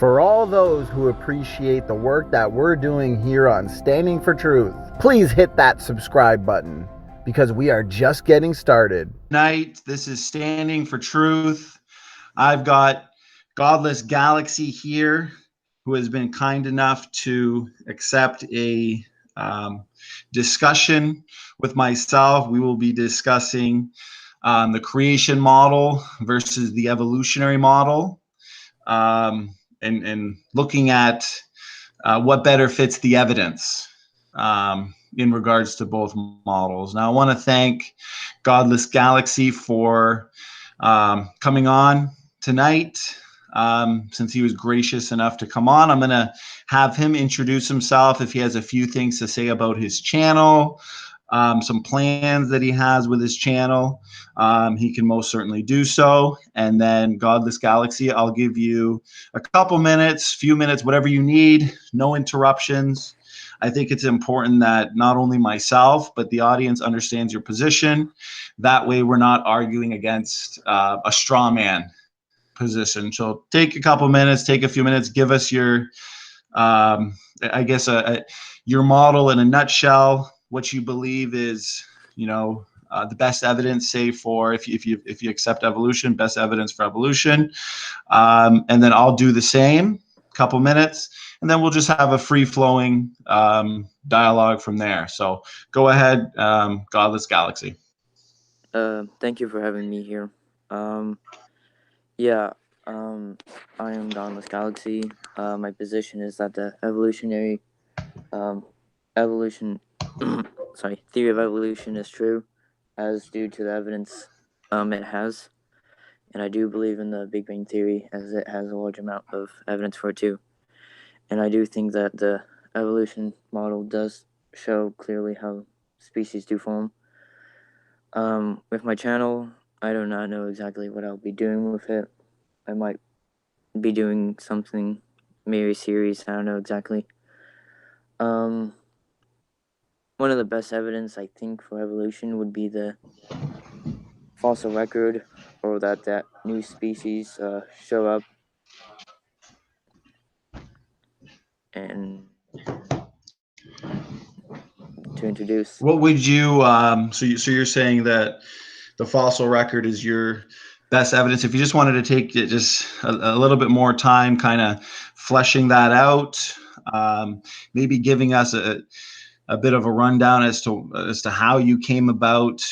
For all those who appreciate the work that we're doing here on Standing for Truth, please hit that subscribe button because we are just getting started. Tonight, this is Standing for Truth. I've got Godless Galaxy here, who has been kind enough to accept a discussion with myself. We will be discussing the creation model versus the evolutionary model, and looking at what better fits the evidence in regards to both models. Now, I want to thank Godless Galaxy for coming on tonight. Since he was gracious enough to come on, I'm going to have him introduce himself. If he has a few things to say about his channel, some plans that he has with his channel, he can most certainly do so. And then Godless Galaxy, I'll give you a couple minutes, few minutes, whatever you need, no interruptions. I think it's important that not only myself, but the audience understands your position. That way we're not arguing against a straw man position. So take a couple minutes, take a few minutes, give us your, I guess, your model in a nutshell, what you believe is, the best evidence, say, for if you accept evolution, best evidence for evolution. And then I'll do the same, couple minutes, and then we'll just have a free-flowing dialogue from there. So go ahead, Godless Galaxy. Thank you for having me here. I am Godless Galaxy. My position is that the theory of evolution is true, as due to the evidence it has. And I do believe in the Big Bang Theory, as it has a large amount of evidence for it too. And I do think that the evolution model does show clearly how species do form. With my channel, I do not know exactly what I'll be doing with it. I might be doing something, maybe a series, I don't know exactly. One of the best evidence, I think, for evolution would be the fossil record, or that new species show up and to introduce. What would you, so you're saying that the fossil record is your best evidence. If you just wanted to take just a little bit more time kind of fleshing that out, maybe giving us a bit of a rundown as to how you came about,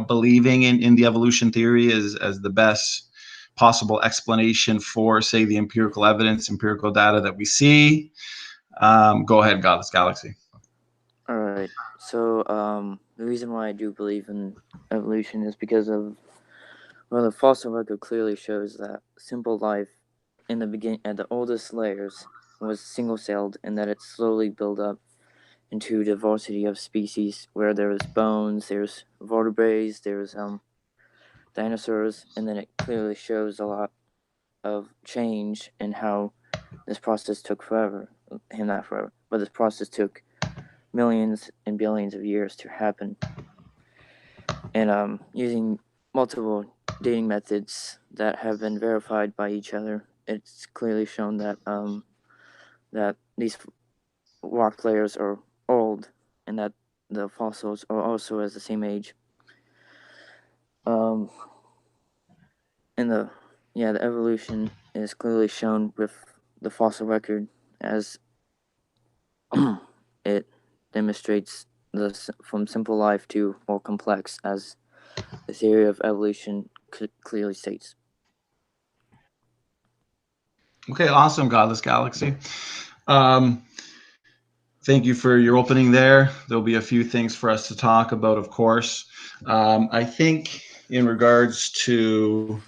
believing in the evolution theory as the best possible explanation for, say, the empirical evidence, empirical data that we see. Go ahead, Godless Galaxy. All right. So the reason why I do believe in evolution is because of, the fossil record clearly shows that simple life in the beginning, at the oldest layers, was single-celled, and that it slowly built up into diversity of species, where there was bones, there's vertebrates, there's dinosaurs, and then it clearly shows a lot of change in how this process took forever. Not forever, but this process took millions and billions of years to happen. And using multiple dating methods that have been verified by each other, it's clearly shown that that these rock layers are old, and that the fossils are also at the same age. The evolution is clearly shown with the fossil record, as it demonstrates from simple life to more complex, as the theory of evolution clearly states. Okay, awesome, Godless Galaxy. Thank you for your opening there. There'll be a few things for us to talk about, of course. I think in regards to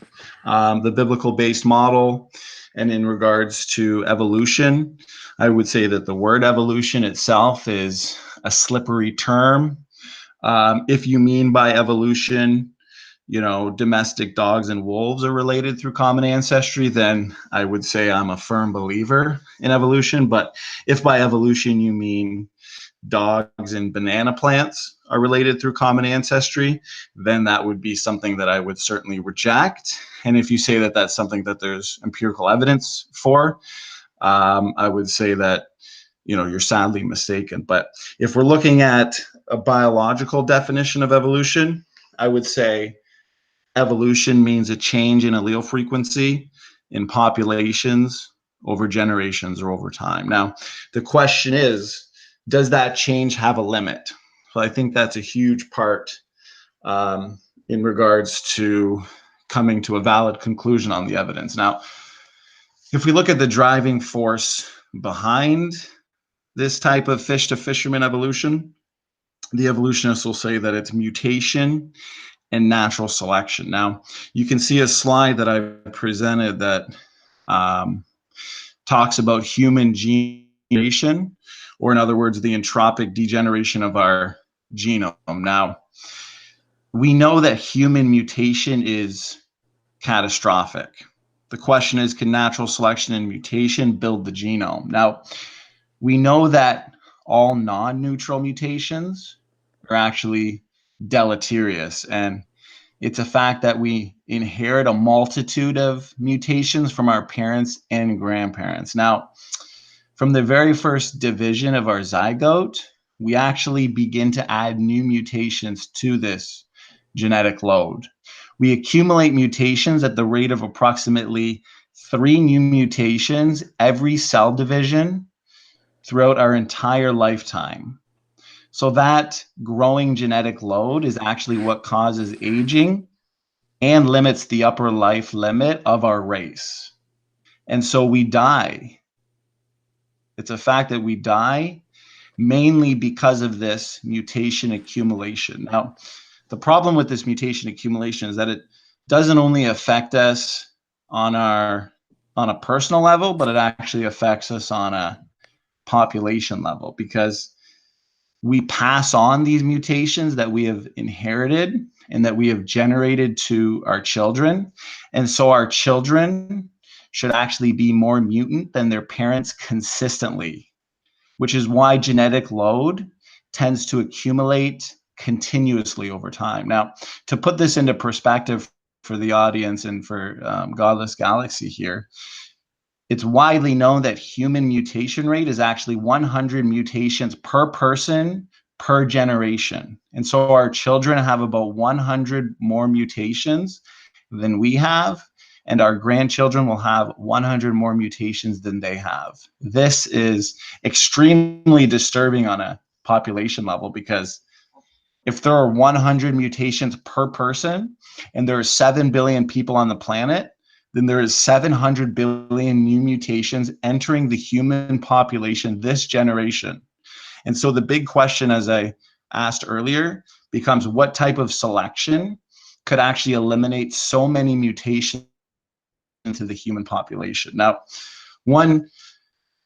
the biblical-based model and in regards to evolution, I would say that the word evolution itself is a slippery term. If you mean by evolution, domestic dogs and wolves are related through common ancestry, then I would say I'm a firm believer in evolution. But if by evolution you mean dogs and banana plants are related through common ancestry, then that would be something that I would certainly reject. And if you say that that's something that there's empirical evidence for, I would say that, you know, you're sadly mistaken. But if we're looking at a biological definition of evolution, I would say evolution means a change in allele frequency in populations over generations or over time. Now, the question is, does that change have a limit? So I think that's a huge part in regards to coming to a valid conclusion on the evidence. Now, if we look at the driving force behind this type of fish to fisherman evolution, the evolutionists will say that it's mutation and natural selection. Now, you can see a slide that I presented that talks about human gene generation, or in other words, the entropic degeneration of our genome. Now, we know that human mutation is catastrophic. The question is, can natural selection and mutation build the genome? Now, we know that all non-neutral mutations are actually deleterious, and it's a fact that we inherit a multitude of mutations from our parents and grandparents. Now, from the very first division of our zygote, we actually begin to add new mutations to this genetic load. We accumulate mutations at the rate of approximately 3 new mutations every cell division throughout our entire lifetime. So that growing genetic load is actually what causes aging and limits the upper life limit of our race. And so we die. It's a fact that we die mainly because of this mutation accumulation. Now, the problem with this mutation accumulation is that it doesn't only affect us on a personal level, but it actually affects us on a population level, because we pass on these mutations that we have inherited and that we have generated to our children. And so our children should actually be more mutant than their parents consistently, which is why genetic load tends to accumulate continuously over time. Now, to put this into perspective for the audience and for Godless Galaxy here, it's widely known that human mutation rate is actually 100 mutations per person per generation. And so our children have about 100 more mutations than we have, and our grandchildren will have 100 more mutations than they have. This is extremely disturbing on a population level, because if there are 100 mutations per person and there are 7 billion people on the planet, then there is 700 billion new mutations entering the human population this generation. And so the big question, as I asked earlier, becomes what type of selection could actually eliminate so many mutations into the human population? Now, one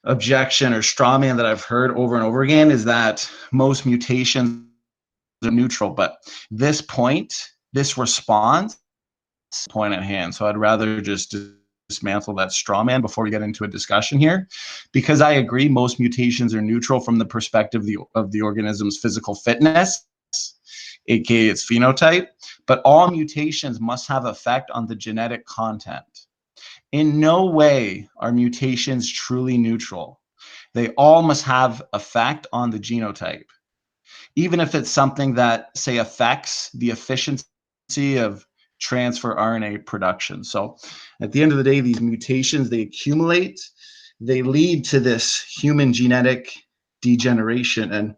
objection or straw man that I've heard over and over again is that most mutations are neutral, but this response point at hand. So I'd rather just dismantle that straw man before we get into a discussion here, because I agree most mutations are neutral from the perspective of the organism's physical fitness, aka its phenotype, but all mutations must have effect on the genetic content. In no way are mutations truly neutral. They all must have effect on the genotype, even if it's something that, say, affects the efficiency of transfer RNA production. So at the end of the day, these mutations, they accumulate, they lead to this human genetic degeneration. And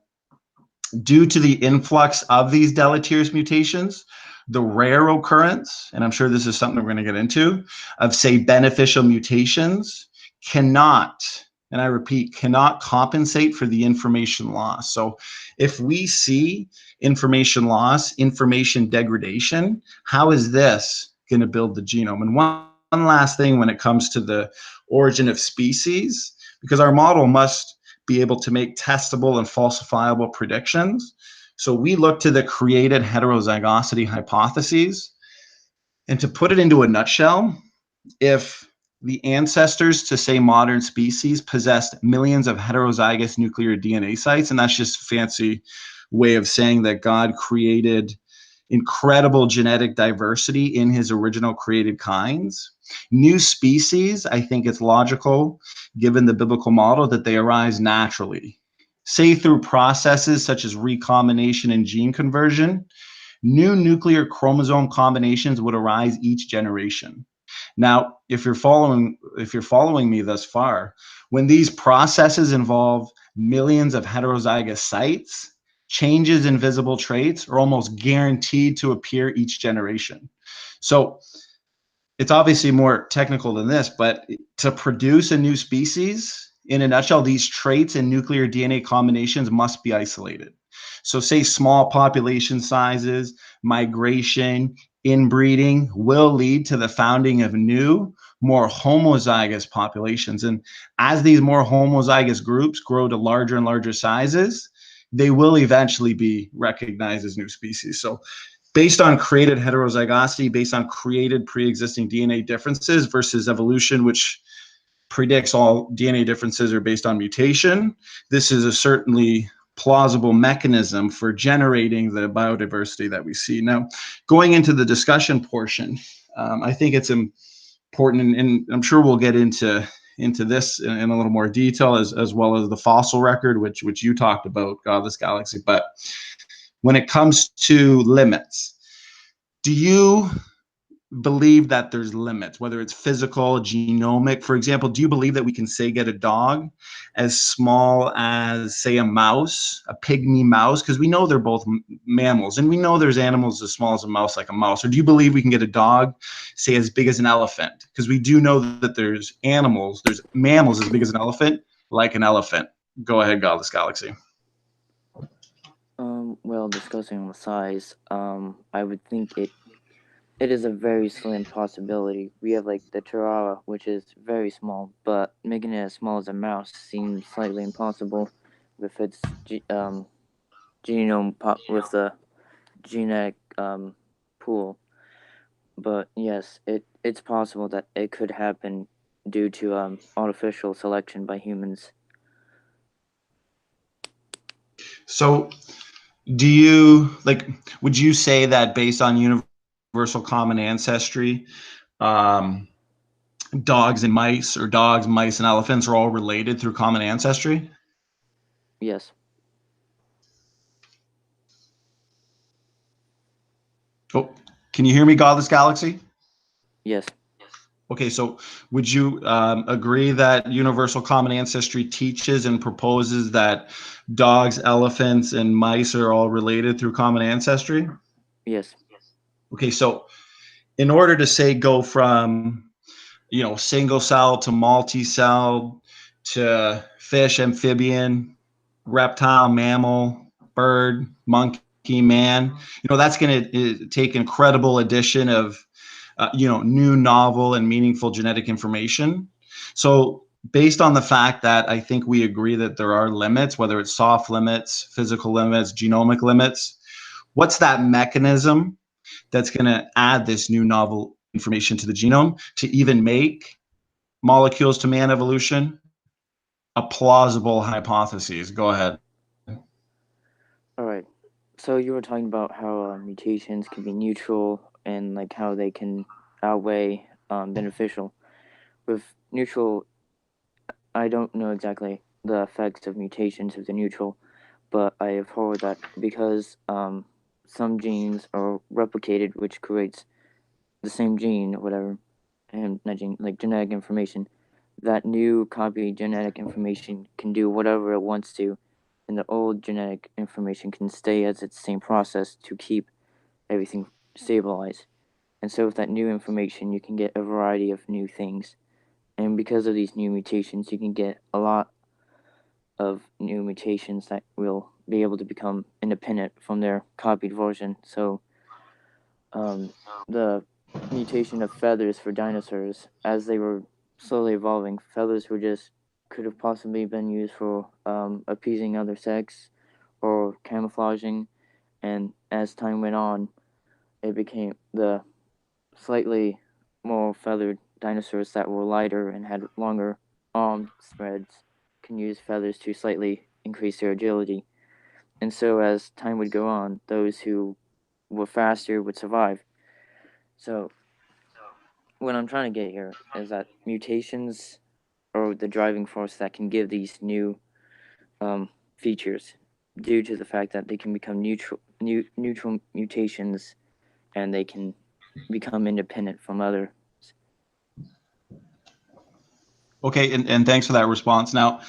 due to the influx of these deleterious mutations, the rare occurrence, and I'm sure this is something we're going to get into, of, say, beneficial mutations cannot, and I repeat, cannot compensate for the information loss. So if we see information loss, information degradation, how is this going to build the genome? And one last thing when it comes to the origin of species, because our model must be able to make testable and falsifiable predictions. So we look to the created heterozygosity hypotheses. And to put it into a nutshell, if the ancestors to, say, modern species possessed millions of heterozygous nuclear DNA sites, and that's just a fancy way of saying that God created incredible genetic diversity in his original created kinds. New species, I think it's logical, given the biblical model, that they arise naturally. Say through processes such as recombination and gene conversion, new nuclear chromosome combinations would arise each generation. Now, if you're following me thus far, when these processes involve millions of heterozygous sites, changes in visible traits are almost guaranteed to appear each generation. So it's obviously more technical than this, but to produce a new species, in a nutshell, these traits and nuclear DNA combinations must be isolated. So say small population sizes, migration, inbreeding will lead to the founding of new, more homozygous populations. And as these more homozygous groups grow to larger and larger sizes, they will eventually be recognized as new species. So based on created heterozygosity, based on created pre-existing DNA differences versus evolution, which predicts all DNA differences are based on mutation, this is a certainly plausible mechanism for generating the biodiversity that we see. Now, going into the discussion portion, I think it's important, and I'm sure we'll get into this in a little more detail, as well as the fossil record, which you talked about, Godless Galaxy. But when it comes to limits, do you believe that there's limits, whether it's physical, genomic? For example, do you believe that we can, say, get a dog as small as, say, a mouse, a pygmy mouse? Because we know they're both mammals, and we know there's animals as small as a mouse, like a mouse. Or do you believe we can get a dog, say, as big as an elephant? Because we do know that there's mammals as big as an elephant, like an elephant. Go ahead, Godless Galaxy. Well, discussing the size, I would think it is a very slim possibility. We have like the Chihuahua, which is very small, but making it as small as a mouse seems slightly impossible with its genome with the genetic pool. But yes, it's possible that it could happen due to artificial selection by humans. So would you say that based on universal common ancestry, dogs and mice, or dogs, mice, and elephants are all related through common ancestry? Yes. Oh, can you hear me, Godless Galaxy? Yes. Okay, so would you agree that universal common ancestry teaches and proposes that dogs, elephants, and mice are all related through common ancestry? Yes. Okay, so in order to, say, go from single cell to multi-cell to fish, amphibian, reptile, mammal, bird, monkey, man, that's going to take incredible addition of new, novel, and meaningful genetic information. So based on the fact that I think we agree that there are limits, whether it's soft limits, physical limits, genomic limits, what's that mechanism that's going to add this new, novel information to the genome to even make molecules to man evolution a plausible hypothesis? Go ahead. All right. So you were talking about how mutations can be neutral and like how they can outweigh beneficial. With neutral, I don't know exactly the effects of mutations if they're neutral, but I have heard that because some genes are replicated, which creates the same gene or whatever, and not gene, like genetic information, that new copy genetic information can do whatever it wants to, and the old genetic information can stay as its same process to keep everything stabilized. And so with that new information, you can get a variety of new things. And because of these new mutations, you can get a lot of new mutations that will be able to become independent from their copied version. So the mutation of feathers for dinosaurs, as they were slowly evolving, feathers were just could have possibly been used for appeasing other sex or camouflaging, and as time went on, it became the slightly more feathered dinosaurs that were lighter and had longer arm spreads can use feathers to slightly increase their agility. And so, as time would go on, those who were faster would survive. So, what I'm trying to get here is that mutations are the driving force that can give these new features, due to the fact that they can become neutral mutations, and they can become independent from others. Okay, and thanks for that response. Now,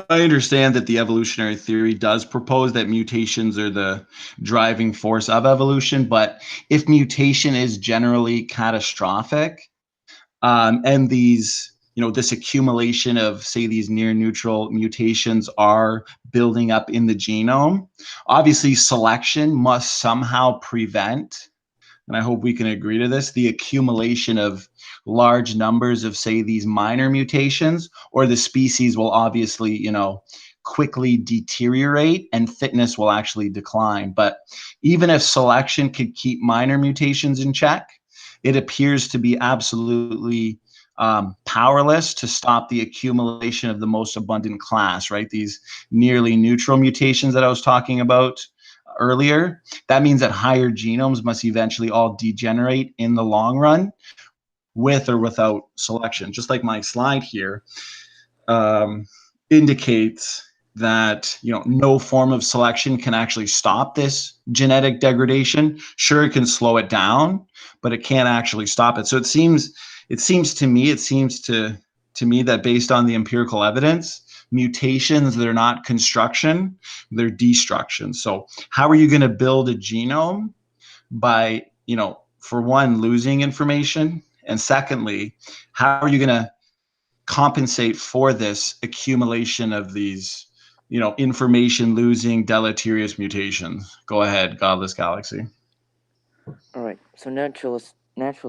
I understand that the evolutionary theory does propose that mutations are the driving force of evolution, but if mutation is generally catastrophic, and these, this accumulation of, say, these near neutral mutations are building up in the genome, obviously selection must somehow prevent, and I hope we can agree to this, the accumulation of large numbers of, say, these minor mutations, or the species will obviously, quickly deteriorate and fitness will actually decline. But even if selection could keep minor mutations in check, it appears to be absolutely powerless to stop the accumulation of the most abundant class, right? These nearly neutral mutations that I was talking about earlier. That means that higher genomes must eventually all degenerate in the long run, with or without selection. Just like my slide here indicates that no form of selection can actually stop this genetic degradation. Sure, it can slow it down, but it can't actually stop it. So it seems to me that based on the empirical evidence, mutations, they're not construction, they're destruction. So how are you going to build a genome? By, for one, losing information, and secondly, how are you going to compensate for this accumulation of these, information losing deleterious mutations? Go ahead, Godless Galaxy. All right. So natural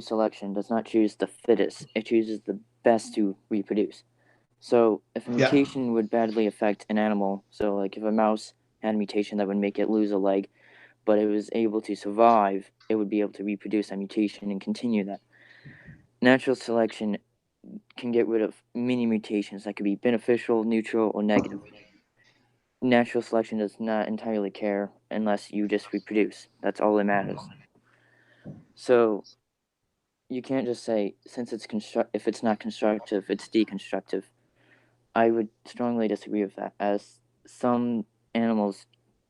selection does not choose the fittest; it chooses the best to reproduce. So if a Yeah. mutation would badly affect an animal, so like if a mouse had a mutation that would make it lose a leg, but it was able to survive, it would be able to reproduce that mutation and continue that. Natural selection can get rid of many mutations that could be beneficial, neutral, or negative. Natural selection does not entirely care unless you just reproduce. That's all that matters. So you can't just say, since if it's not constructive, it's deconstructive. I would strongly disagree with that, as some animals,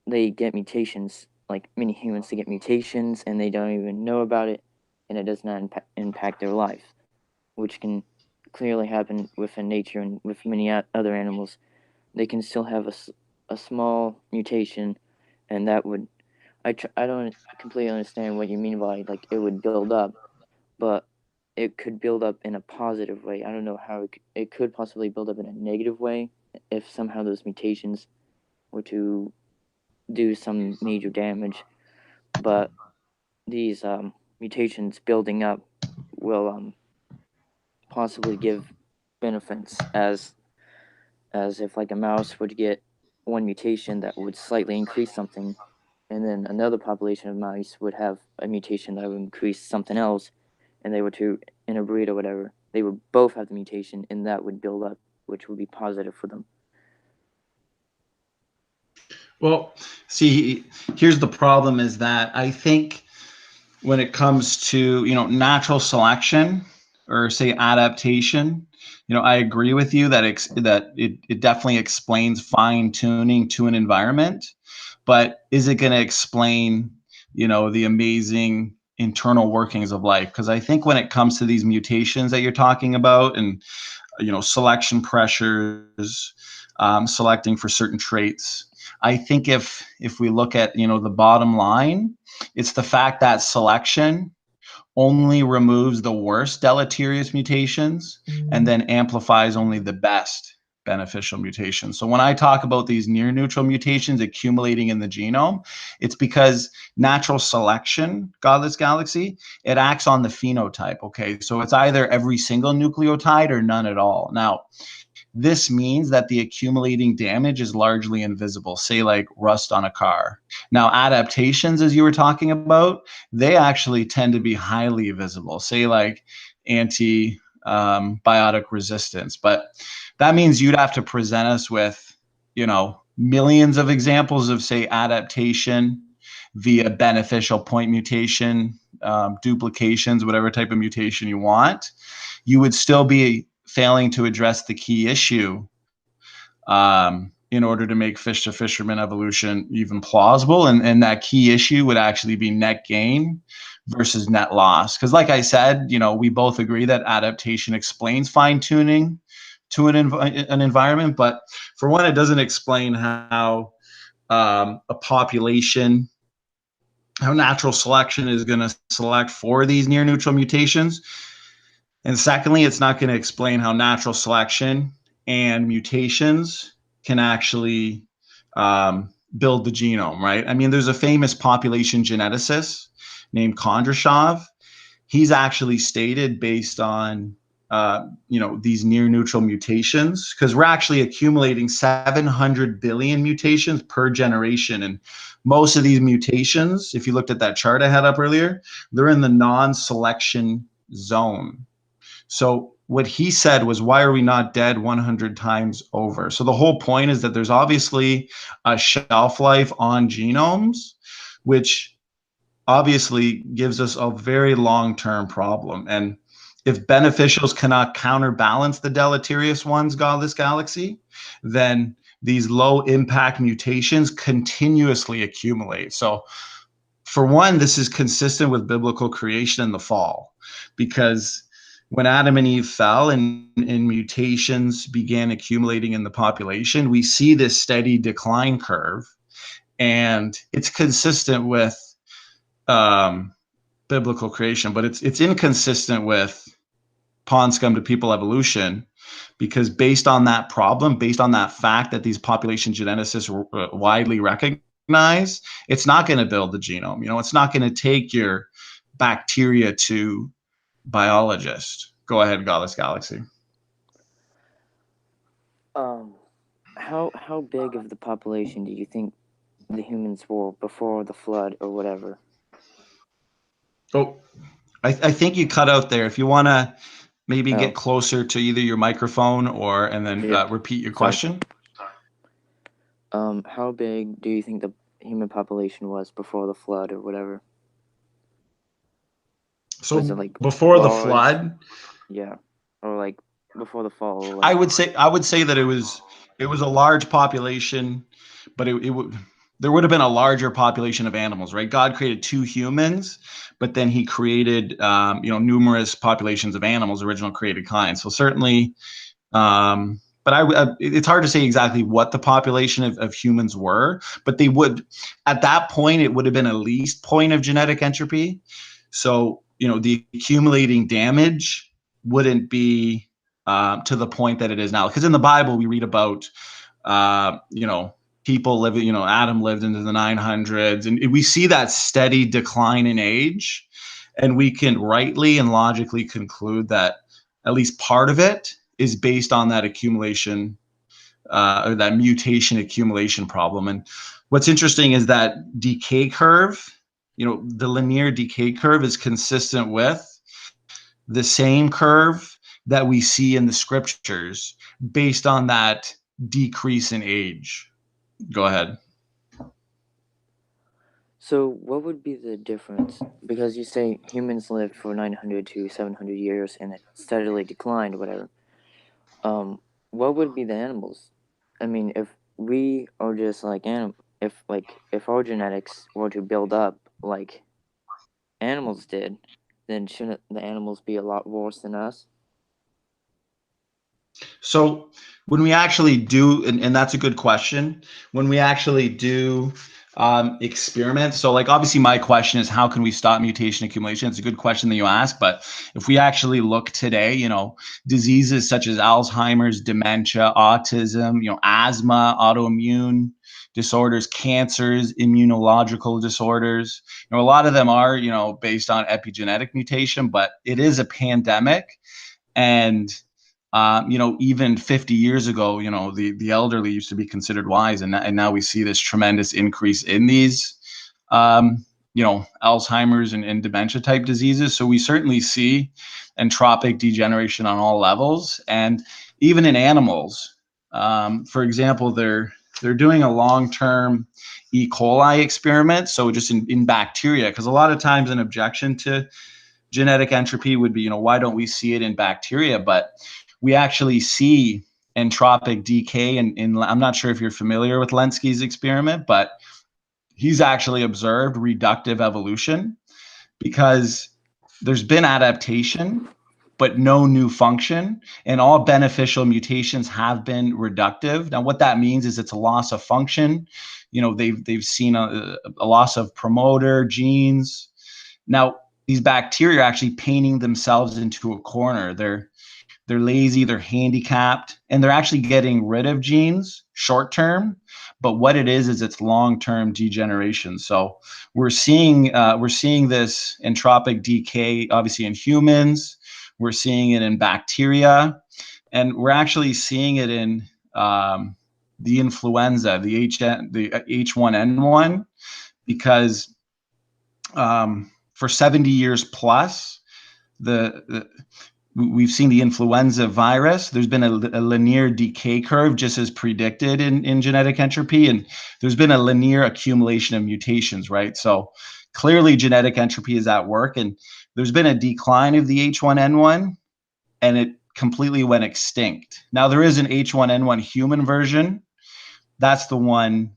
they get mutations, like many humans, they get mutations and they don't even know about it, and it does not impact their life, which can clearly happen within nature and with many other animals. They can still have a small mutation, and that would, I don't completely understand what you mean by, like, it would build up, but it could build up in a positive way. I don't know how it could possibly build up in a negative way if somehow those mutations were to do some major damage. But these mutations building up will possibly give benefits, as if like a mouse would get one mutation that would slightly increase something, and then another population of mice would have a mutation that would increase something else, and they were to interbreed or whatever, they would both have the mutation, and that would build up, which would be positive for them. Well, see, here's the problem is that I think when it comes to, natural selection or say adaptation, I agree with you that it definitely explains fine tuning to an environment, but is it going to explain, the amazing internal workings of life? Because I think when it comes to these mutations that you're talking about, and selection pressures, selecting for certain traits, I think if we look at, the bottom line, it's the fact that selection only removes the worst deleterious mutations and then amplifies only the best beneficial mutations. So when I talk about these near neutral mutations accumulating in the genome, it's because natural selection, Godless Galaxy, it acts on the phenotype. Okay, so it's either every single nucleotide or none at all. Now, this means that the accumulating damage is largely invisible, say like rust on a car. Now, adaptations, as you were talking about, they actually tend to be highly visible, say like anti biotic resistance. But that means you'd have to present us with, millions of examples of, say, adaptation via beneficial point mutation, duplications, whatever type of mutation you want. You would still be failing to address the key issue in order to make fish to fisherman evolution even plausible. And that key issue would actually be net gain versus net loss. Because like I said, we both agree that adaptation explains fine tuning to an environment. But for one, it doesn't explain how a population, how natural selection is going to select for these near neutral mutations. And secondly, it's not going to explain how natural selection and mutations can actually build the genome, right? I mean, there's a famous population geneticist named Kondrashov. He's actually stated, based on these near neutral mutations, because we're actually accumulating 700 billion mutations per generation. And most of these mutations, if you looked at that chart I had up earlier, they're in the non-selection zone. So what he said was, why are we not dead 100 times over? So the whole point is that there's obviously a shelf life on genomes, which obviously gives us a very long-term problem. And if beneficials cannot counterbalance the deleterious ones, Godless Galaxy, then these low impact mutations continuously accumulate. So for one, this is consistent with biblical creation in the fall, because when Adam and Eve fell and mutations began accumulating in the population, we see this steady decline curve, and it's consistent with biblical creation, but it's inconsistent with pond scum to people evolution, because based on that problem, based on that fact that these population geneticists widely recognize, it's not going to build the genome. It's not going to take your bacteria to biologist. Go ahead, Godless Galaxy. How big of the population do you think the humans were before the flood or whatever? Oh, I think you cut out there. If you want to maybe get closer to either your microphone and then repeat your question. How big do you think the human population was before the flood or whatever? So was it like before large? The flood? Yeah, or like before the fall. Or like, I would say that it was a large population, but there would have been a larger population of animals, right? God created 2 humans, but then he created numerous populations of animals, original created kind. So certainly, but it's hard to say exactly what the population of humans were, but they would, at that point, it would have been at least point of genetic entropy. So the accumulating damage wouldn't be to the point that it is now, because in the Bible we read about people living, Adam lived into the 900s, and we see that steady decline in age, and we can rightly and logically conclude that at least part of it is based on that accumulation or that mutation accumulation problem. And what's interesting is that decay curve, the linear decay curve, is consistent with the same curve that we see in the scriptures based on that decrease in age. Go ahead. So what would be the difference? Because you say humans lived for 900 to 700 years and it steadily declined, whatever. What would be the animals? I mean, if we are just like if our genetics were to build up like animals did, then shouldn't the animals be a lot worse than us? So when we actually do, and that's a good question, when we actually do experiments, so like obviously my question is, how can we stop mutation accumulation? It's a good question that you ask, but if we actually look today, diseases such as Alzheimer's, dementia, autism, asthma, autoimmune disorders, cancers, immunological disorders, a lot of them are, based on epigenetic mutation, but it is a pandemic. And even 50 years ago, the elderly used to be considered wise, and now we see this tremendous increase in these, Alzheimer's and dementia type diseases. So we certainly see entropic degeneration on all levels, and even in animals. For example, they're doing a long-term E. coli experiment. So just in bacteria, because a lot of times an objection to genetic entropy would be, why don't we see it in bacteria? But we actually see entropic decay. And I'm not sure if you're familiar with Lenski's experiment, but he's actually observed reductive evolution because there's been adaptation, but no new function, and all beneficial mutations have been reductive. Now, what that means is it's a loss of function. They've seen a loss of promoter genes. Now, these bacteria are actually painting themselves into a corner. They're lazy, they're handicapped, and they're actually getting rid of genes short term. But what it is it's long-term degeneration. So we're seeing this entropic decay, obviously in humans. We're seeing it in bacteria, and we're actually seeing it in the influenza, the H1N1, because for 70 years plus, we've seen the influenza virus. There's been a linear decay curve, just as predicted in genetic entropy, and there's been a linear accumulation of mutations, right? So clearly genetic entropy is at work, and there's been a decline of the H1N1, and it completely went extinct. Now there is an H1N1 human version. That's the one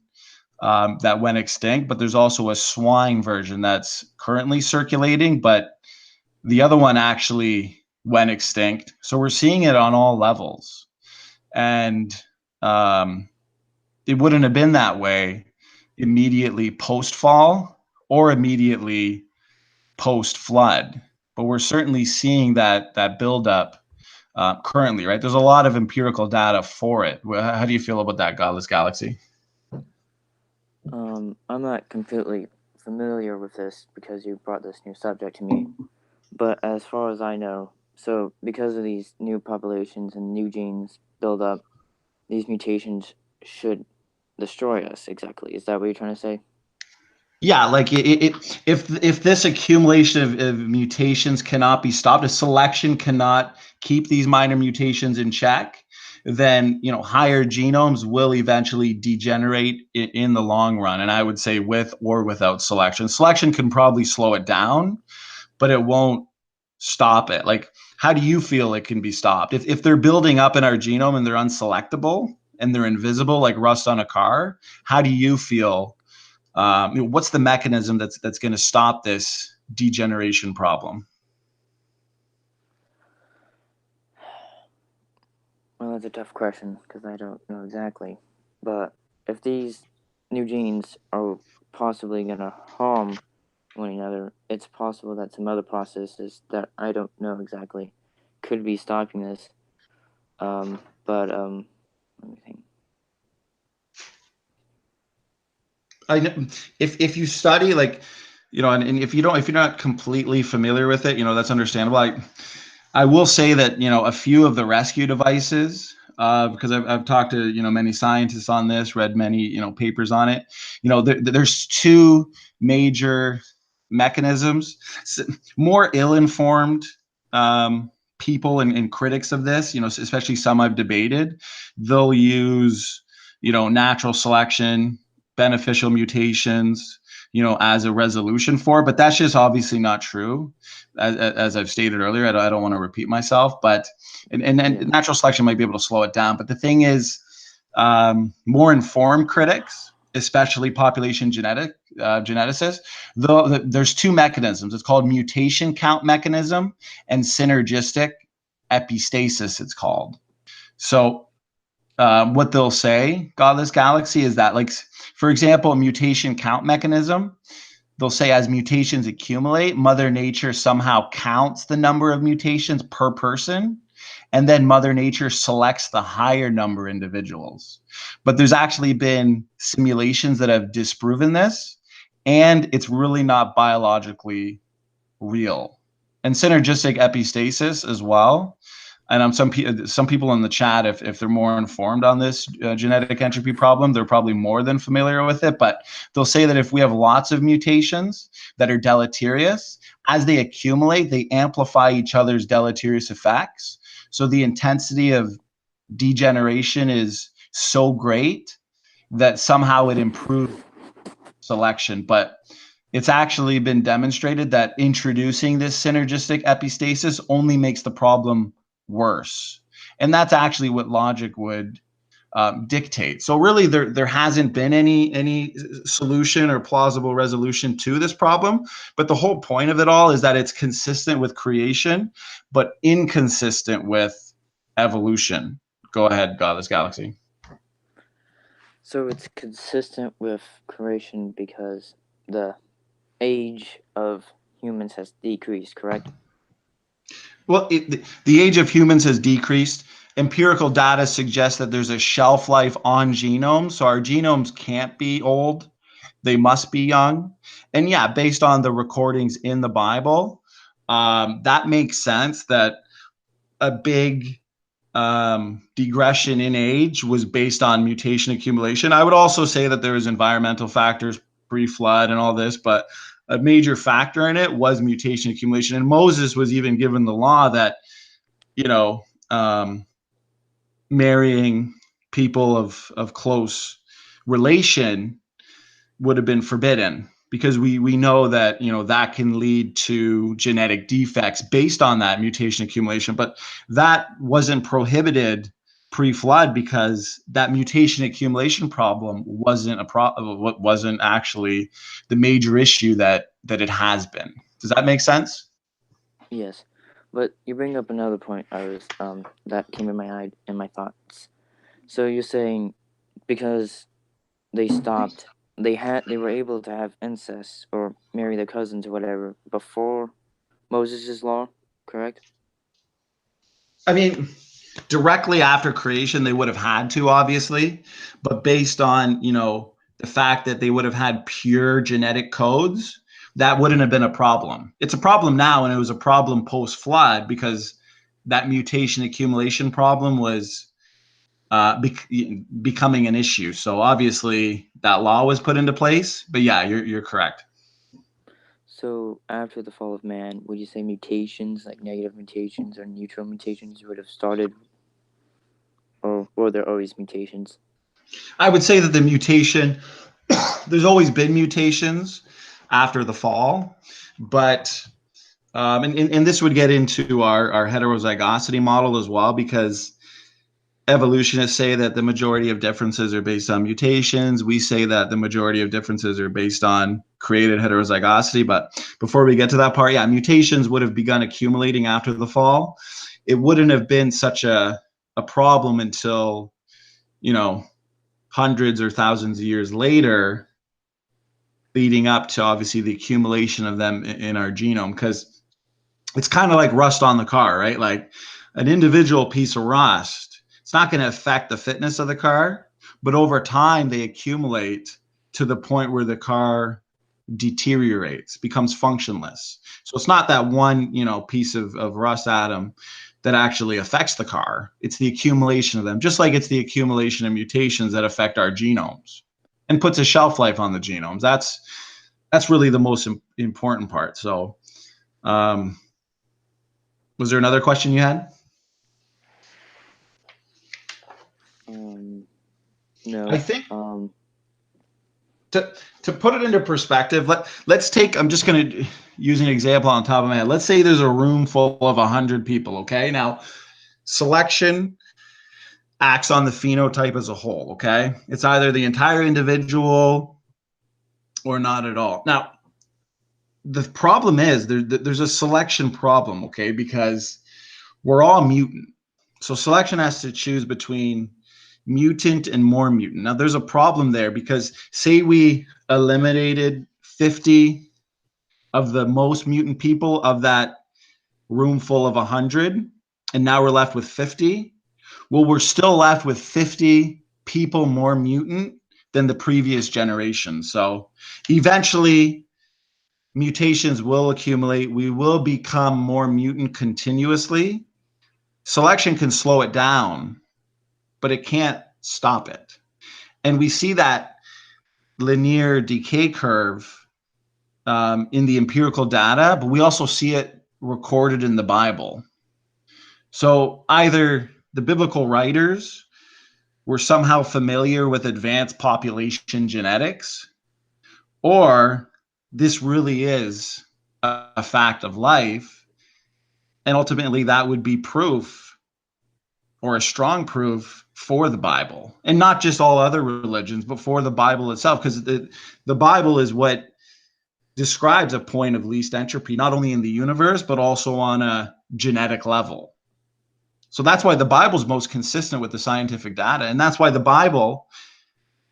that went extinct, but there's also a swine version that's currently circulating, but the other one actually went extinct. So we're seeing it on all levels. And it wouldn't have been that way immediately post-fall or immediately post-flood. But we're certainly seeing that buildup currently, right? There's a lot of empirical data for it. How do you feel about that, Godless Galaxy? I'm not completely familiar with this because you brought this new subject to me. But as far as I know, so because of these new populations and new genes build up, these mutations should destroy us, exactly. Is that what you're trying to say? Yeah, like if this accumulation of mutations cannot be stopped, if selection cannot keep these minor mutations in check, then higher genomes will eventually degenerate in the long run. And I would say with or without selection. Selection can probably slow it down, but it won't stop it. Like, how do you feel it can be stopped? If they're building up in our genome and they're unselectable and they're invisible like rust on a car, how do you feel? What's the mechanism that's going to stop this degeneration problem? Well, that's a tough question because I don't know exactly. But if these new genes are possibly going to harm one another, it's possible that some other processes that I don't know exactly could be stopping this. Let me think. I know if you study and if you're not completely familiar with it, that's understandable. I will say that a few of the rescue devices, because I've talked to many scientists on this, read many papers on it. There's two major mechanisms. More ill-informed people and critics of this, especially some I've debated, they'll use natural selection, beneficial mutations, as a resolution for it. But that's just obviously not true. As I've stated earlier, I don't want to repeat myself, but and natural selection might be able to slow it down. But the thing is, more informed critics, especially population geneticists, there's two mechanisms. It's called mutation count mechanism and synergistic epistasis, it's called. So what they'll say, Godless Galaxy, is that, like, for example, a mutation count mechanism, they'll say as mutations accumulate, Mother Nature somehow counts the number of mutations per person, and then Mother Nature selects the higher number of individuals. But there's actually been simulations that have disproven this, and it's really not biologically real. And synergistic epistasis as well. and some people in the chat, if they're more informed on this genetic entropy problem, they're probably more than familiar with it. But they'll say that if we have lots of mutations that are deleterious, as they accumulate, they amplify each other's deleterious effects. So the intensity of degeneration is so great that somehow it improves selection. But it's actually been demonstrated that introducing this synergistic epistasis only makes the problem worse. And that's actually what logic would dictate. So really there hasn't been any solution or plausible resolution to this problem. But the whole point of it all is that it's consistent with creation, but inconsistent with evolution. Go ahead, Godless Galaxy. So it's consistent with creation because the age of humans has decreased, correct? Well, the age of humans has decreased. Empirical data suggests that there's a shelf life on genomes. So our genomes can't be old. They must be young. And yeah, based on the recordings in the Bible, that makes sense that a big degression in age was based on mutation accumulation. I would also say that there was environmental factors, pre-flood and all this, but a major factor in it was mutation accumulation. And Moses was even given the law that, marrying people of close relation would have been forbidden, because we know that that can lead to genetic defects based on that mutation accumulation. But that wasn't prohibited pre-flood because that mutation accumulation problem wasn't actually the major issue that it has been. Does that make sense? Yes, but you bring up another point. That came in my thoughts. So you're saying because they stopped, they were able to have incest or marry their cousins or whatever before Moses' law, correct? I mean, directly after creation, they would have had to, obviously, but based on, the fact that they would have had pure genetic codes, that wouldn't have been a problem. It's a problem now, and it was a problem post-flood because that mutation accumulation problem was becoming an issue. So obviously that law was put into place, but yeah, you're correct. So after the fall of man, would you say mutations, like negative mutations or neutral mutations, would have started, or were there always mutations? I would say that the mutation, there's always been mutations after the fall, but and this would get into our heterozygosity model as well, because evolutionists say that the majority of differences are based on mutations. We say that the majority of differences are based on created heterozygosity. But before we get to that part, yeah, mutations would have begun accumulating after the fall. It wouldn't have been such a problem until, hundreds or thousands of years later, leading up to obviously the accumulation of them in our genome. Because it's kind of like rust on the car, right? Like an individual piece of rust, it's not going to affect the fitness of the car, but over time they accumulate to the point where the car deteriorates, becomes functionless. So it's not that one, piece of rust atom that actually affects the car. It's the accumulation of them, just like it's the accumulation of mutations that affect our genomes and puts a shelf life on the genomes. That's really the most important part. So was there another question you had? No. I think to put it into perspective, let's take, I'm just going to use an example on top of my head. Let's say there's a room full of 100 people, okay? Now, selection acts on the phenotype as a whole, okay? It's either the entire individual or not at all. Now, the problem is there's a selection problem, okay? Because we're all mutant. So selection has to choose between mutant and more mutant. Now there's a problem there, because say we eliminated 50 of the most mutant people of that room full of 100, and now we're left with 50. Well, we're still left with 50 people more mutant than the previous generation. So eventually mutations will accumulate. We will become more mutant continuously. Selection can slow it down, but it can't stop it. And we see that linear decay curve in the empirical data, but we also see it recorded in the Bible. So either the biblical writers were somehow familiar with advanced population genetics, or this really is a fact of life. And ultimately, that would be proof, or a strong proof, for the Bible, and not just all other religions, but for the Bible itself, because the Bible is what describes a point of least entropy, not only in the universe, but also on a genetic level. So that's why the Bible is most consistent with the scientific data. And that's why the Bible,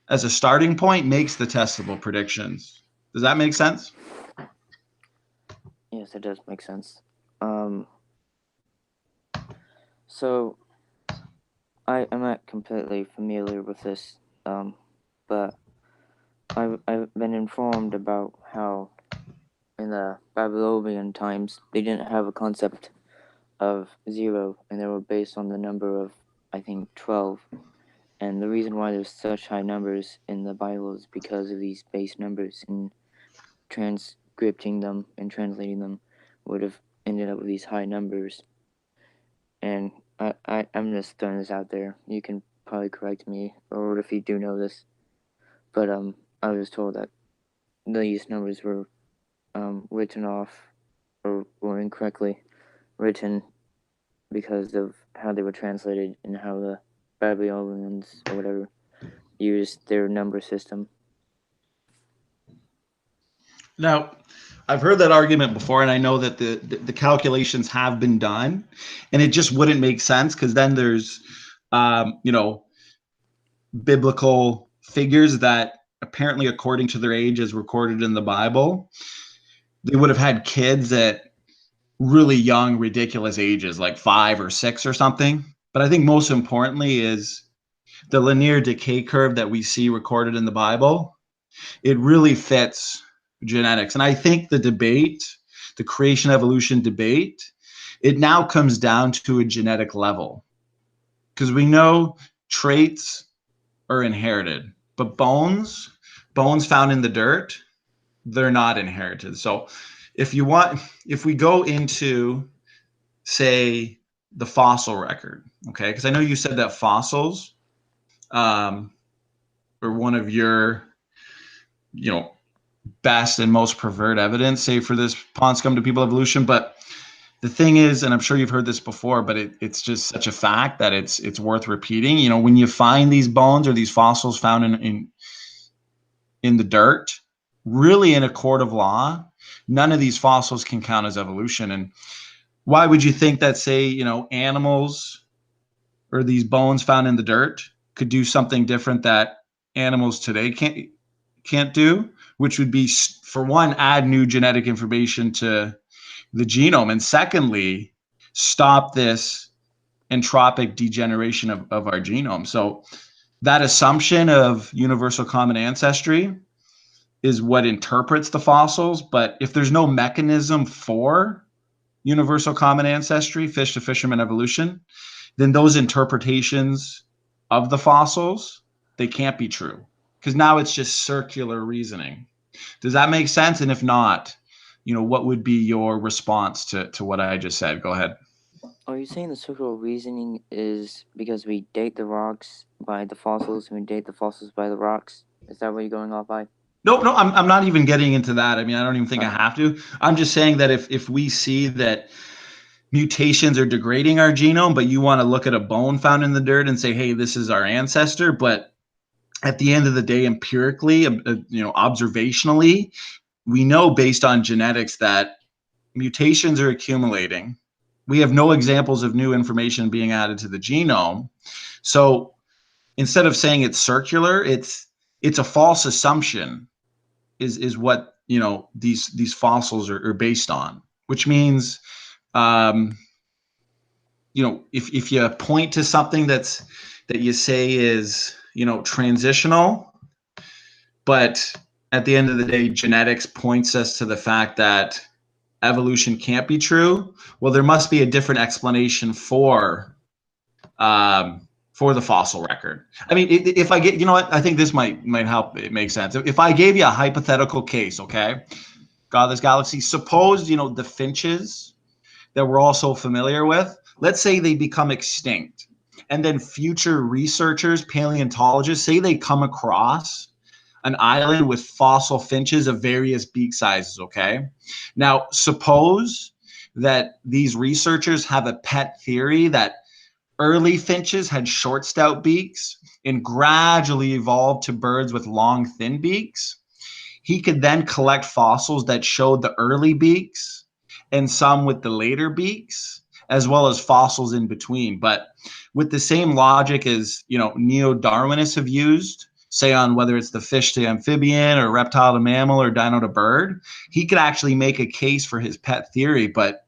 as a starting point, makes the testable predictions. Does that make sense? Yes, it does make sense. So I'm not completely familiar with this, but I've been informed about how in the Babylonian times they didn't have a concept of 0, and they were based on the number of, I think, 12. And the reason why there's such high numbers in the Bible is because of these base numbers, and transcripting them and translating them would have ended up with these high numbers. And I'm just throwing this out there. You can probably correct me, or if you do know this. But I was told that these numbers were written off, or were incorrectly written because of how they were translated and how the Babylonians or whatever used their number system. Now, I've heard that argument before, and I know that the calculations have been done, and it just wouldn't make sense, because then there's, biblical figures that apparently, according to their age as recorded in the Bible, they would have had kids at really young, ridiculous ages, like 5 or 6 or something. But I think most importantly is the linear decay curve that we see recorded in the Bible. It really fits genetics. And I think the debate, the creation evolution debate, it now comes down to a genetic level, because we know traits are inherited, but bones found in the dirt, they're not inherited. So if we go into, say, the fossil record, okay, because I know you said that fossils are one of your, best and most preferred evidence, say, for this pond scum to people evolution. But the thing is, and I'm sure you've heard this before, but it's just such a fact that it's worth repeating. When you find these bones or these fossils found in the dirt, really, in a court of law, none of these fossils can count as evolution. And why would you think that, say, animals or these bones found in the dirt could do something different that animals today can't do, which would be, for one, add new genetic information to the genome, and secondly, stop this entropic degeneration of our genome. So that assumption of universal common ancestry is what interprets the fossils. But if there's no mechanism for universal common ancestry, fish to fisherman evolution, then those interpretations of the fossils, they can't be true, because now it's just circular reasoning. Does that make sense? And if not, what would be your response to what I just said? Go ahead. Are you saying the circular reasoning is because we date the rocks by the fossils and we date the fossils by the rocks? Is that what you're going off by? No, I'm not even getting into that. I mean, I don't even think I have to. I'm just saying that if we see that mutations are degrading our genome, but you want to look at a bone found in the dirt and say, hey, this is our ancestor, but at the end of the day, empirically, observationally, we know based on genetics that mutations are accumulating. We have no examples of new information being added to the genome. So instead of saying it's circular, it's a false assumption is what these fossils are based on, which means if you point to something that you say is transitional, but at the end of the day, genetics points us to the fact that evolution can't be true, well, there must be a different explanation for the fossil record. I mean, if I get, you know what, I think this might help it make sense. If I gave you a hypothetical case, okay, Godless Galaxy, suppose, the finches that we're all so familiar with, let's say they become extinct. And then future researchers, paleontologists, say they come across an island with fossil finches of various beak sizes, okay? Now, suppose that these researchers have a pet theory that early finches had short, stout beaks and gradually evolved to birds with long, thin beaks. He could then collect fossils that showed the early beaks and some with the later beaks, as well as fossils in between. But with the same logic as, neo-Darwinists have used, say on whether it's the fish to amphibian or reptile to mammal or dino to bird, he could actually make a case for his pet theory. But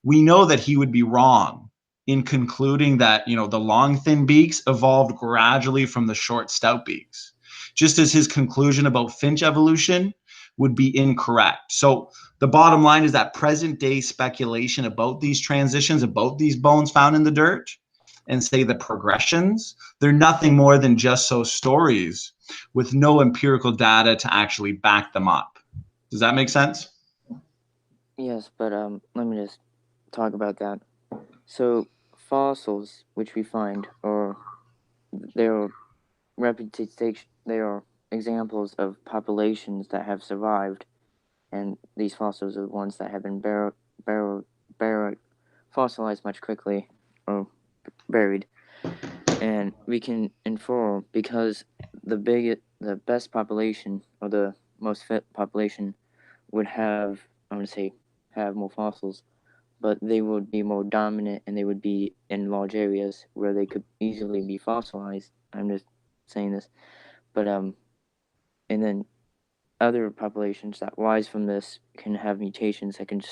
we know that he would be wrong in concluding that, the long, thin beaks evolved gradually from the short, stout beaks, just as his conclusion about finch evolution would be incorrect. So the bottom line is that present day speculation about these transitions, about these bones found in the dirt, and say the progressions, they're nothing more than just so stories with no empirical data to actually back them up. Does that make sense? Yes, but let me just talk about that. So fossils, which we find, they are reputation. They are examples of populations that have survived, and these fossils are the ones that have been fossilized much quickly or buried. And we can infer, because the best population, or the most fit population, would have, I'm gonna say, have more fossils, but they would be more dominant and they would be in large areas where they could easily be fossilized. I'm just saying this, but and then other populations that rise from this can have mutations that can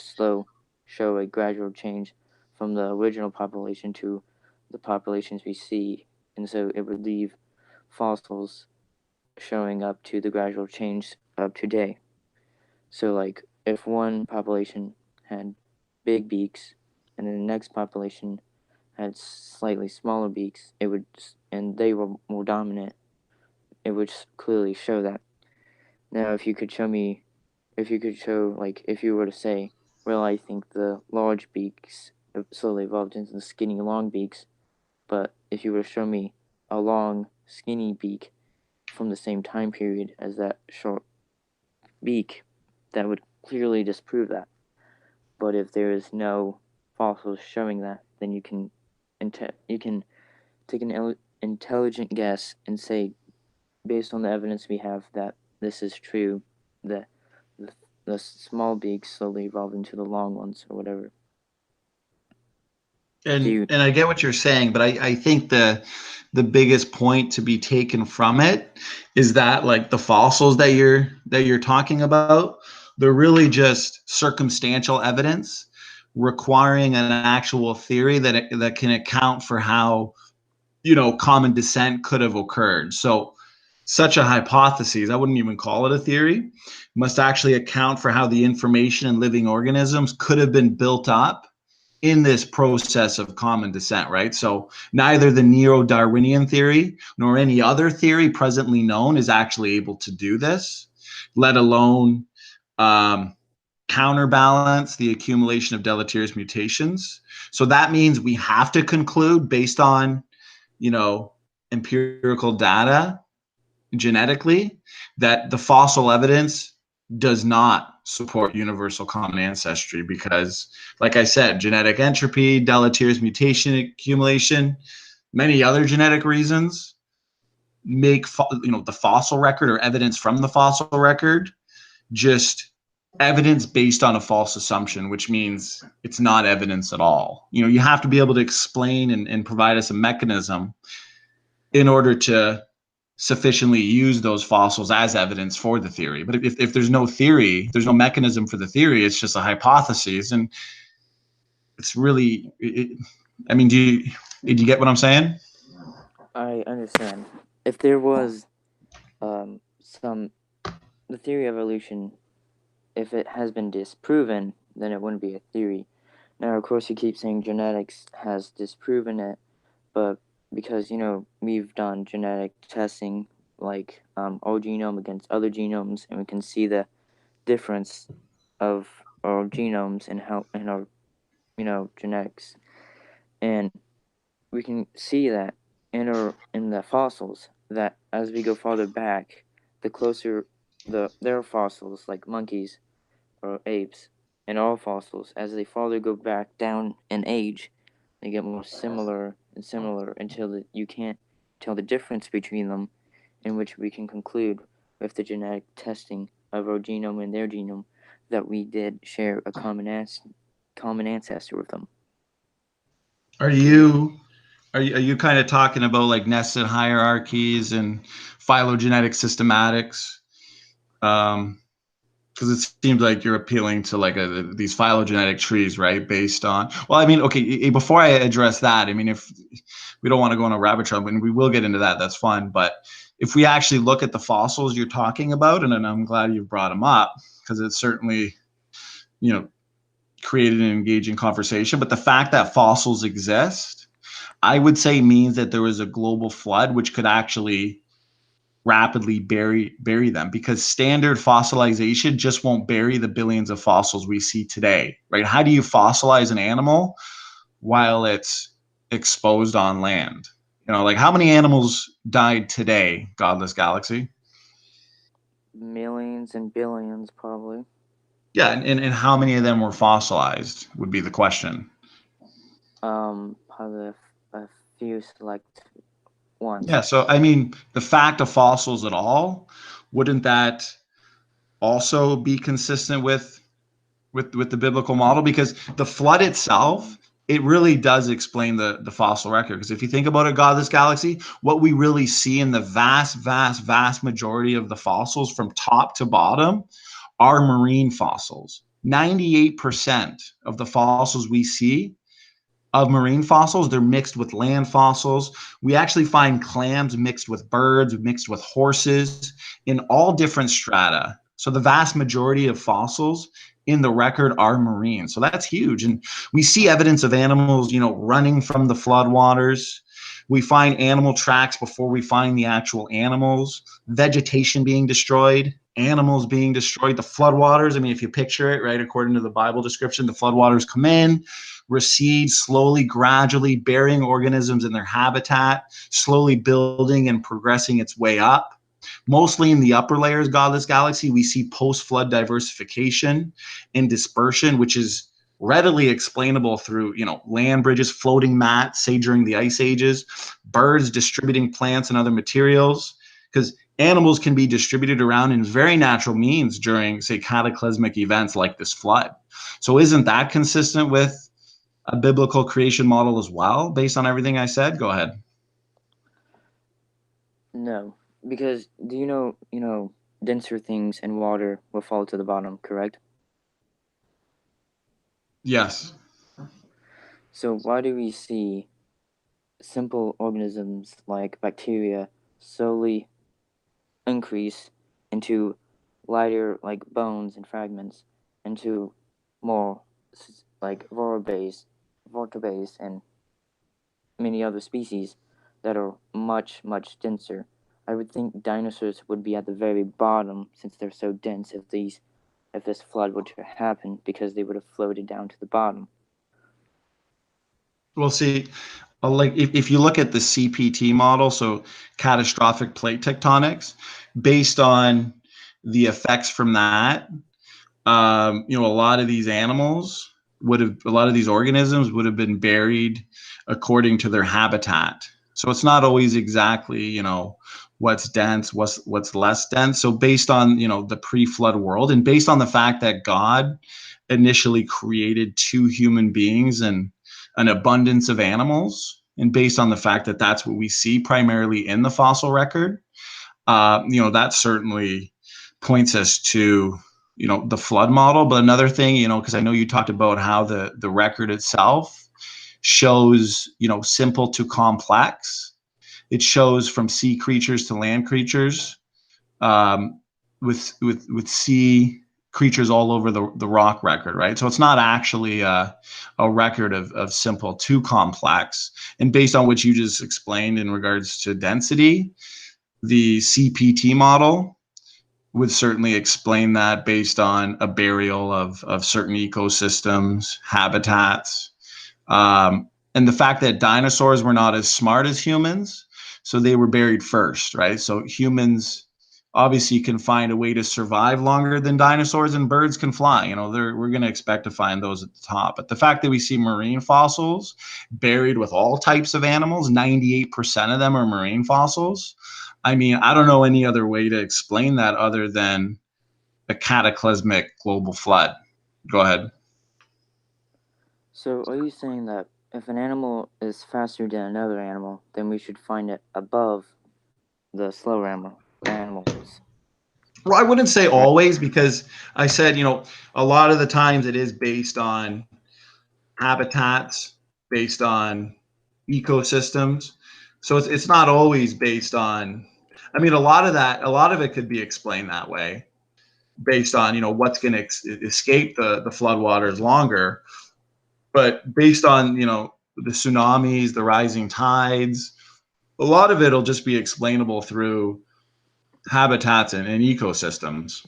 show a gradual change from the original population to the populations we see, and so it would leave fossils showing up to the gradual change of today. So, like, if one population had big beaks, and then the next population had slightly smaller beaks, and they were more dominant, it would clearly show that. Now, if you could show, like, if you were to say, well, I think the large beaks slowly evolved into the skinny long beaks, but if you were to show me a long skinny beak from the same time period as that short beak, that would clearly disprove that. But if there is no fossils showing that, then you can take an intelligent guess and say, based on the evidence we have, that this is true, that the small beaks slowly evolve into the long ones, or whatever. And I get what you're saying, but I think the biggest point to be taken from it is that, like, the fossils that you're talking about, they're really just circumstantial evidence requiring an actual theory that can account for how, common descent could have occurred. So such a hypothesis, I wouldn't even call it a theory, must actually account for how the information in living organisms could have been built up in this process of common descent, right? So neither the neo-Darwinian theory nor any other theory presently known is actually able to do this, let alone counterbalance the accumulation of deleterious mutations. So that means we have to conclude, based on, empirical data genetically, that the fossil evidence does not support universal common ancestry because, like I said, genetic entropy, deleterious mutation accumulation, many other genetic reasons make the fossil record, or evidence from the fossil record, just evidence based on a false assumption, which means it's not evidence at all. You have to be able to explain and provide us a mechanism in order to sufficiently use those fossils as evidence for the theory. But if there's no theory, there's no mechanism for the theory, it's just a hypothesis. And it's really, I mean, do you get what I'm saying? I understand. If there was the theory of evolution, if it has been disproven, then it wouldn't be a theory. Now, of course, you keep saying genetics has disproven it, but because, we've done genetic testing, like our genome against other genomes, and we can see the difference of our genomes and how in our genetics, and we can see that in the fossils, that as we go farther back, the closer their fossils, like monkeys or apes, and all fossils, as they farther go back down in age, they get more similar and similar until you can't tell the difference between them, in which we can conclude with the genetic testing of our genome and their genome that we did share a common ancestor with them. Are you kind of talking about like nested hierarchies and phylogenetic systematics? Because it seems like you're appealing to like these phylogenetic trees, right? Based on, well, I mean, okay, before I address that, I mean, if we don't want to go on a rabbit trail, and we will get into that, that's fun. But if we actually look at the fossils you're talking about, and I'm glad you've brought them up, because it's certainly, created an engaging conversation. But the fact that fossils exist, I would say, means that there was a global flood, which could actually rapidly bury them, because standard fossilization just won't bury the billions of fossils we see today, right? How do you fossilize an animal while it's exposed on land? Like how many animals died today, Godless Galaxy? Millions and billions, probably. Yeah, and how many of them were fossilized would be the question. Probably a few select ones. Yeah, so I mean, the fact of fossils at all, wouldn't that also be consistent with the biblical model? Because the flood itself, it really does explain the fossil record. Because if you think about it, Godless Galaxy, what we really see in the vast majority of the fossils from top to bottom are marine fossils. 98% of the fossils we see of marine fossils, they're mixed with land fossils. We actually find clams mixed with birds, mixed with horses, in all different strata. So the vast majority of fossils in the record are marine. So that's huge. And we see evidence of animals, running from the floodwaters. We find animal tracks before we find the actual animals, vegetation being destroyed, animals being destroyed, the floodwaters. I mean, if you picture it, right, according to the Bible description, the floodwaters come in, recede slowly, gradually, burying organisms in their habitat, slowly building and progressing its way up. Mostly in the upper layers, Godless Galaxy, we see post-flood diversification and dispersion, which is readily explainable through, land bridges, floating mats, say during the ice ages, birds distributing plants and other materials, because animals can be distributed around in very natural means during, say, cataclysmic events like this flood. So isn't that consistent with a biblical creation model as well, based on everything I said? Go ahead. No, because do you know, denser things in water will fall to the bottom, correct? Yes. So why do we see simple organisms like bacteria slowly increase into lighter, like bones and fragments, into more like vertebrates and many other species that are much, much denser? I would think dinosaurs would be at the very bottom, since they're so dense, if this flood were to happen, because they would have floated down to the bottom. Well, see, like if you look at the CPT model, so catastrophic plate tectonics, based on the effects from that, a lot of these organisms would have been buried according to their habitat. So it's not always exactly, what's dense, what's less dense. So based on, the pre-flood world, and based on the fact that God initially created two human beings and an abundance of animals, and based on the fact that that's what we see primarily in the fossil record, that certainly points us to, the flood model. But another thing, because I know you talked about how the record itself shows, simple to complex. It shows from sea creatures to land creatures, with sea creatures all over the rock record, right? So it's not actually a record of simple, too complex. And based on what you just explained in regards to density, the CPT model would certainly explain that based on a burial of certain ecosystems, habitats, and the fact that dinosaurs were not as smart as humans, so they were buried first, right? So humans obviously can find a way to survive longer than dinosaurs, and birds can fly. You know, we're going to expect to find those at the top. But the fact that we see marine fossils buried with all types of animals, 98% of them are marine fossils. I mean, I don't know any other way to explain that other than a cataclysmic global flood. Go ahead. So are you saying that if an animal is faster than another animal, then we should find it above the slower animals? Well, I wouldn't say always, because I said, you know, a lot of the times it is based on habitats, based on ecosystems. So it's not always based on, I mean, a lot of it could be explained that way based on, you know, what's going to escape the floodwaters longer. But based on, you know, the tsunamis, the rising tides, a lot of it will just be explainable through habitats and ecosystems.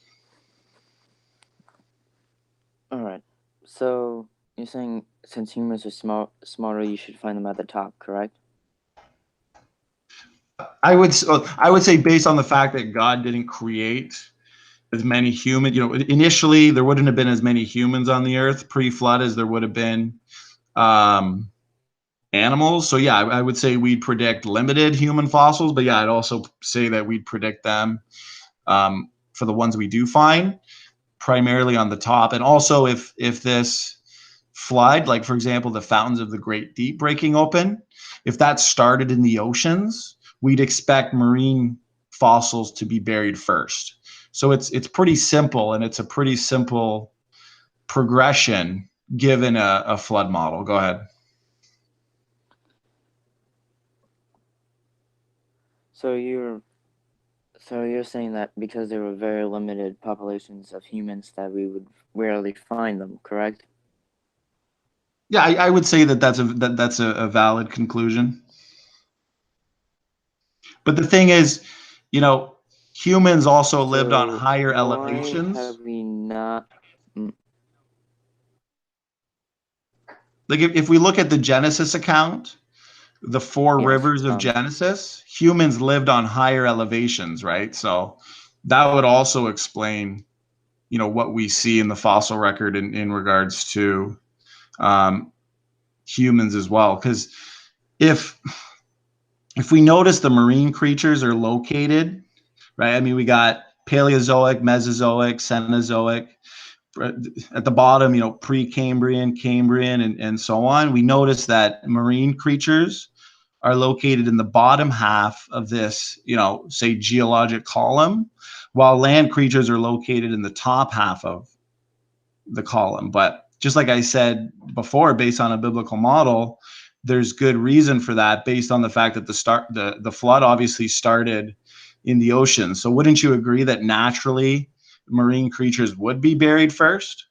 All right. So you're saying since humans are smarter, you should find them at the top, correct? I would say based on the fact that God didn't create as many humans, you know, initially there wouldn't have been as many humans on the earth pre-flood as there would have been animals. So yeah, I would say we'd predict limited human fossils, but yeah, I'd also say that we'd predict them for the ones we do find, primarily on the top. And also if this flood, like for example, the fountains of the Great Deep breaking open, if that started in the oceans, we'd expect marine fossils to be buried first. So it's pretty simple, and it's a pretty simple progression given a flood model. Go ahead. So you're saying that because there were very limited populations of humans that we would rarely find them, correct? Yeah, I would say that's a valid conclusion. But the thing is, you know, humans also lived on higher elevations. Why have we not? Like if we look at the Genesis account, the four rivers of Genesis, humans lived on higher elevations, right? So that would also explain, you know, what we see in the fossil record in regards to humans as well. Because if we notice the marine creatures are located, right? I mean, we got Paleozoic, Mesozoic, Cenozoic. At the bottom, you know, Precambrian, Cambrian, and so on. We notice that marine creatures are located in the bottom half of this, you know, say geologic column, while land creatures are located in the top half of the column. But just like I said before, based on a biblical model, there's good reason for that based on the fact that the flood obviously started in the ocean. So wouldn't you agree that naturally marine creatures would be buried first?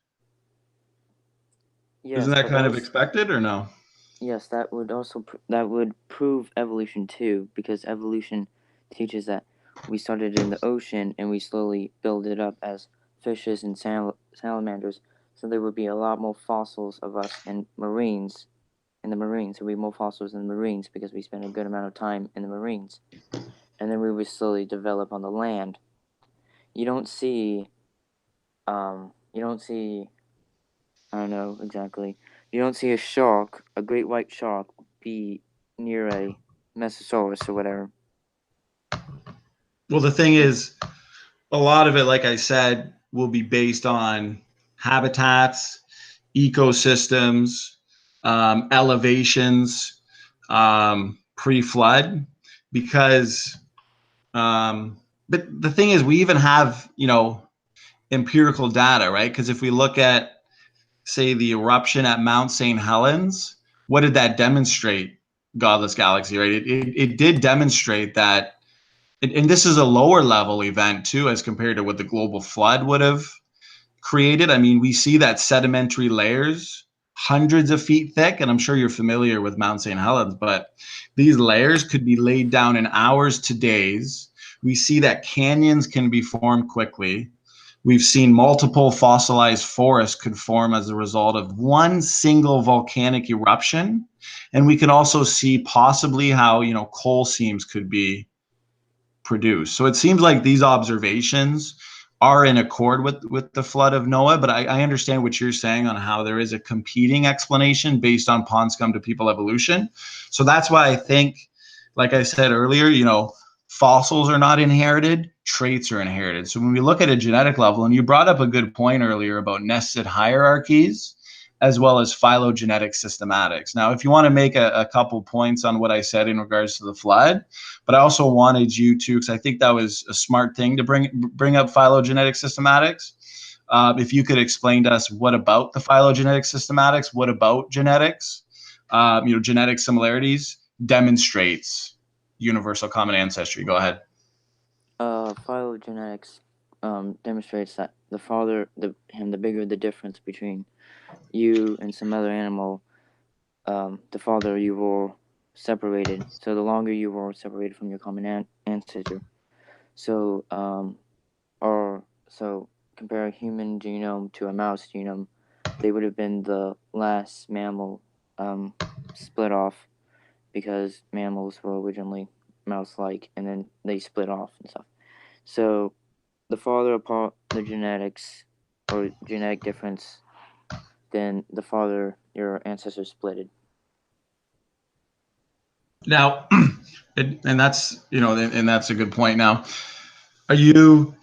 Yes, isn't that kind of expected, or no? Yes, that would prove evolution too, because evolution teaches that we started in the ocean and we slowly build it up as fishes and salamanders. So there would be a lot more fossils of us in the marines. There would be more fossils in the marines because we spent a good amount of time in the marines. And then we would slowly develop on the land. You don't see, I don't know exactly. You don't see a shark, a great white shark, be near a Mesosaurus or whatever. Well, the thing is, a lot of it, like I said, will be based on habitats, ecosystems, elevations, pre-flood, because but the thing is, we even have, you know, empirical data, right? Because if we look at, say, the eruption at Mount St. Helens, what did that demonstrate? Godless Galaxy, right? It did demonstrate that, and this is a lower level event too, as compared to what the global flood would have created. I mean, we see that sedimentary layers hundreds of feet thick, and I'm sure you're familiar with Mount St. Helens, but these layers could be laid down in hours to days. We see that canyons can be formed quickly. We've seen multiple fossilized forests could form as a result of one single volcanic eruption. And we can also see possibly how, coal seams could be produced. So it seems like these observations are in accord with the flood of Noah, but I understand what you're saying on how there is a competing explanation based on pond scum to people evolution. So that's why I think, like I said earlier, fossils are not inherited, traits are inherited. So when we look at a genetic level, and you brought up a good point earlier about nested hierarchies, as well as phylogenetic systematics. Now, if you want to make a couple points on what I said in regards to the flood, but I also wanted you to, because I think that was a smart thing to bring up phylogenetic systematics. If you could explain to us what about the phylogenetic systematics, what about genetics, genetic similarities demonstrates universal common ancestry. Go ahead. Phylogenetics demonstrates that the bigger the difference between you and some other animal, the farther you were separated. So the longer you were separated from your common ancestor. So, so compare a human genome to a mouse genome, they would have been the last mammal split off, because mammals were originally mouse-like, and then they split off and stuff. So the farther apart the genetics or genetic difference, then the farther your ancestors splitted. Now, and that's a good point. Now, are you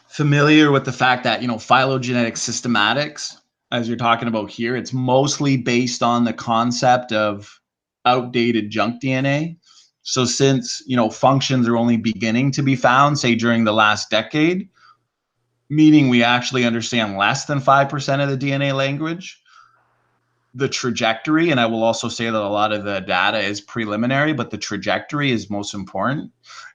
familiar with the fact that phylogenetic systematics, as you're talking about here, it's mostly based on the concept of outdated junk DNA? So since functions are only beginning to be found, say during the last decade, meaning we actually understand less than 5% of the DNA language, the trajectory, and I will also say that a lot of the data is preliminary, but the trajectory is most important.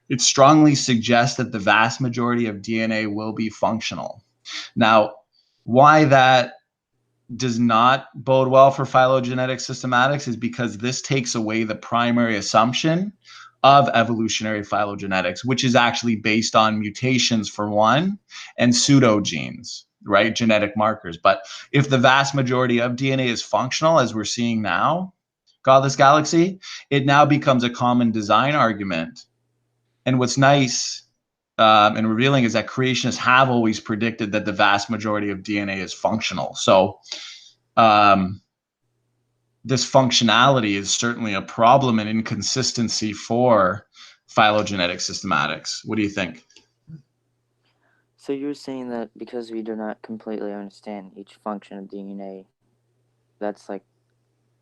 It strongly suggests that the vast majority of DNA will be functional. Now, why that does not bode well for phylogenetic systematics is because this takes away the primary assumption of evolutionary phylogenetics, which is actually based on mutations for one, and pseudogenes, right? Genetic markers. But if the vast majority of DNA is functional, as we're seeing now, Godless Galaxy, it now becomes a common design argument. And what's nice and revealing is that creationists have always predicted that the vast majority of DNA is functional. So this functionality is certainly a problem and inconsistency for phylogenetic systematics. What do you think? So you're saying that because we do not completely understand each function of DNA, that's like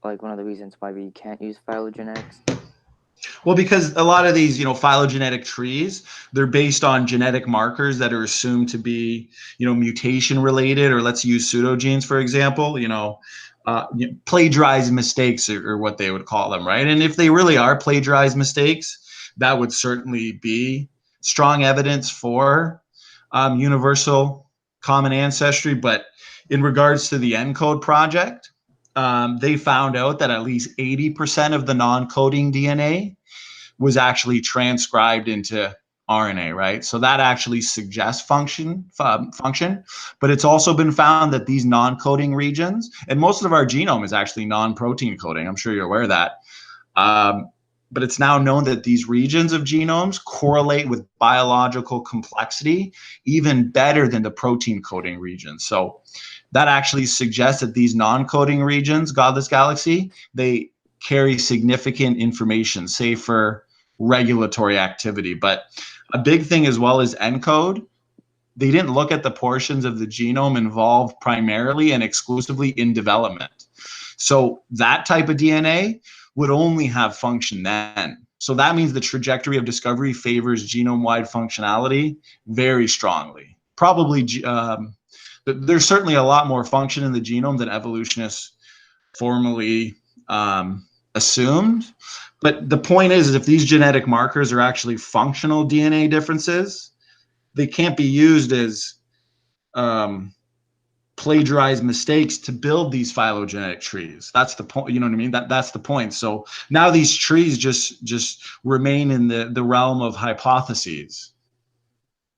one of the reasons why we can't use phylogenetics? Well, because a lot of these, phylogenetic trees, they're based on genetic markers that are assumed to be, mutation related, or let's use pseudogenes, for example, plagiarized mistakes or what they would call them, right? And if they really are plagiarized mistakes, that would certainly be strong evidence for universal common ancestry. But in regards to the ENCODE project, they found out that at least 80% of the non-coding DNA was actually transcribed into RNA, right? So that actually suggests function, but it's also been found that these non-coding regions, and most of our genome is actually non-protein coding. I'm sure you're aware of that. But it's now known that these regions of genomes correlate with biological complexity even better than the protein coding regions. So that actually suggests that these non-coding regions, Godless Galaxy, they carry significant information, say for regulatory activity. But a big thing as well as ENCODE, they didn't look at the portions of the genome involved primarily and exclusively in development. So that type of DNA would only have function then. So that means the trajectory of discovery favors genome-wide functionality very strongly. Probably, there's certainly a lot more function in the genome than evolutionists formally assumed. But the point is if these genetic markers are actually functional DNA differences, they can't be used as plagiarize mistakes to build these phylogenetic trees. That's the point. You know what I mean? That's the point. So now these trees just remain in the realm of hypotheses.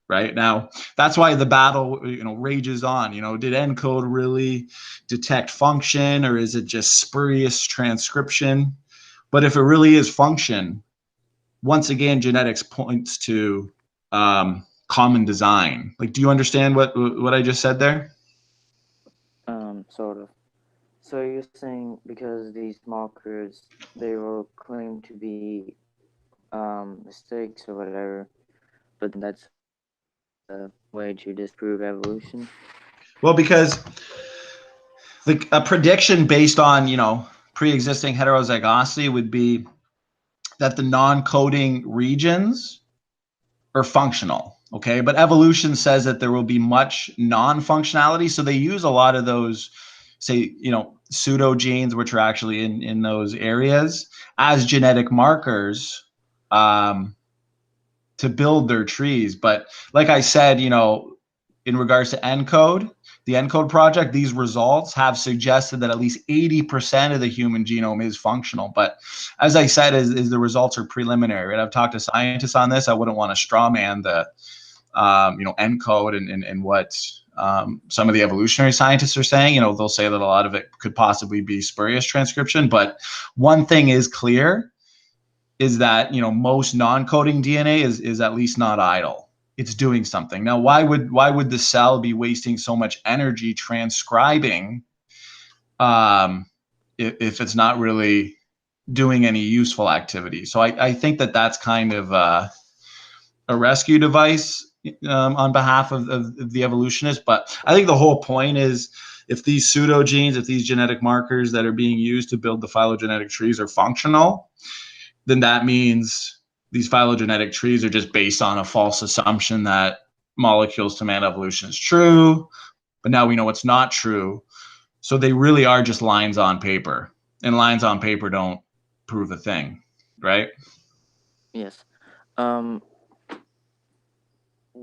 Right now, that's why the battle, rages on. Did ENCODE really detect function, or is it just spurious transcription? But if it really is function, once again, genetics points to common design. Like, do you understand what I just said there? Sort of. So you're saying because these markers, they will claim to be mistakes or whatever, but that's a way to disprove evolution? Well, because a prediction based on pre-existing heterozygosity would be that the non-coding regions are functional. Okay, but evolution says that there will be much non-functionality, so they use a lot of those, say, pseudo genes, which are actually in those areas, as genetic markers to build their trees. But like I said, in regards to ENCODE, the ENCODE project, these results have suggested that at least 80% of the human genome is functional. But as I said, is the results are preliminary. Right? I've talked to scientists on this. I wouldn't want to straw man the ENCODE and what some of the evolutionary scientists are saying. They'll say that a lot of it could possibly be spurious transcription. But one thing is clear, is that most non-coding DNA is at least not idle. It's doing something. Now, why would the cell be wasting so much energy transcribing if it's not really doing any useful activity? So I think that's kind of a rescue device on behalf of the evolutionists. But I think the whole point is, if these pseudogenes, if these genetic markers that are being used to build the phylogenetic trees are functional, then that means these phylogenetic trees are just based on a false assumption that molecules to man evolution is true. But now we know it's not true. So they really are just lines on paper. And lines on paper don't prove a thing, right? Yes. Do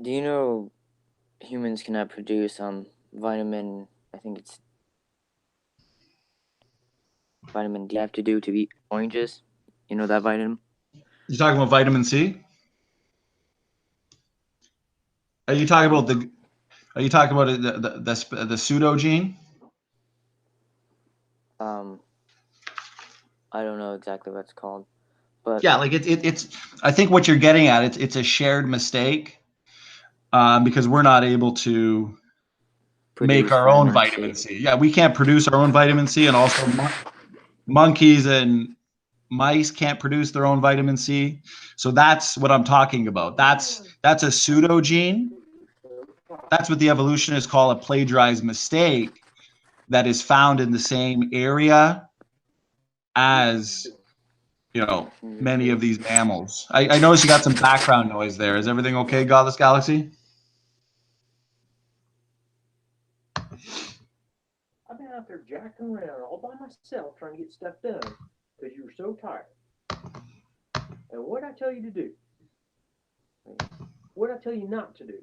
you know humans cannot produce vitamin, I think it's vitamin D, have to do to eat oranges? You know that vitamin? You're talking about vitamin C? Are you talking about the pseudo gene? I don't know exactly what it's called, but Yeah, like it's. I think what you're getting at, it's a shared mistake because we're not able to make produce our own vitamin vitamin C. Yeah, we can't produce our own vitamin C, and also monkeys and mice can't produce their own vitamin C. So that's what I'm talking about. That's a pseudo gene. That's what the evolutionists call a plagiarized mistake that is found in the same area as many of these mammals. I noticed you got some background noise there. Is everything okay, Godless Galaxy? I've been out there jacking around all by myself trying to get stuff done because you were so tired. And what did I tell you to do? What did I tell you not to do?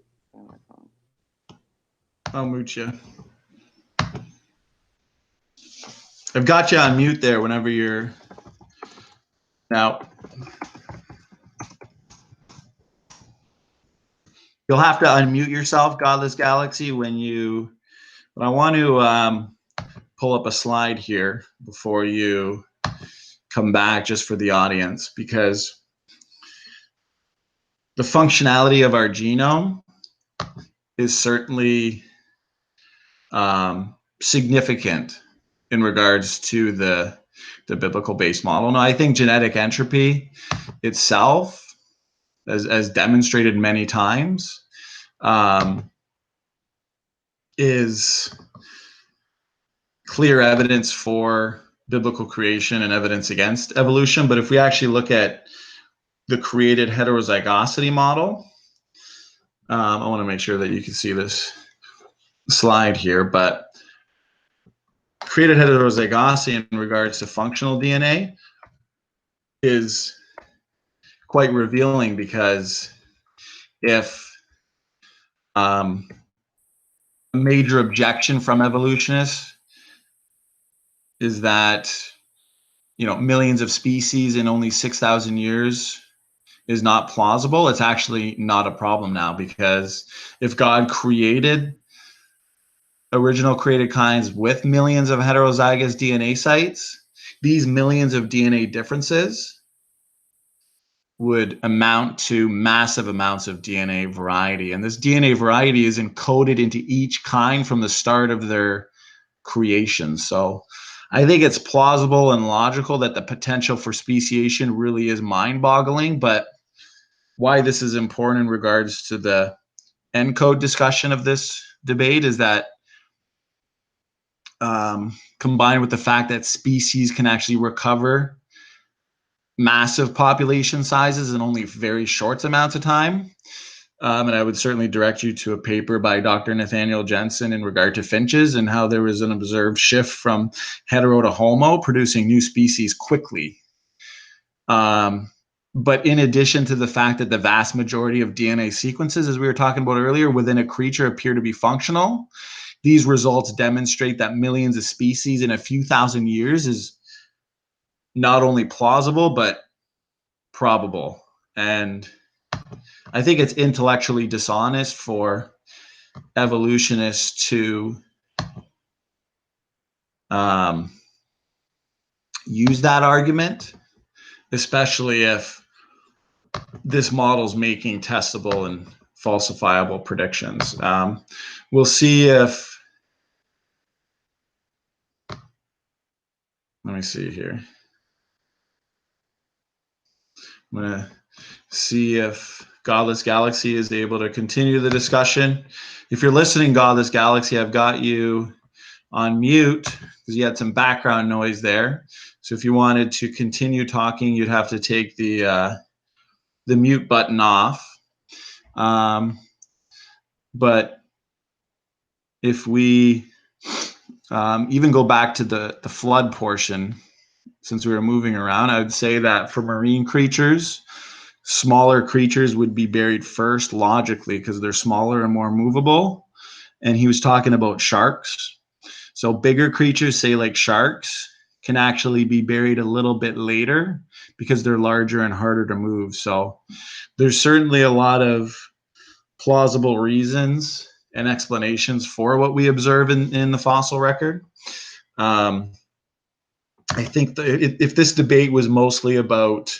I'll mute you. I've got you on mute there whenever you're now. You'll have to unmute yourself, Godless Galaxy, when I want to pull up a slide here before you come back, just for the audience, because the functionality of our genome is certainly significant in regards to the biblical base model. Now, I think genetic entropy itself, as demonstrated many times, is clear evidence for biblical creation and evidence against evolution. But if we actually look at the created heterozygosity model, I want to make sure that you can see this slide here, but created heterozygosity in regards to functional DNA is quite revealing, because if major objection from evolutionists is that, you know, millions of species in only 6,000 years is not plausible. It's actually not a problem now, because if God created original created kinds with millions of heterozygous DNA sites, these millions of DNA differences would amount to massive amounts of DNA variety. And this DNA variety is encoded into each kind from the start of their creation. So I think it's plausible and logical that the potential for speciation really is mind-boggling. But why this is important in regards to the ENCODE discussion of this debate is that combined with the fact that species can actually recover massive population sizes in only very short amounts of time. And I would certainly direct you to a paper by Dr. Nathaniel Jensen in regard to finches and how there was an observed shift from hetero to homo, producing new species quickly. But in addition to the fact that the vast majority of DNA sequences, as we were talking about earlier, within a creature appear to be functional, these results demonstrate that millions of species in a few thousand years is not only plausible, but probable. And I think it's intellectually dishonest for evolutionists to use that argument, especially if this model's making testable and falsifiable predictions. We'll see if, let me see here. I'm gonna see if Godless Galaxy is able to continue the discussion. If you're listening, Godless Galaxy, I've got you on mute because you had some background noise there. So if you wanted to continue talking, you'd have to take the mute button off. But if we even go back to the flood portion, since we were moving around, I would say that for marine creatures, smaller creatures would be buried first logically because they're smaller and more movable. And he was talking about sharks. So bigger creatures, say like sharks, can actually be buried a little bit later because they're larger and harder to move. So there's certainly a lot of plausible reasons and explanations for what we observe in the fossil record. I think if this debate was mostly about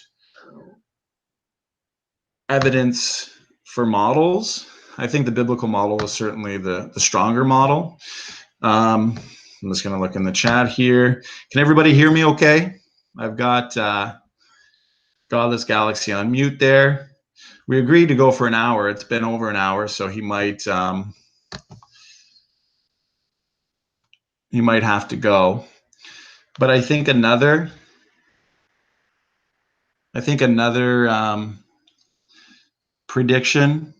evidence for models, I think the biblical model is certainly the stronger model. I'm just going to look in the chat here. Can everybody hear me okay? I've got Godless Galaxy on mute there. We agreed to go for an hour. It's been over an hour, so he might have to go. But I think another prediction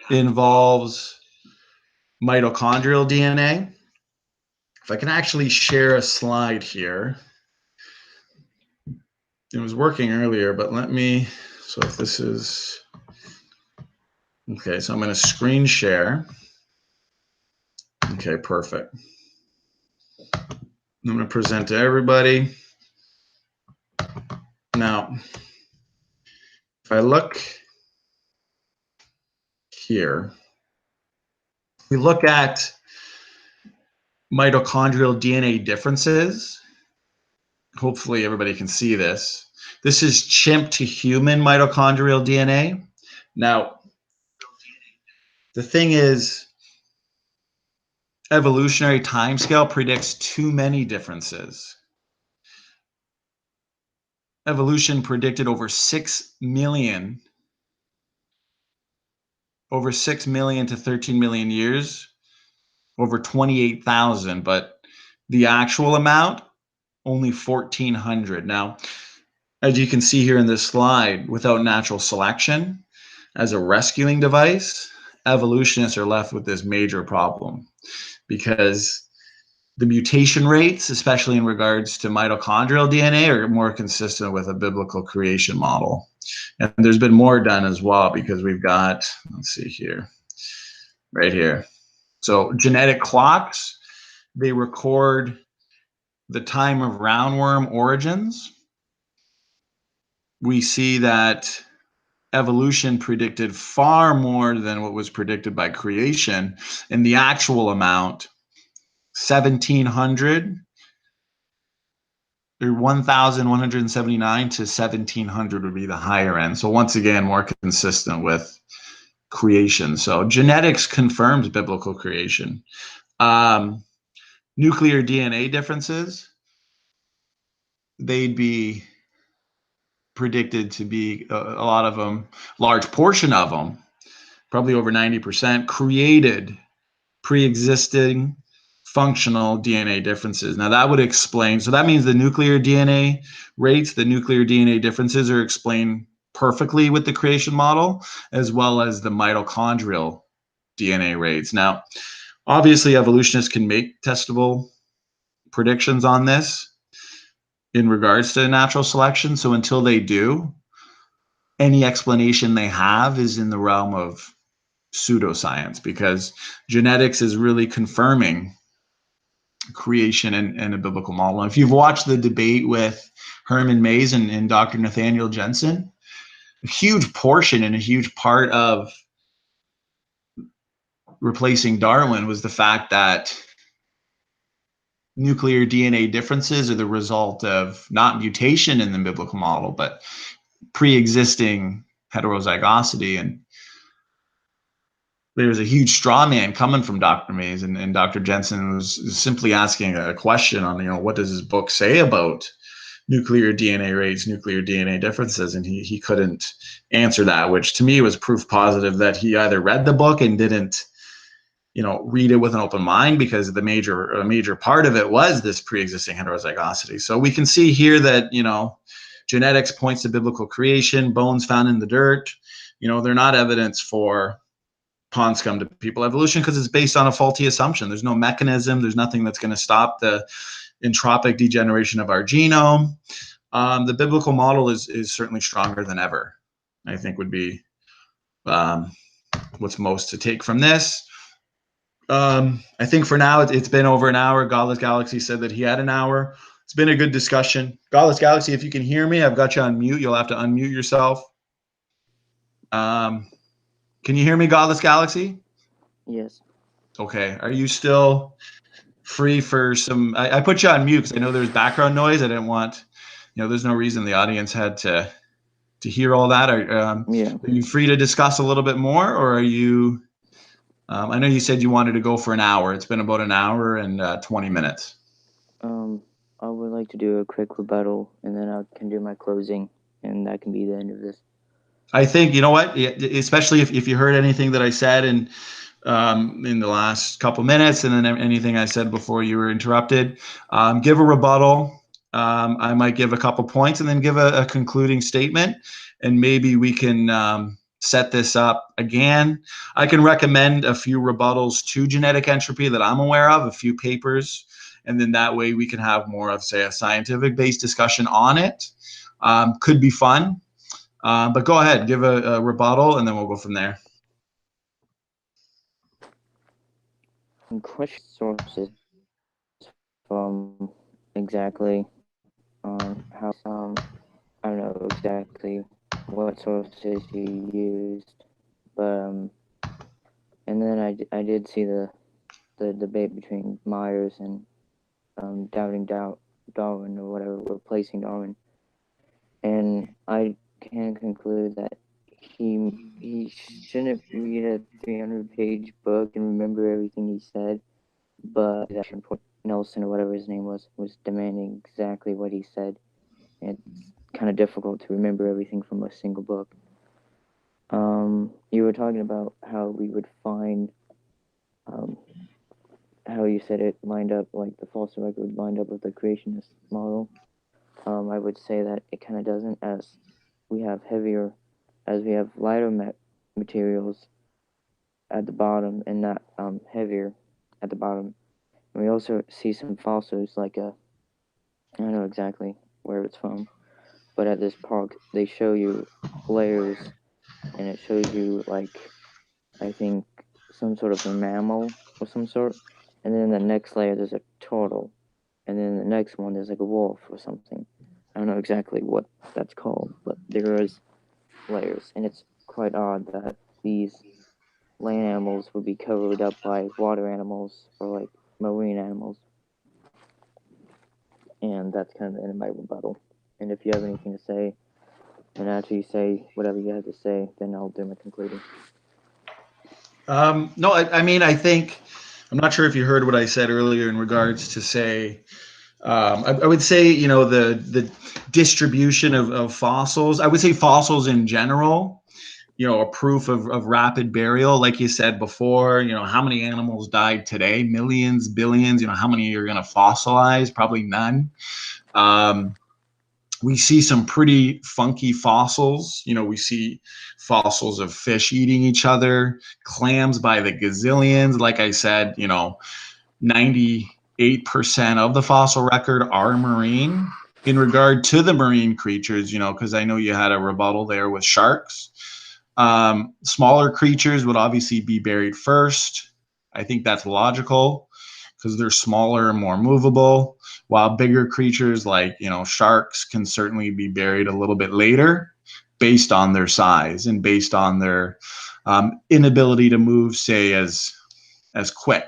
involves mitochondrial DNA. If I can actually share a slide here. It was working earlier, but let me, so if this is, okay, so I'm going to screen share. Okay, perfect. I'm going to present to everybody. Now, if I look here, we look at mitochondrial DNA differences. Hopefully everybody can see this. This is chimp to human mitochondrial DNA. Now, the thing is, evolutionary timescale predicts too many differences. Evolution predicted over 6 million to 13 million years, over 28,000, but the actual amount, only 1,400. Now, as you can see here in this slide, without natural selection as a rescuing device, evolutionists are left with this major problem because the mutation rates, especially in regards to mitochondrial DNA, are more consistent with a biblical creation model. And there's been more done as well because we've got, let's see here, right here. So genetic clocks, they record the time of roundworm origins. We see that evolution predicted far more than what was predicted by creation. And the actual amount, 1,700 or 1,179 to 1,700 would be the higher end. So once again, more consistent with creation. So genetics confirms biblical creation. Nuclear DNA differences, they'd be predicted to be a lot of them, large portion of them, probably over 90%, created pre-existing functional DNA differences. Now that would explain, so that means the nuclear DNA rates, the nuclear DNA differences are explained perfectly with the creation model, as well as the mitochondrial DNA rates. Now, obviously evolutionists can make testable predictions on this in regards to natural selection. So until they do, any explanation they have is in the realm of pseudoscience, because genetics is really confirming creation and a biblical model. And if you've watched the debate with Herman Mays and Dr. Nathaniel Jensen, a huge portion and a huge part of replacing Darwin was the fact that nuclear DNA differences are the result of not mutation in the biblical model, but pre-existing heterozygosity. And there was a huge straw man coming from Dr. Mays, and Dr. Jensen was simply asking a question on, what does his book say about nuclear DNA rates, nuclear DNA differences, and he couldn't answer that, which to me was proof positive that he either read the book and didn't read it with an open mind, because a major part of it was this pre-existing heterozygosity. So we can see here that, genetics points to biblical creation, bones found in the dirt, they're not evidence for pond scum to people evolution, because it's based on a faulty assumption. There's no mechanism. There's nothing that's going to stop the entropic degeneration of our genome. The biblical model is certainly stronger than ever, I think, would be what's most to take from this. I think for now it's been over an hour. Godless Galaxy said that he had an hour. It's been a good discussion. Godless Galaxy, if you can hear me, I've got you on mute. You'll have to unmute yourself. Can you hear me, Godless Galaxy? Yes. Okay. Are you still free for some? I put you on mute because I know there's background noise. I didn't want, there's no reason the audience had to hear all that. Are you free to discuss a little bit more, or are you? I know you said you wanted to go for an hour. It's been about an hour and 20 minutes. I would like to do a quick rebuttal, and then I can do my closing, and that can be the end of this. I think, you know what, especially if you heard anything that I said in the last couple minutes, and then anything I said before you were interrupted, give a rebuttal. I might give a couple points and then give a concluding statement, and maybe we can set this up again. I can recommend a few rebuttals to genetic entropy that I'm aware of, a few papers, and then that way we can have more of, say, a scientific-based discussion on it. Could be fun. But go ahead, give a rebuttal, and then we'll go from there. Question sources from exactly how I don't know exactly what sources you used, but and then I did see the debate between Myers and doubting Darwin, or whatever, replacing Darwin, and I can conclude that he shouldn't read a 300-page book and remember everything he said, but that Nelson, or whatever his name was demanding exactly what he said. And it's kind of difficult to remember everything from a single book. You were talking about how we would find how you said it lined up, like the fossil record lined up with the creationist model. I would say that it kind of doesn't, as we have lighter materials at the bottom and not heavier at the bottom. And we also see some fossils, like I don't know exactly where it's from, but at this park they show you layers, and it shows you, like, I think some sort of a mammal of some sort, and then the next layer there's a turtle, and then the next one there's like a wolf or something. I don't know exactly what that's called, but there is layers, and it's quite odd that these land animals would be covered up by water animals or like marine animals. And that's kind of the end of my rebuttal. And if you have anything to say, and after you say whatever you have to say, then I'll do my concluding. No, I mean, I think, I'm not sure if you heard what I said earlier in regards to say, I would say, you know, the distribution of fossils. I would say fossils in general, you know, a proof of rapid burial. Like you said before, you know, how many animals died today? Millions, billions, you know, how many are going to fossilize? Probably none. We see some pretty funky fossils. You know, we see fossils of fish eating each other, clams by the gazillions. Like I said, you know, 98% of the fossil record are marine. In regard to the marine creatures, you know, because I know you had a rebuttal there with sharks. Smaller creatures would obviously be buried first. I think that's logical because they're smaller and more movable, while bigger creatures like, you know, sharks can certainly be buried a little bit later based on their size and based on their inability to move, say, as quick.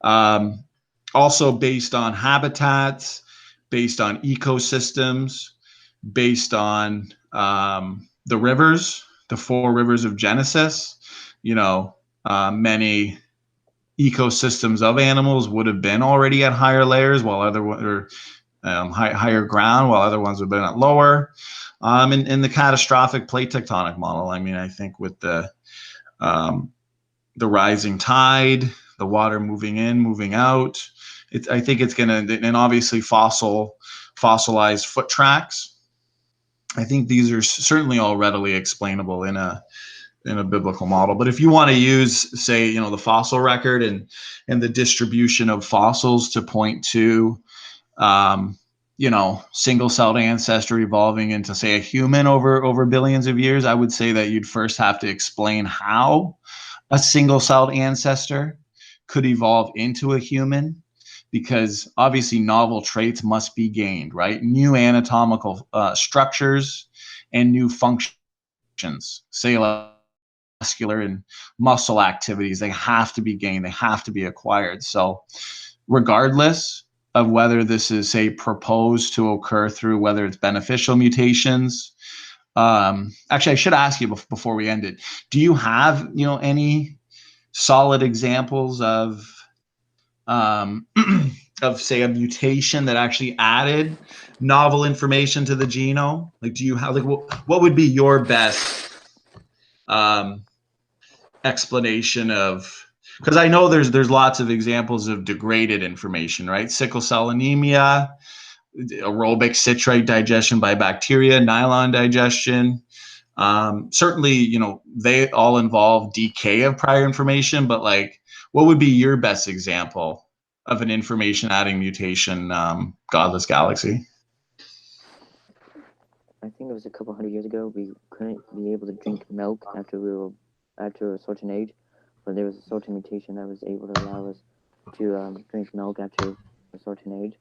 Also based on habitats, based on ecosystems, based on the rivers, the 4 rivers of Genesis. You know, many ecosystems of animals would have been already at higher layers, while other higher ground, while other ones have been at lower. In the catastrophic plate tectonic model, I mean, I think with the rising tide, the water moving in, moving out, I think it's going to, and obviously fossilized foot tracks. I think these are certainly all readily explainable in a biblical model. But if you want to use, say, you know, the fossil record and the distribution of fossils to point to, you know, single-celled ancestor evolving into, say, a human over billions of years, I would say that you'd first have to explain how a single-celled ancestor could evolve into a human, because obviously novel traits must be gained, right? New anatomical structures and new functions, say like muscular and muscle activities, they have to be gained, they have to be acquired. So regardless of whether this is, say, proposed to occur through whether it's beneficial mutations, actually I should ask you before we end it, do you have, you know, any solid examples of of, say, a mutation that actually added novel information to the genome? Like, do you have, like, what would be your best explanation of, because I know there's lots of examples of degraded information, right? Sickle cell anemia, aerobic citrate digestion by bacteria, nylon digestion. Certainly, you know, they all involve decay of prior information, but like, what would be your best example of an information adding mutation, Godless Galaxy? I think it was a couple hundred years ago. We couldn't be able to drink milk after a certain age, but there was a certain mutation that was able to allow us to drink milk after a certain age,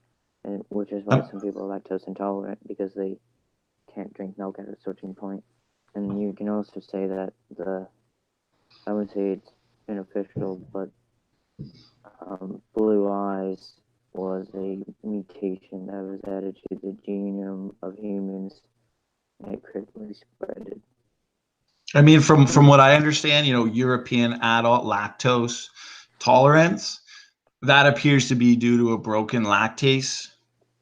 and which is why some people are lactose intolerant, because they can't drink milk at a certain point. And you can also say that I would say it's beneficial, but blue eyes was a mutation that was added to the genome of humans, and it quickly spread. I mean, from what I understand, you know, European adult lactose tolerance, that appears to be due to a broken lactase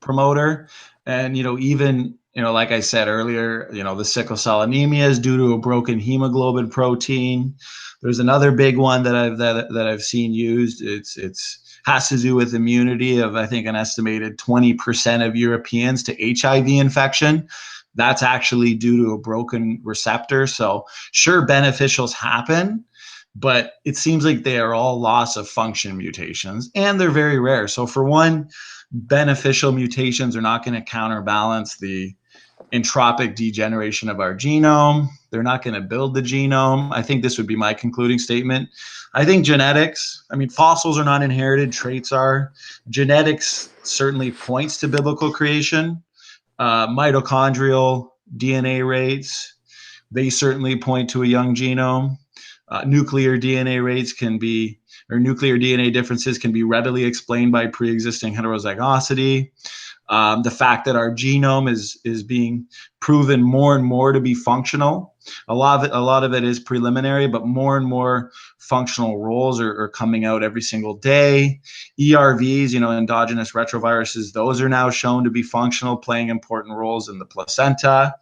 promoter. And, you know, even, you know, like I said earlier, you know, the sickle cell anemia is due to a broken hemoglobin protein. There's another big one that I've seen used. It's has to do with immunity of, I think, an estimated 20% of Europeans to HIV infection. That's actually due to a broken receptor. So sure, beneficials happen, but it seems like they are all loss of function mutations, and they're very rare. So for one, beneficial mutations are not going to counterbalance the entropic degeneration of our genome. They're not going to build the genome. I think this would be my concluding statement. I think genetics, I mean, fossils are not inherited, traits are. Genetics certainly points to biblical creation. Mitochondrial DNA rates, they certainly point to a young genome. Nuclear DNA rates can be, or nuclear DNA differences can be readily explained by pre-existing heterozygosity. The fact that our genome is being proven more and more to be functional. A lot of it is preliminary, but more and more functional roles are coming out every single day. ERVs, endogenous retroviruses, those are now shown to be functional, playing important roles in the placenta.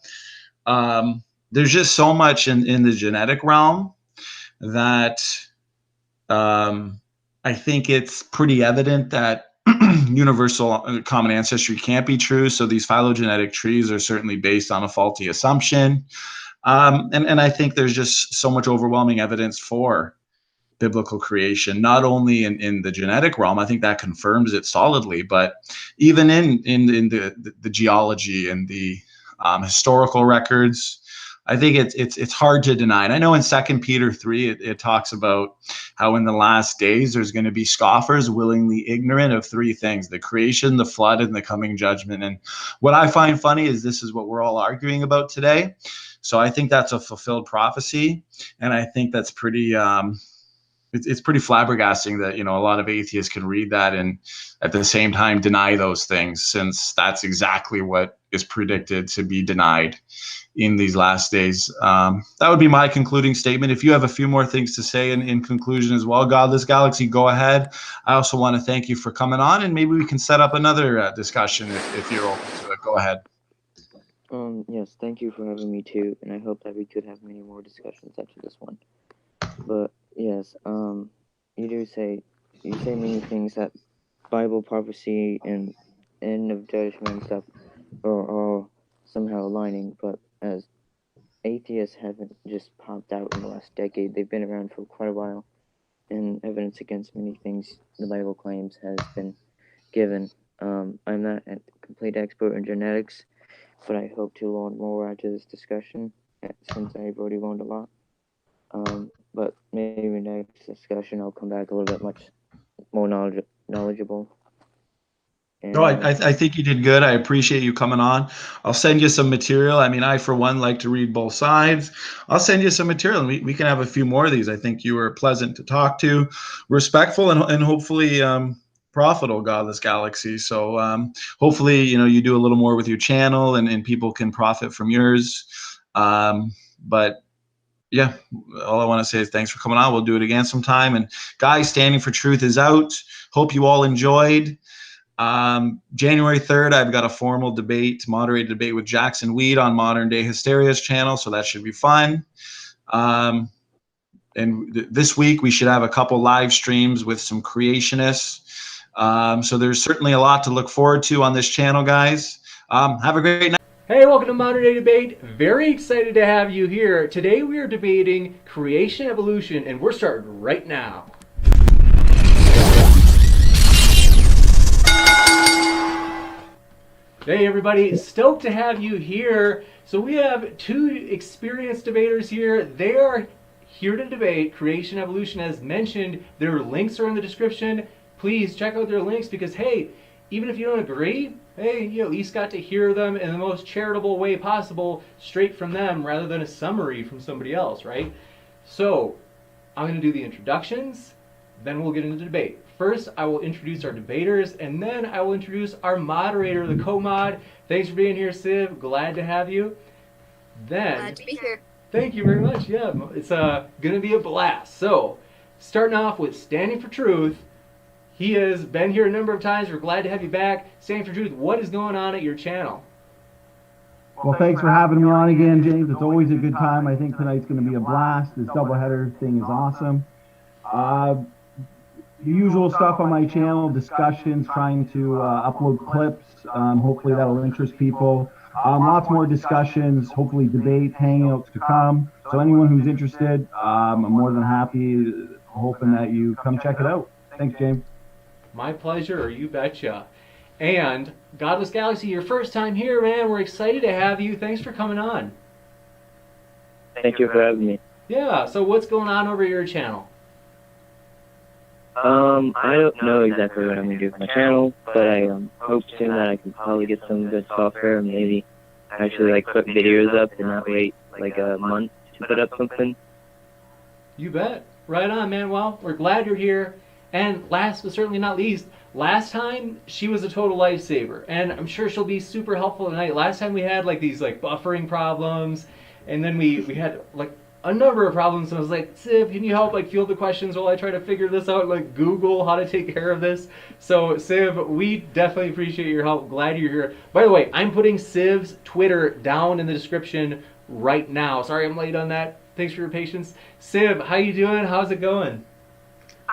There's just so much in the genetic realm that I think it's pretty evident that universal common ancestry can't be true. So these phylogenetic trees are certainly based on a faulty assumption. And I think there's just so much overwhelming evidence for biblical creation, not only in the genetic realm, I think that confirms it solidly, but even in the geology and the historical records. I think it's hard to deny. And I know in 2 Peter 3, it talks about how in the last days there's going to be scoffers willingly ignorant of 3 things: the creation, the flood, and the coming judgment. And what I find funny is this is what we're all arguing about today. So I think that's a fulfilled prophecy. And I think that's pretty it's pretty flabbergasting that a lot of atheists can read that and at the same time deny those things, since that's exactly what is predicted to be denied in these last days. That would be my concluding statement. If you have a few more things to say in conclusion as well, Godless Galaxy, go ahead. I also want to thank you for coming on, and maybe we can set up another discussion if you're open to it. Go ahead. Yes, thank you for having me too, and I hope that we could have many more discussions after this one. But yes, you say many things that Bible prophecy and end of judgment and stuff are all somehow aligning, but as atheists haven't just popped out in the last decade, they've been around for quite a while, and evidence against many things the Bible claims has been given. I'm not a complete expert in genetics, but I hope to learn more after this discussion, since I've already learned a lot. But maybe next discussion I'll come back a little bit much more knowledgeable. And, No, I think you did good. I appreciate you coming on. I'll send you some material. I mean, I, for one, like to read both sides. I'll send you some material, and we can have a few more of these. I think you were pleasant to talk to, respectful, and hopefully profitable, Godless Galaxy. So hopefully, you do a little more with your channel, and people can profit from yours. But yeah, all I want to say is thanks for coming on. We'll do it again sometime. And guys, Standing for Truth is out. Hope you all enjoyed. January 3rd, I've got a formal moderated debate with Jackson Weed on Modern Day Hysteria's channel, so that should be fun. And this week we should have a couple live streams with some creationists. So there's certainly a lot to look forward to on this channel, guys. Have a great night. Hey, welcome to Modern Day Debate. Very excited to have you here. Today we are debating creation, evolution, and we're starting right now. Hey everybody, stoked to have you here. So we have 2 experienced debaters here. They are here to debate creation, evolution. As mentioned, their links are in the description. Please check out their links because, hey, even if you don't agree, hey, you at least got to hear them in the most charitable way possible, straight from them, rather than a summary from somebody else, right? So, I'm going to do the introductions, then we'll get into the debate. First, I will introduce our debaters, and then I will introduce our moderator, the co-mod. Thanks for being here, Siv. Glad to have you. Then, glad to be here. Thank you very much. Yeah, it's going to be a blast. So, starting off with Standing for Truth. He has been here a number of times. We're glad to have you back. Standing for Truth, what is going on at your channel? Well, thanks for having me on again, James. It's always a good time. I think tonight's going to be a blast. This doubleheader thing is awesome. The usual stuff on my channel, discussions, trying to upload clips. Hopefully that'll interest people. Lots more discussions, hopefully debates, hangouts to come. So anyone who's interested, I'm more than happy, hoping that you come check it out. Thanks, James. My pleasure, you betcha. And Godless Galaxy, your first time here, man. We're excited to have you. Thanks for coming on. Thank you for having me. Yeah, so what's going on over your channel? I don't know exactly what I'm going to do with my channel, but I hope soon that I can probably get some good software and maybe actually like put videos up and not wait like a month to put up something. You bet. Right on, man. Well, we're glad you're here. And last but certainly not least, last time she was a total lifesaver, and I'm sure she'll be super helpful tonight. Last time we had like these like buffering problems, and then we had like a number of problems, and I was like, Civ, can you help like field the questions while I try to figure this out, like Google how to take care of this? So Civ, we definitely appreciate your help. Glad you're here. By the way, I'm putting Civ's Twitter down in the description right now. Sorry I'm late on that. Thanks for your patience. Civ, how you doing? How's it going?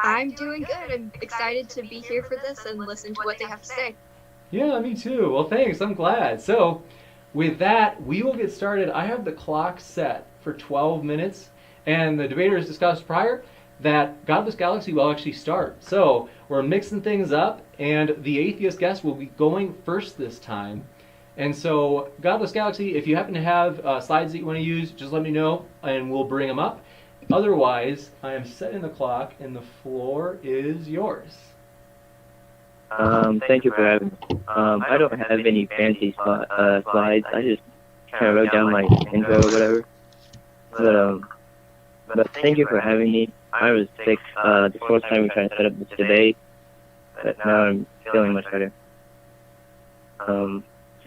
I'm doing good. I'm excited to be here for this and listen to what they have to say. Yeah, me too. Well, thanks. I'm glad. So, with that, we will get started. I have the clock set for 12 minutes, and the debaters discussed prior that Godless Galaxy will actually start. So, we're mixing things up, and the atheist guest will be going first this time. And so, Godless Galaxy, if you happen to have slides that you want to use, just let me know, and we'll bring them up. Otherwise, I am setting the clock, and the floor is yours. Thank you for having me. I don't have any fancy slides. I just kind of wrote down my intro or whatever. But thank you for having me. I was sick the first time we tried to set up this debate, but now I'm feeling much better.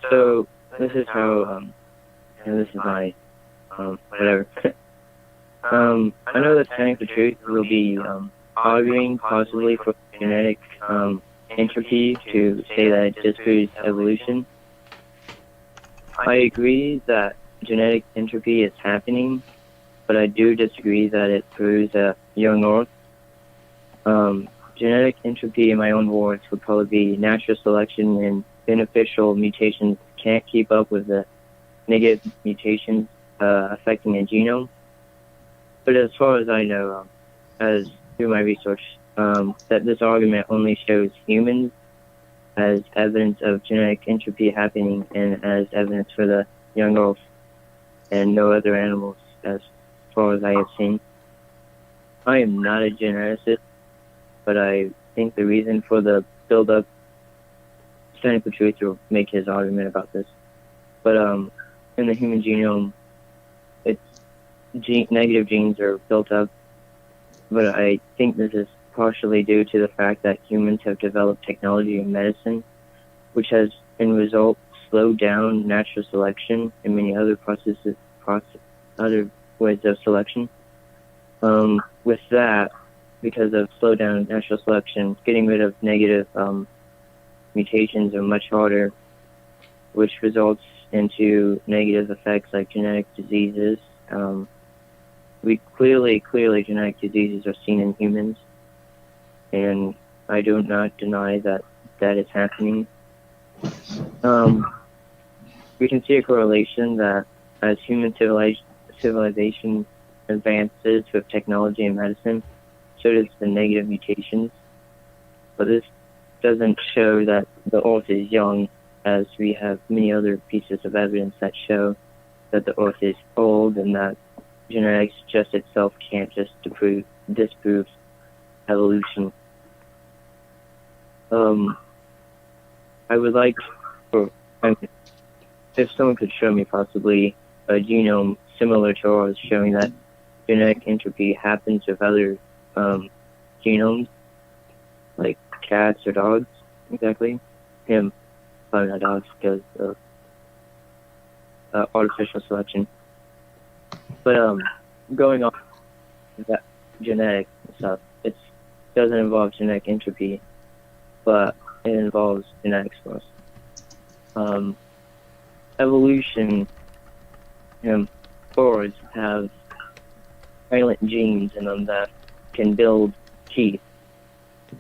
So this is how, this is my, whatever. I know that Standing for Truth will be arguing possibly for genetic entropy to say that it disproves evolution. I agree that genetic entropy is happening, but I do disagree that it proves a young Earth. Genetic entropy, in my own words, would probably be natural selection and beneficial mutations can't keep up with the negative mutations affecting a genome. But as far as I know, as through my research, that this argument only shows humans as evidence of genetic entropy happening and as evidence for the young Earth, and no other animals as far as I have seen. I am not a geneticist, but I think the reason for the build-up, Standing for Truth will make his argument about this. But in the human genome, negative genes are built up, but I think this is partially due to the fact that humans have developed technology and medicine, which has, in result, slowed down natural selection and many other other ways of selection. With that, because of slowed down natural selection, getting rid of negative mutations are much harder, which results into negative effects like genetic diseases. Clearly genetic diseases are seen in humans, and I do not deny that that is happening. We can see a correlation that as human civilization advances with technology and medicine, so does the negative mutations. But this doesn't show that the Earth is young, as we have many other pieces of evidence that show that the Earth is old and that genetics just itself can't just disprove evolution. I would like if someone could show me possibly a genome similar to ours showing that genetic entropy happens with other genomes, like cats or dogs, exactly. Probably not dogs because of artificial selection. But going on with that genetic stuff, it doesn't involve genetic entropy, but it involves genetics for us. Evolution, birds have silent genes in them that can build teeth,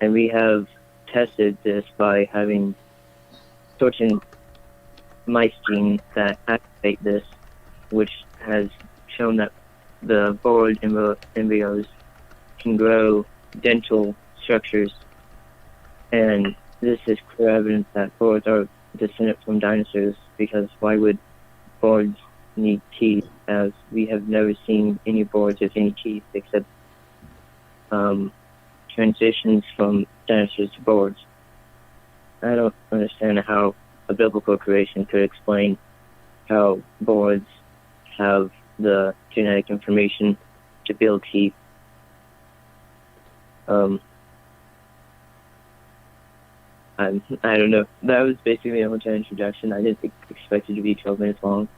and we have tested this by having certain mice genes that activate this, which has shown that the bird embryos can grow dental structures, and this is clear evidence that boards are descended from dinosaurs, because why would boards need teeth, as we have never seen any boards with any teeth except transitions from dinosaurs to boards. I don't understand how a biblical creation could explain how boards have the genetic information to build teeth. I don't know. That was basically my entire introduction. I didn't expect it to be 12 minutes long.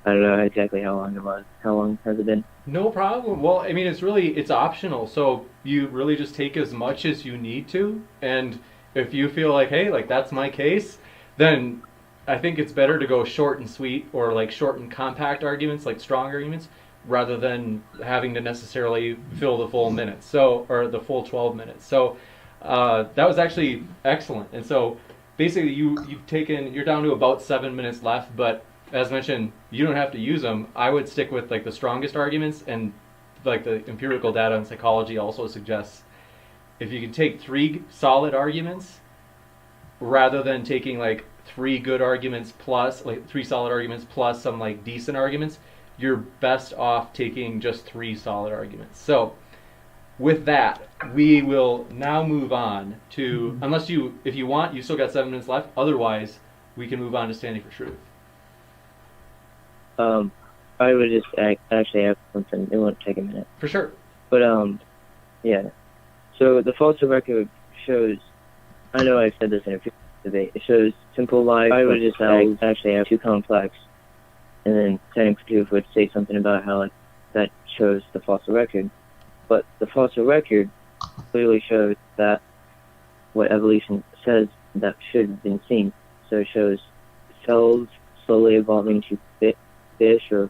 I don't know exactly how long it was. How long has it been? No problem. Well, I mean, it's optional. So you really just take as much as you need to. And if you feel like, hey, like that's my case, then I think it's better to go short and sweet, or like short and compact arguments, like strong arguments, rather than having to necessarily fill the full minutes. So, or the full 12 minutes. So that was actually excellent. And so basically you're down to about 7 minutes left, but as mentioned, you don't have to use them. I would stick with like the strongest arguments, and like the empirical data in psychology also suggests if you can take 3 solid arguments rather than taking like 3 good arguments plus like 3 solid arguments plus some like decent arguments, you're best off taking just 3 solid arguments. So with that, we will now move on to, if you want, you still got 7 minutes left. Otherwise, we can move on to standing for truth. I would just actually have something. It won't take a minute. For sure. But, yeah. So the fossil record shows, I know I've said this in a previous debate, it shows simple life. I would just actually have too complex. And then standing for truth would say something about how that shows the fossil record. But the fossil record clearly shows that what evolution says that should have been seen. So it shows cells slowly evolving to fish or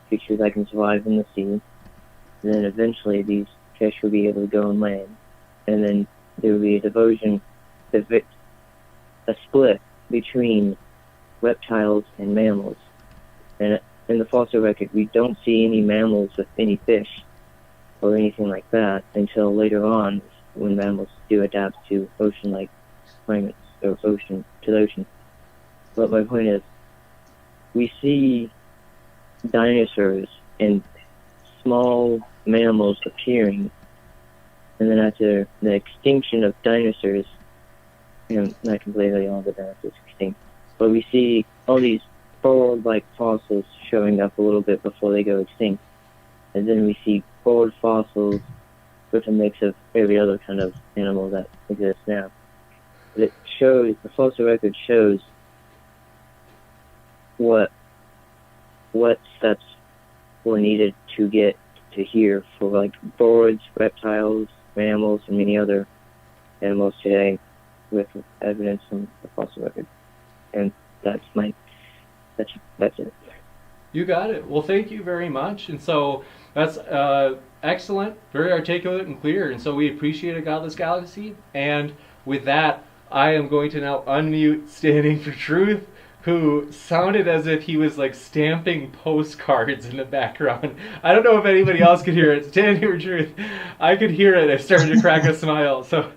creatures that can survive in the sea. And then eventually these fish will be able to go on land. And then there will be a split between reptiles and mammals. And in the fossil record, we don't see any mammals with any fish or anything like that until later on, when mammals do adapt to ocean-like climates, or to the ocean. But my point is, we see dinosaurs and small mammals appearing, and then after the extinction of dinosaurs, not completely all the dinosaurs extinct, but we see all these forward-like fossils showing up a little bit before they go extinct. And then we see forward fossils with a mix of every other kind of animal that exists now. But it shows, the fossil record shows what steps were needed to get to here for like birds, reptiles, mammals, and many other animals today, with evidence from the fossil record. And that's it. You got it. Well, thank you very much. And so that's excellent, very articulate and clear. And so we appreciate it, Godless Galaxy. And with that, I am going to now unmute Standing for Truth, who sounded as if he was like stamping postcards in the background. I don't know if anybody else could hear it. Standing for Truth, I could hear it. I started to crack a smile. So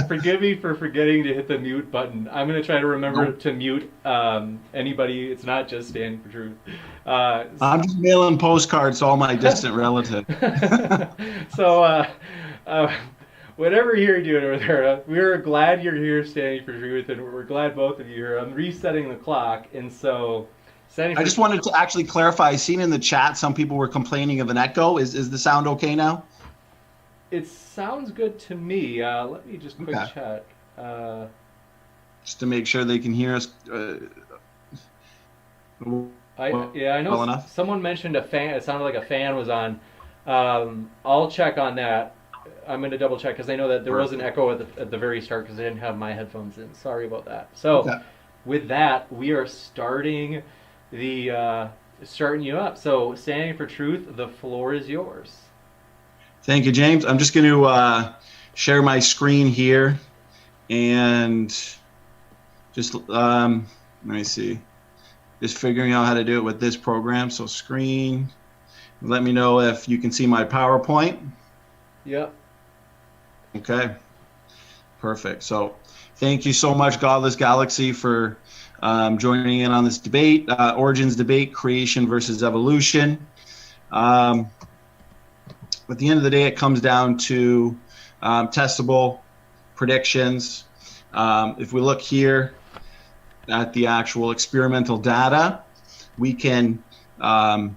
forgive me for forgetting to hit the mute button. I'm going to try to remember to mute anybody. It's not just Standing for Truth. I'm just mailing postcards to all my distant relatives. So whatever you're doing over there, we're glad you're here Standing for Truth, and we're glad both of you are here. I'm resetting the clock, and so I just wanted to actually clarify. I seen in the chat some people were complaining of an echo. Is the sound okay now? It sounds good to me. Let me just quick check. Just to make sure they can hear us. I know well someone mentioned a fan. It sounded like a fan was on. I'll check on that. I'm going to double check because I know that there was an echo at the very start because I didn't have my headphones in. Sorry about that. So with that, we are starting you up. So Standing for Truth, the floor is yours. Thank you, James. I'm just going to share my screen here and just let me see. Just figuring out how to do it with this program. So screen. Let me know if you can see my PowerPoint. Yep. Okay. Perfect. So thank you so much, Godless Galaxy, for joining in on this debate, origins debate, creation versus evolution. At the end of the day, it comes down to testable predictions. If we look here at the actual experimental data, we can, when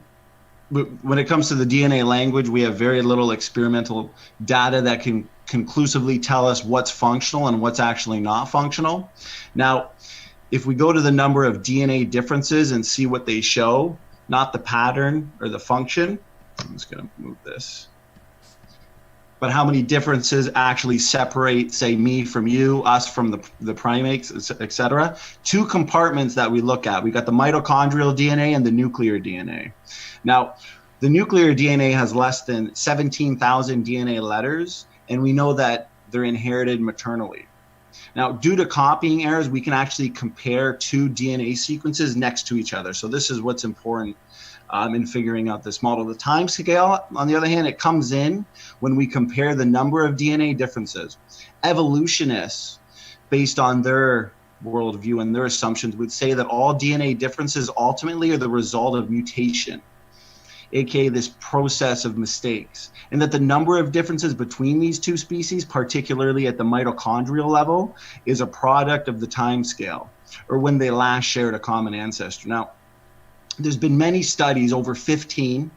it comes to the DNA language, we have very little experimental data that can conclusively tell us what's functional and what's actually not functional. Now, if we go to the number of DNA differences and see what they show, not the pattern or the function, I'm just going to move this, but how many differences actually separate, say, me from you, us from the primates, et cetera. Two compartments that we look at. We got the mitochondrial DNA and the nuclear DNA. Now, the nuclear DNA has less than 17,000 DNA letters, and we know that they're inherited maternally. Now, due to copying errors, we can actually compare two DNA sequences next to each other. So this is what's important in figuring out this model. The time scale, on the other hand, it comes in when we compare the number of DNA differences. Evolutionists, based on their worldview and their assumptions, would say that all DNA differences ultimately are the result of mutation, aka this process of mistakes, and that the number of differences between these two species, particularly at the mitochondrial level, is a product of the time scale, or when they last shared a common ancestor. Now, there's been many studies, over 15.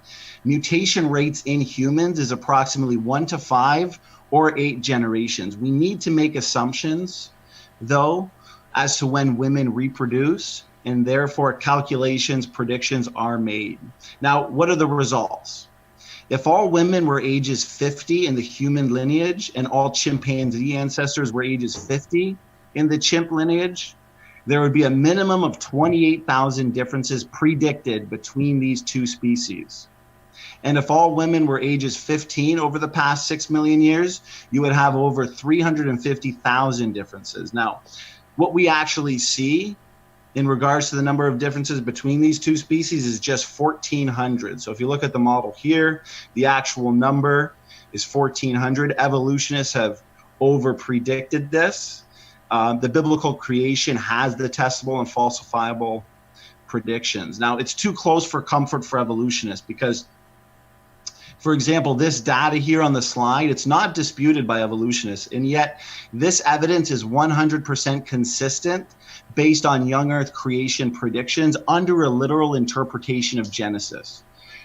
Mutation rates in humans is approximately 1 to 5 or 8 generations. We need to make assumptions, though, as to when women reproduce, and therefore calculations, predictions are made. Now, what are the results? If all women were ages 50 in the human lineage and all chimpanzee ancestors were ages 50 in the chimp lineage, there would be a minimum of 28,000 differences predicted between these two species. And if all women were ages 15 over the past 6 million years, you would have over 350,000 differences. Now, what we actually see in regards to the number of differences between these two species is just 1,400. So if you look at the model here, the actual number is 1,400. Evolutionists have over-predicted this. The biblical creation has the testable and falsifiable predictions. Now, it's too close for comfort for evolutionists because, for example, this data here on the slide, it's not disputed by evolutionists, and yet this evidence is 100% consistent based on young Earth creation predictions under a literal interpretation of Genesis.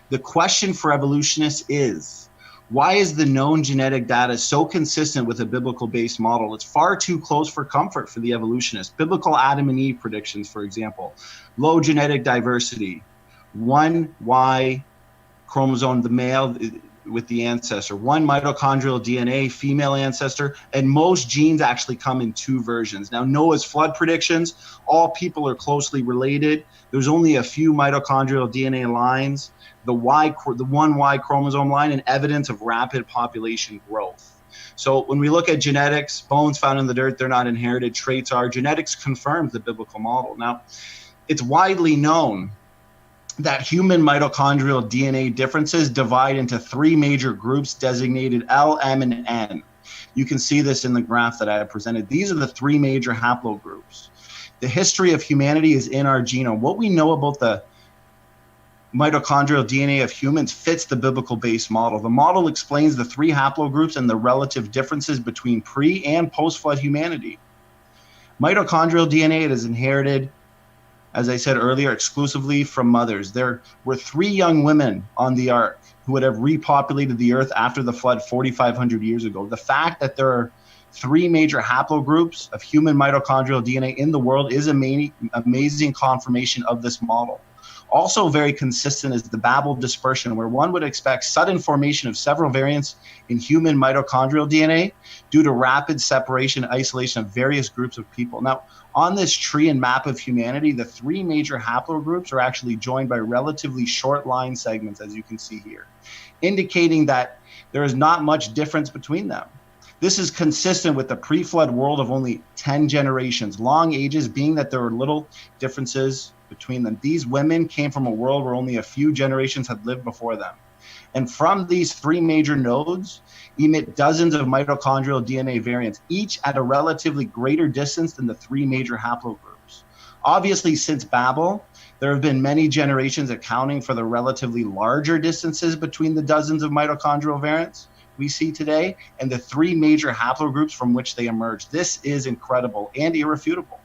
The question for evolutionists is, why is the known genetic data so consistent with a biblical-based model? It's far too close for comfort for the evolutionists. Biblical Adam and Eve predictions, for example, low genetic diversity, 1 Y chromosome, the male with the ancestor, 1 mitochondrial DNA, female ancestor, and most genes actually come in 2 versions. Now, Noah's flood predictions, all people are closely related. There's only a few mitochondrial DNA lines, the 1 Y chromosome line, and evidence of rapid population growth. So when we look at genetics, bones found in the dirt, they're not inherited, traits are. Genetics confirms the biblical model. Now, it's widely known that human mitochondrial DNA differences divide into 3 major groups designated L, M, and N. You can see this in the graph that I have presented. These are the 3 major haplogroups. The history of humanity is in our genome. What we know about the mitochondrial DNA of humans fits the biblical-based model. The model explains the 3 haplogroups and the relative differences between pre- and post-flood humanity. Mitochondrial DNA is inherited, as I said earlier, exclusively from mothers. There were 3 young women on the ark who would have repopulated the earth after the flood 4,500 years ago. The fact that there are 3 major haplogroups of human mitochondrial DNA in the world is amazing confirmation of this model. Also very consistent is the Babel dispersion, where one would expect sudden formation of several variants in human mitochondrial DNA due to rapid separation and isolation of various groups of people. Now, on this tree and map of humanity, the 3 major haplogroups are actually joined by relatively short line segments, as you can see here, indicating that there is not much difference between them. This is consistent with the pre-flood world of only 10 generations, long ages being that there were little differences between them. These women came from a world where only a few generations had lived before them. And from these 3 major nodes emit dozens of mitochondrial DNA variants, each at a relatively greater distance than the 3 major haplogroups. Obviously, since Babel, there have been many generations accounting for the relatively larger distances between the dozens of mitochondrial variants we see today and the 3 major haplogroups from which they emerge. This is incredible and irrefutable.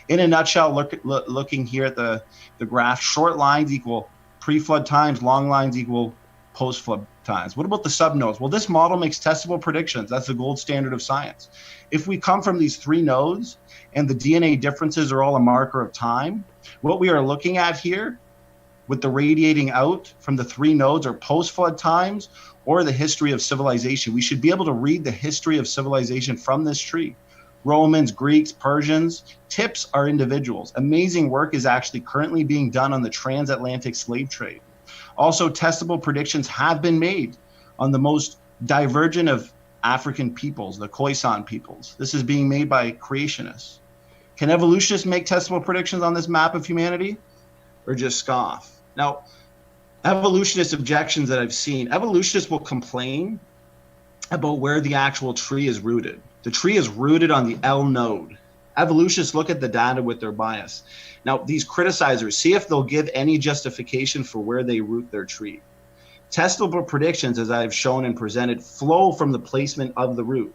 In a nutshell, looking here at the graph, short lines equal pre-flood times, long lines equal post-flood times. What about the subnodes? Well, this model makes testable predictions. That's the gold standard of science. If we come from these 3 nodes and the DNA differences are all a marker of time, what we are looking at here with the radiating out from the 3 nodes are post-flood times or the history of civilization. We should be able to read the history of civilization from this tree. Romans, Greeks, Persians, tips are individuals. Amazing work is actually currently being done on the transatlantic slave trade. Also, testable predictions have been made on the most divergent of African peoples, the Khoisan peoples. This is being made by creationists. Can evolutionists make testable predictions on this map of humanity or just scoff? Now, evolutionist objections that I've seen, evolutionists will complain about where the actual tree is rooted. The tree is rooted on the L node. Evolutionists look at the data with their bias. Now, these criticizers, see if they'll give any justification for where they root their tree. Testable predictions, as I've shown and presented, flow from the placement of the root.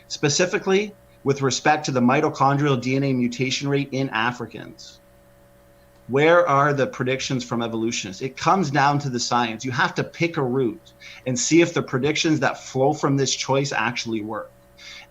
Specifically, with respect to the mitochondrial DNA mutation rate in Africans. Where are the predictions from evolutionists? It comes down to the science. You have to pick a root and see if the predictions that flow from this choice actually work.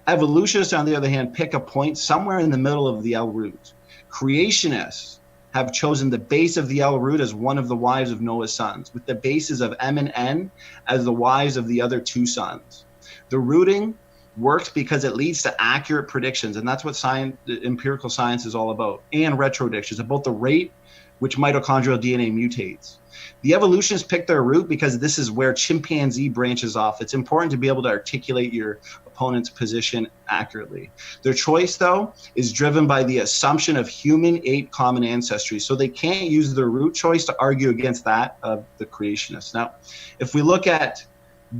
Evolutionists, on the other hand, pick a point somewhere in the middle of the L root. Creationists have chosen the base of the L root as one of the wives of Noah's sons, with the bases of M and N as the wives of the other 2 sons. The rooting works because it leads to accurate predictions, and that's what empirical science is all about, and retrodictions, about the rate which mitochondrial DNA mutates. The evolutionists pick their root because this is where chimpanzee branches off. It's important to be able to articulate your opponent's position accurately. Their choice, though, is driven by the assumption of human-ape common ancestry, so they can't use their root choice to argue against that of the creationists. Now, if we look at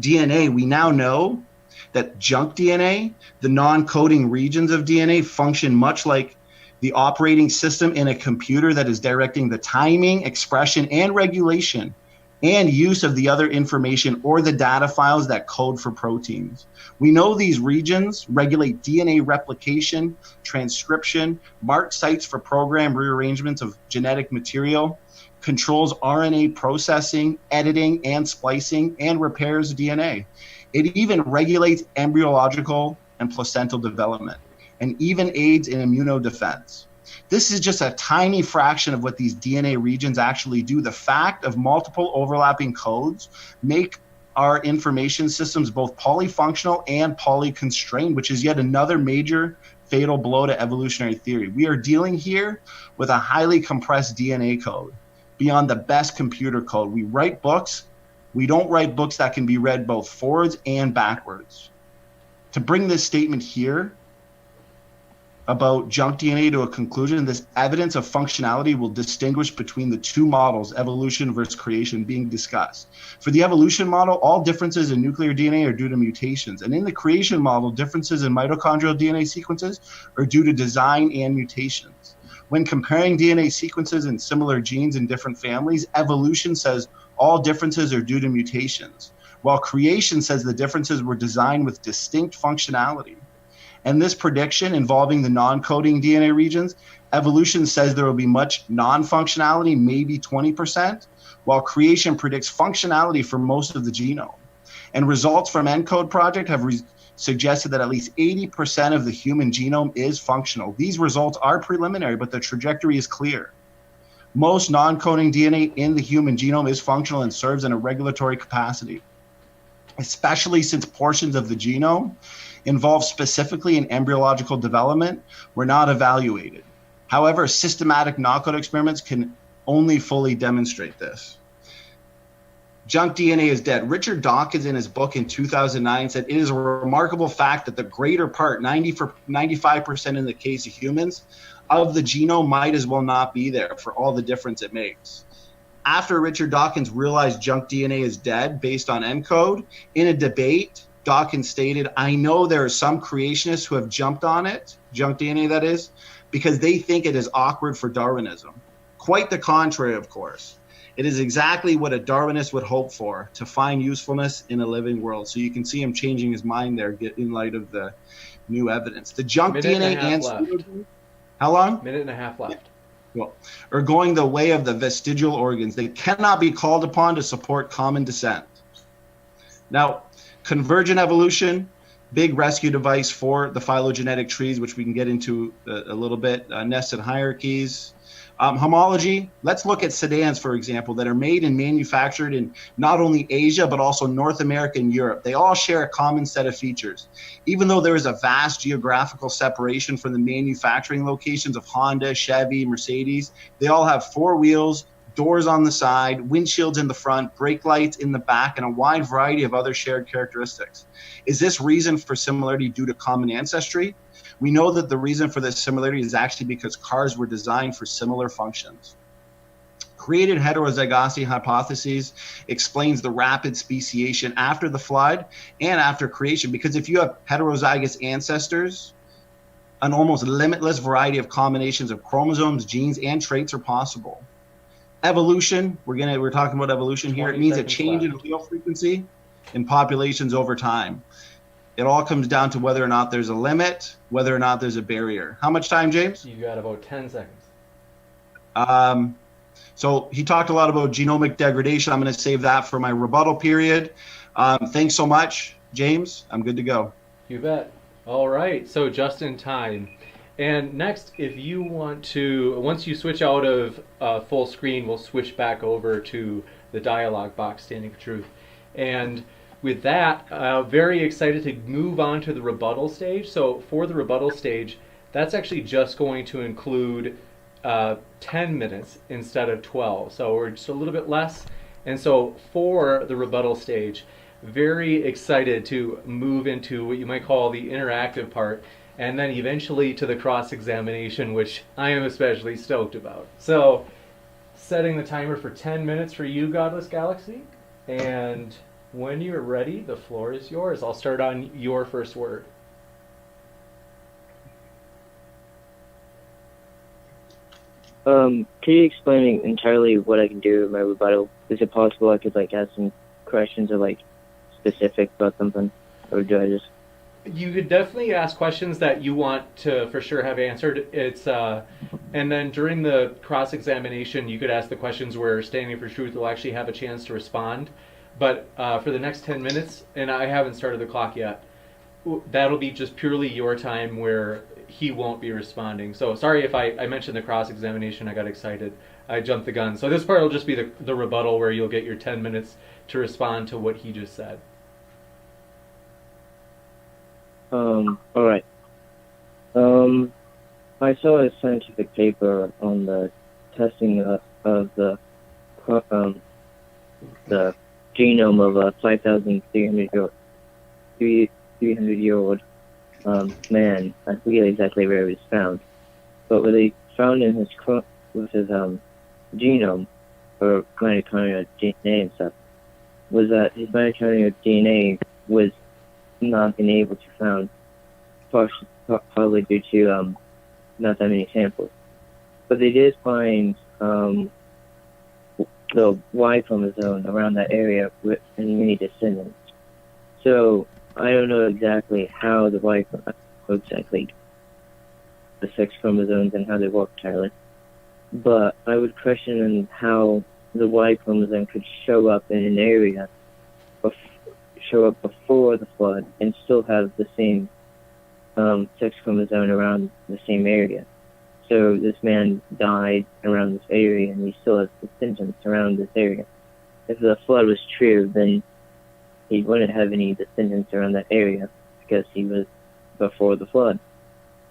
DNA, we now know that junk DNA, the non-coding regions of DNA, function much like the operating system in a computer that is directing the timing, expression, and regulation and use of the other information or the data files that code for proteins. We know these regions regulate DNA replication, transcription, mark sites for program rearrangements of genetic material, controls RNA processing, editing, and splicing, and repairs DNA. It even regulates embryological and placental development, and even aids in immunodefense. This is just a tiny fraction of what these DNA regions actually do. The fact of multiple overlapping codes make our information systems both polyfunctional and polyconstrained, which is yet another major fatal blow to evolutionary theory. We are dealing here with a highly compressed DNA code beyond the best computer code. We write books. We don't write books that can be read both forwards and backwards. To bring this statement here about junk DNA to a conclusion, this evidence of functionality will distinguish between the 2 models, evolution versus creation, being discussed. For the evolution model, all differences in nuclear DNA are due to mutations. And in the creation model, differences in mitochondrial DNA sequences are due to design and mutations. When comparing DNA sequences in similar genes in different families, evolution says all differences are due to mutations, while creation says the differences were designed with distinct functionality. And this prediction involving the non-coding DNA regions, evolution says there will be much non-functionality, maybe 20%, while creation predicts functionality for most of the genome. And results from ENCODE project have suggested that at least 80% of the human genome is functional. These results are preliminary, but the trajectory is clear. Most non-coding DNA in the human genome is functional and serves in a regulatory capacity, especially since portions of the genome involved specifically in embryological development were not evaluated. However, systematic knockout experiments can only fully demonstrate this. Junk DNA is dead. Richard Dawkins, in his book in 2009, said it is a remarkable fact that the greater part, 95% in the case of humans, of the genome might as well not be there for all the difference it makes. after Richard Dawkins realized junk DNA is dead based on ENCODE, in a debate, Dawkins stated, "I know there are some creationists who have jumped on it, junk DNA that is, because they think it is awkward for Darwinism." Quite the contrary, of course. It is exactly what a Darwinist would hope for, to find usefulness in a living world. So you can see him changing his mind there in light of the new evidence. The junk DNA and how long? Minute and a half left. Well, are going the way of the vestigial organs. They cannot be called upon to support common descent. Now, convergent evolution, big rescue device for the phylogenetic trees, which we can get into a little bit, nested hierarchies. Homology, let's look at sedans, for example, that are made and manufactured in not only Asia, but also North America and Europe. They all share a common set of features. Even though there is a vast geographical separation from the manufacturing locations of Honda, Chevy, Mercedes, they all have 4 wheels, doors on the side, windshields in the front, brake lights in the back, and a wide variety of other shared characteristics. Is this reason for similarity due to common ancestry? We know that the reason for this similarity is actually because cars were designed for similar functions. Created heterozygosity hypotheses explains the rapid speciation after the flood and after creation, because if you have heterozygous ancestors, an almost limitless variety of combinations of chromosomes, genes, and traits are possible. Evolution, we're talking about evolution here. It means a change in allele frequency in populations over time. It all comes down to whether or not there's a limit, whether or not there's a barrier. How much time, James? You got about 10 seconds. So he talked a lot about genomic degradation. I'm going to save that for my rebuttal period. Thanks so much, James. I'm good to go. You bet. All right, so just in time. And next, if you want to, once you switch out of full screen, we'll switch back over to the dialog box, Standing for Truth. And with that, very excited to move on to the rebuttal stage. So for the rebuttal stage, that's actually just going to include 10 minutes instead of 12. So we're just a little bit less. And so for the rebuttal stage, very excited to move into what you might call the interactive part, and then eventually to the cross-examination, which I am especially stoked about. So setting the timer for 10 minutes for you, Godless Galaxy, and when you're ready, the floor is yours. I'll start on your first word. Can you explain entirely what I can do with my rebuttal? Is it possible I could ask some questions or specific about something, or do I just? You could definitely ask questions that you want to for sure have answered. It's and then during the cross-examination, you could ask the questions where Standing for Truth will actually have a chance to respond. But for the next 10 minutes, and I haven't started the clock yet, that'll be just purely your time where he won't be responding. So sorry if I mentioned the cross-examination, I got excited. I jumped the gun. So this part will just be the rebuttal where you'll get your 10 minutes to respond to what he just said. All right. I saw a scientific paper on the testing of the genome of a 5,300-year-old man. I forget exactly where it was found, but what they found in his genome, or mitochondrial DNA and stuff, was that his mitochondrial DNA was not being able to found, probably due to not that many samples. But they did find the Y chromosome around that area with many descendants. So I don't know exactly how the the sex chromosomes and how they work entirely, but I would question how the Y chromosome could show up in an area, show up before the flood, and still have the same sex chromosome around the same area. So this man died around this area, and he still has descendants around this area. If the flood was true, then he wouldn't have any descendants around that area because he was before the flood,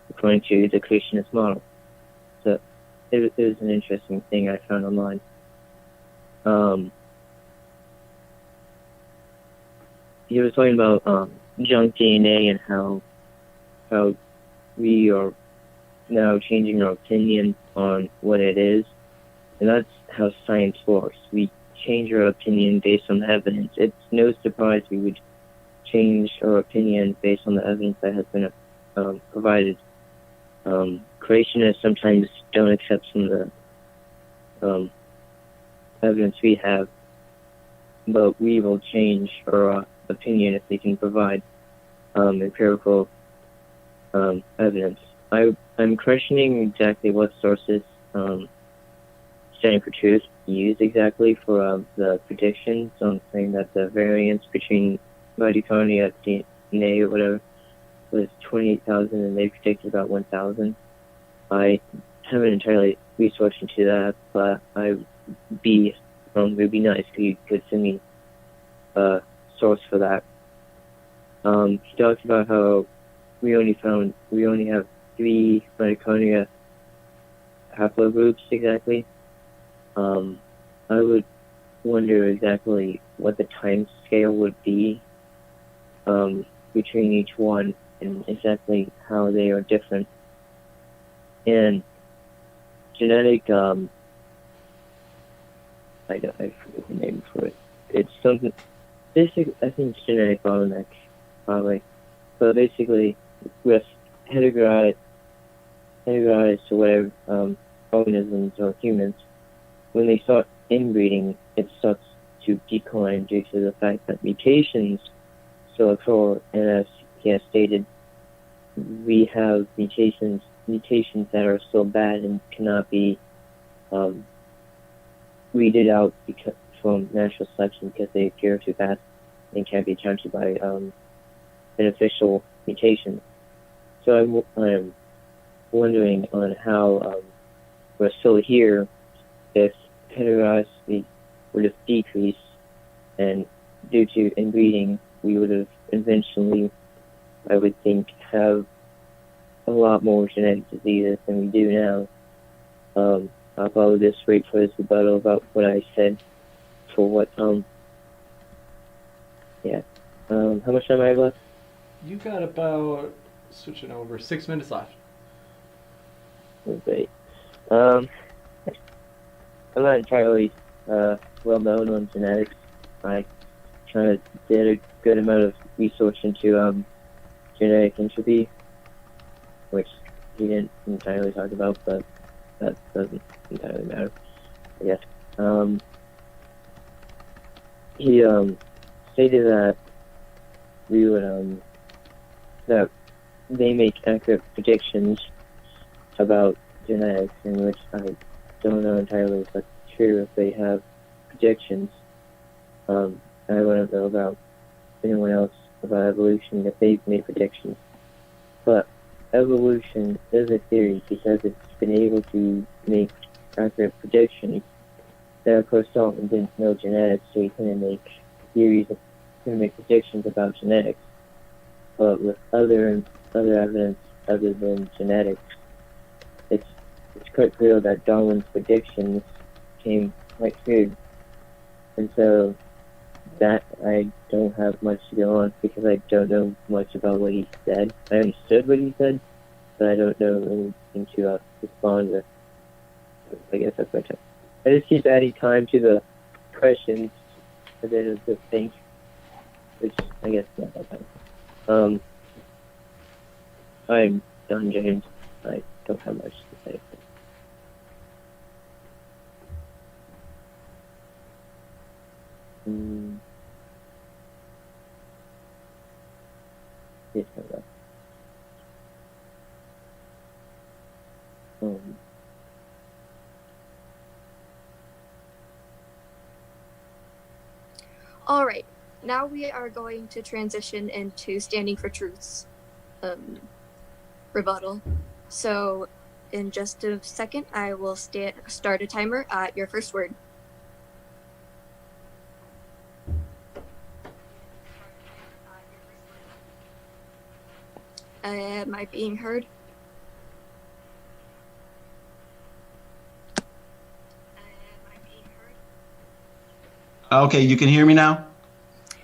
according to the creationist model. So it was an interesting thing I found online. He was talking about junk DNA and how we are now changing our opinion on what it is, and that's how science works. We change our opinion based on the evidence. It's no surprise we would change our opinion based on the evidence that has been provided. Creationists sometimes don't accept some of the evidence we have, but we will change our opinion if we can provide empirical evidence. I'm questioning exactly what sources Standing for Truth used exactly for the predictions on saying that the variance between mitochondria, DNA, or whatever, was 28,000 and they predicted about 1,000. I haven't entirely researched into that, but it would be nice if you could send me a source for that. He talks about how we only have 3 mitochondria haplogroups exactly. I would wonder exactly what the time scale would be between each one and exactly how they are different. And genetic, I forget the name for it. It's something, basically, I think it's genetic bottleneck, probably. But basically, with heterozygous to whatever organisms or humans, when they start inbreeding, it starts to decline due to the fact that mutations still occur. And as he has stated, we have mutations that are still bad and cannot be weeded out from natural selection because they appear too fast and can't be counted by beneficial mutations. So I'm wondering on how we're still here if heterosity would have decreased, and due to inbreeding, we would have eventually, I would think, have a lot more genetic diseases than we do now. I'll probably just wait for his rebuttal about what I said for what, how much time I have left? You got about, switching over, 6 minutes left. Okay. I'm not entirely well known on genetics. I kind of did a good amount of research into genetic entropy, which he didn't entirely talk about, but that doesn't entirely matter, I guess. He stated that we would that they make accurate predictions about genetics, in which I don't know entirely if that's true. If they have predictions, I want to know about anyone else about evolution if they've made predictions. But evolution is a theory because it's been able to make accurate predictions. Then of course Dalton didn't know genetics, so he couldn't make predictions about genetics. But with other evidence other than genetics, it's quite clear that Darwin's predictions came quite true. And so that I don't have much to go on because I don't know much about what he said. I understood what he said, but I don't know anything to respond with. I guess that's my time. I just keep adding time to the questions and then just think, which I guess not that time. I'm done, James. I don't have much to say. Yes, All right, now we are going to transition into Standing for Truth's rebuttal. So in just a second, I will start a timer at your first word. Am I being heard? Okay, you can hear me now?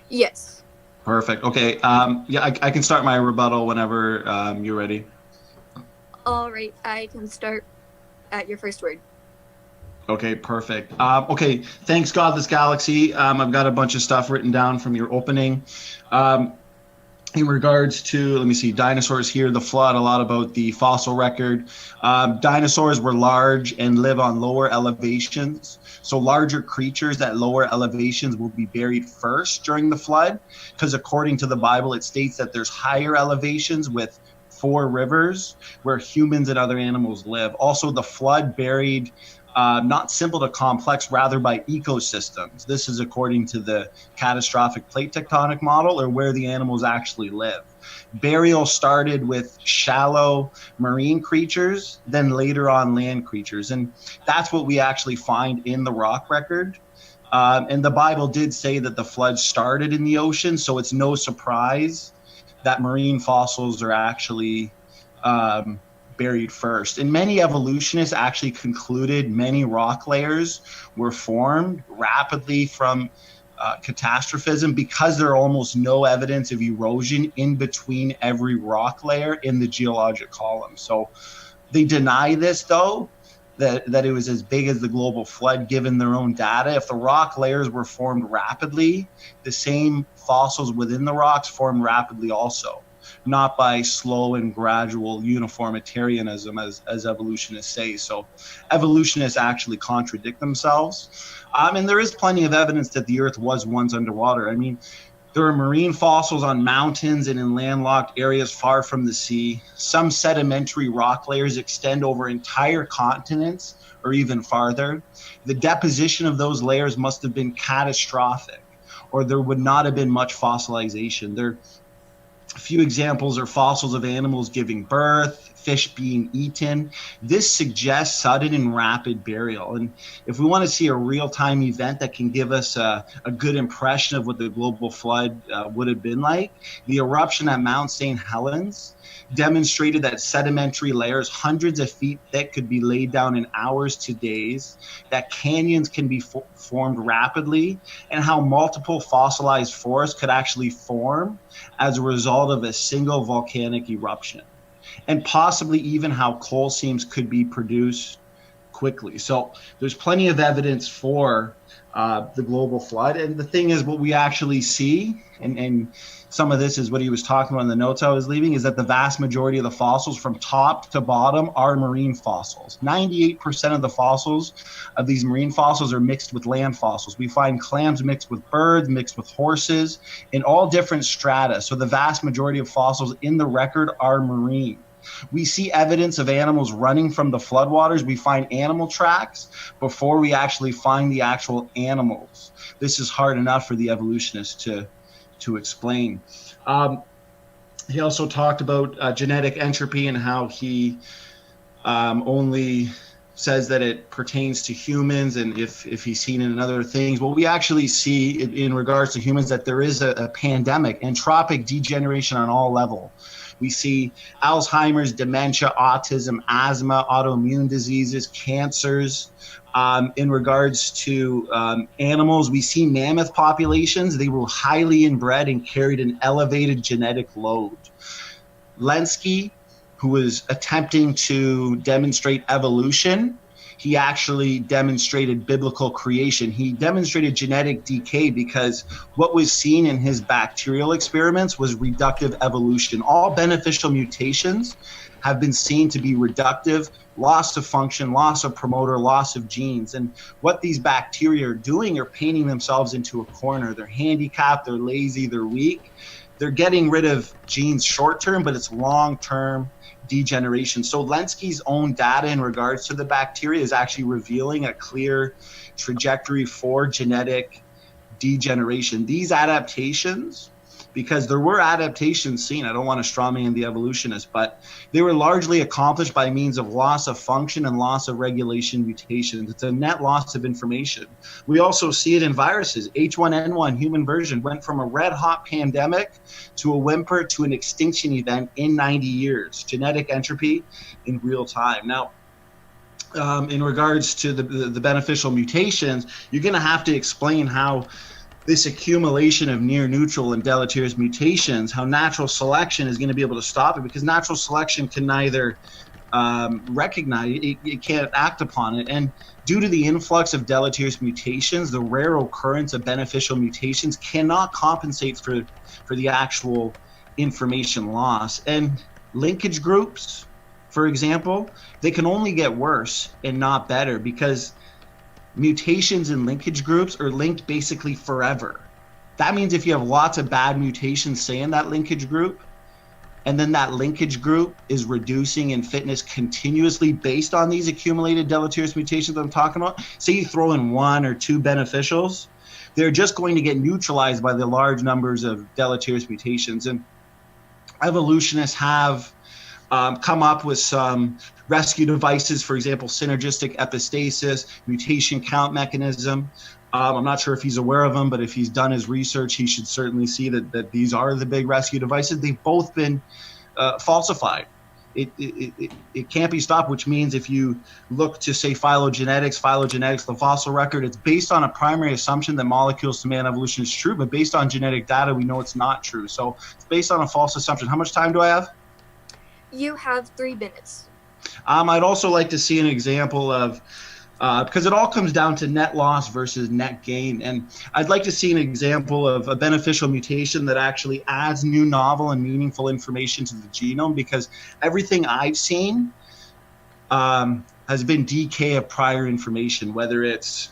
Yes. Perfect. Okay. Yeah, I can start my rebuttal whenever you're ready. All right, I can start at your first word. Okay, perfect. Okay, thanks, Godless Galaxy. I've got a bunch of stuff written down from your opening. In regards to, let me see, dinosaurs here, the flood, a lot about the fossil record. Dinosaurs were large and live on lower elevations. So larger creatures at lower elevations will be buried first during the flood, because according to the Bible, it states that there's higher elevations with 4 rivers where humans and other animals live. Also, the flood buried not simple to complex, rather by ecosystems. This is according to the catastrophic plate tectonic model, or where the animals actually live. Burial started with shallow marine creatures, then later on land creatures. And that's what we actually find in the rock record. And the Bible did say that the flood started in the ocean, so it's no surprise that marine fossils are actually buried first. And many evolutionists actually concluded many rock layers were formed rapidly from catastrophism, because there are almost no evidence of erosion in between every rock layer in the geologic column. So they deny this, though, that it was as big as the global flood, given their own data. If the rock layers were formed rapidly, the same fossils within the rocks formed rapidly also, not by slow and gradual uniformitarianism, as evolutionists say. So evolutionists actually contradict themselves. And there is plenty of evidence that the Earth was once underwater. I mean, there are marine fossils on mountains and in landlocked areas far from the sea. Some sedimentary rock layers extend over entire continents or even farther. The deposition of those layers must have been catastrophic, or there would not have been much fossilization. There a few examples are fossils of animals giving birth, fish being eaten. This suggests sudden and rapid burial. And if we want to see a real-time event that can give us a good impression of what the global flood would have been like, the eruption at Mount St. Helens demonstrated that sedimentary layers hundreds of feet thick could be laid down in hours to days, that canyons can be formed rapidly, and how multiple fossilized forests could actually form as a result of a single volcanic eruption, and possibly even how coal seams could be produced quickly. So there's plenty of evidence for the global flood. And the thing is, what we actually see, and some of this is what he was talking about in the notes I was leaving, is that the vast majority of the fossils from top to bottom are marine fossils. 98% of the fossils of these marine fossils are mixed with land fossils. We find clams mixed with birds, mixed with horses, in all different strata. So the vast majority of fossils in the record are marine. We see evidence of animals running from the floodwaters. We find animal tracks before we actually find the actual animals. This is hard enough for the evolutionists to explain. He also talked about genetic entropy and how he only says that it pertains to humans, and if he's seen it in other things. Well, we actually see in regards to humans that there is a pandemic, entropic degeneration on all levels. We see Alzheimer's, dementia, autism, asthma, autoimmune diseases, cancers. In regards to animals, we see mammoth populations. They were highly inbred and carried an elevated genetic load. Lenski, who was attempting to demonstrate evolution, he actually demonstrated biblical creation. He demonstrated genetic decay because what was seen in his bacterial experiments was reductive evolution. All beneficial mutations have been seen to be reductive, loss of function, loss of promoter, loss of genes. And what these bacteria are doing are painting themselves into a corner. They're handicapped, they're lazy, they're weak. They're getting rid of genes short-term, but it's long-term degeneration. So Lenski's own data in regards to the bacteria is actually revealing a clear trajectory for genetic degeneration. These adaptations, because there were adaptations seen, I don't want to strawman the evolutionists, but they were largely accomplished by means of loss of function and loss of regulation mutations. It's a net loss of information. We also see it in viruses. H1N1 human version went from a red hot pandemic to a whimper to an extinction event in 90 years. Genetic entropy in real time. Now, in regards to the beneficial mutations, you're going to have to explain how this accumulation of near neutral and deleterious mutations, how natural selection is going to be able to stop it, because natural selection can neither recognize it, it can't act upon it. And due to the influx of deleterious mutations, the rare occurrence of beneficial mutations cannot compensate for the actual information loss. And linkage groups, for example, they can only get worse and not better, because mutations in linkage groups are linked basically forever. That means if you have lots of bad mutations, say in that linkage group, and then that linkage group is reducing in fitness continuously based on these accumulated deleterious mutations that I'm talking about, say you throw in 1 or 2 beneficials, they're just going to get neutralized by the large numbers of deleterious mutations. And evolutionists have come up with some rescue devices, for example, synergistic epistasis, mutation count mechanism. I'm not sure if he's aware of them, but if he's done his research, he should certainly see that these are the big rescue devices. They've both been falsified. It can't be stopped, which means if you look to, say, phylogenetics, the fossil record, it's based on a primary assumption that molecules to man evolution is true, but based on genetic data, we know it's not true. So it's based on a false assumption. How much time do I have? You have 3 minutes. I'd also like to see an example of, because it all comes down to net loss versus net gain. And I'd like to see an example of a beneficial mutation that actually adds new, novel, and meaningful information to the genome, because everything I've seen has been decay of prior information, whether it's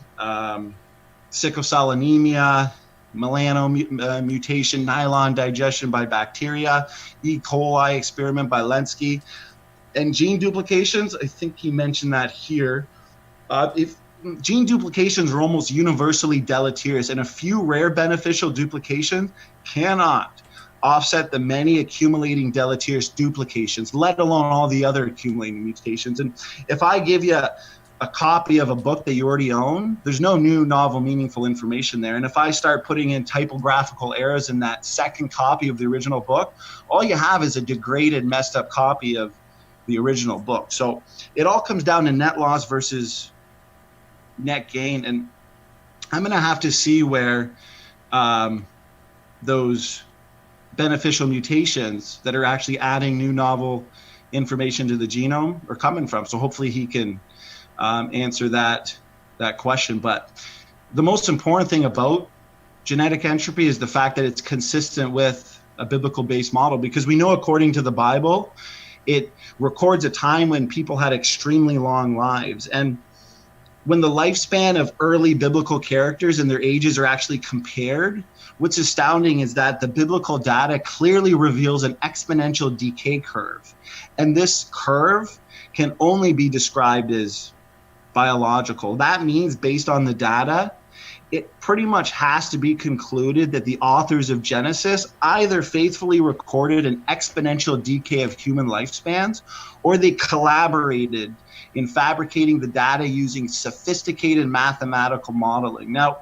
sickle cell anemia, melano mutation, nylon digestion by bacteria, E. coli experiment by Lenski, and gene duplications. I think he mentioned that here. If gene duplications are almost universally deleterious, and a few rare beneficial duplications cannot offset the many accumulating deleterious duplications, let alone all the other accumulating mutations. And if I give you a copy of a book that you already own, there's no new, novel, meaningful information there. And if I start putting in typographical errors in that second copy of the original book, all you have is a degraded, messed up copy of the original book. So it all comes down to net loss versus net gain. And I'm going to have to see where those beneficial mutations that are actually adding new, novel information to the genome are coming from. So hopefully he can answer that question. But the most important thing about genetic entropy is the fact that it's consistent with a biblical-based model, because we know, according to the Bible, it records a time when people had extremely long lives. And when the lifespan of early biblical characters and their ages are actually compared, what's astounding is that the biblical data clearly reveals an exponential decay curve. And this curve can only be described as biological. That means, based on the data, it pretty much has to be concluded that the authors of Genesis either faithfully recorded an exponential decay of human lifespans, or they collaborated in fabricating the data using sophisticated mathematical modeling. Now,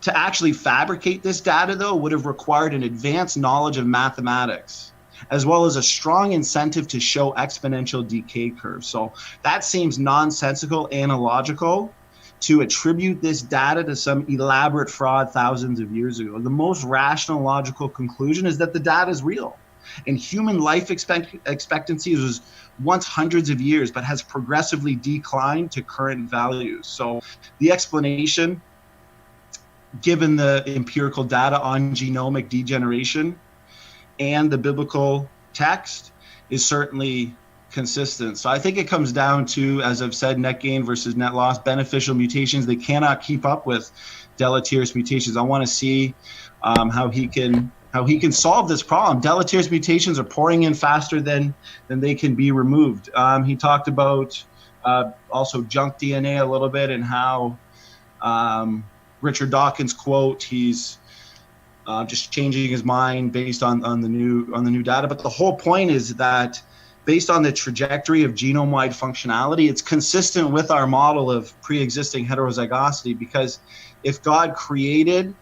to actually fabricate this data, though, would have required an advanced knowledge of mathematics, as well as a strong incentive to show exponential decay curves. So that seems nonsensical and illogical to attribute this data to some elaborate fraud thousands of years ago. The most rational, logical conclusion is that the data is real, and human life expectancy was once hundreds of years, but has progressively declined to current values. So the explanation, given the empirical data on genomic degeneration and the biblical text, is certainly consistent. So I think it comes down to, as I've said, net gain versus net loss. Beneficial mutations, they cannot keep up with deleterious mutations. I want to see how he can solve this problem. Deleterious mutations are pouring in faster than they can be removed. He talked about also junk DNA a little bit, and how Richard Dawkins' quote, he's just changing his mind based on the new data. But the whole point is that, based on the trajectory of genome-wide functionality, it's consistent with our model of pre-existing heterozygosity, because if God created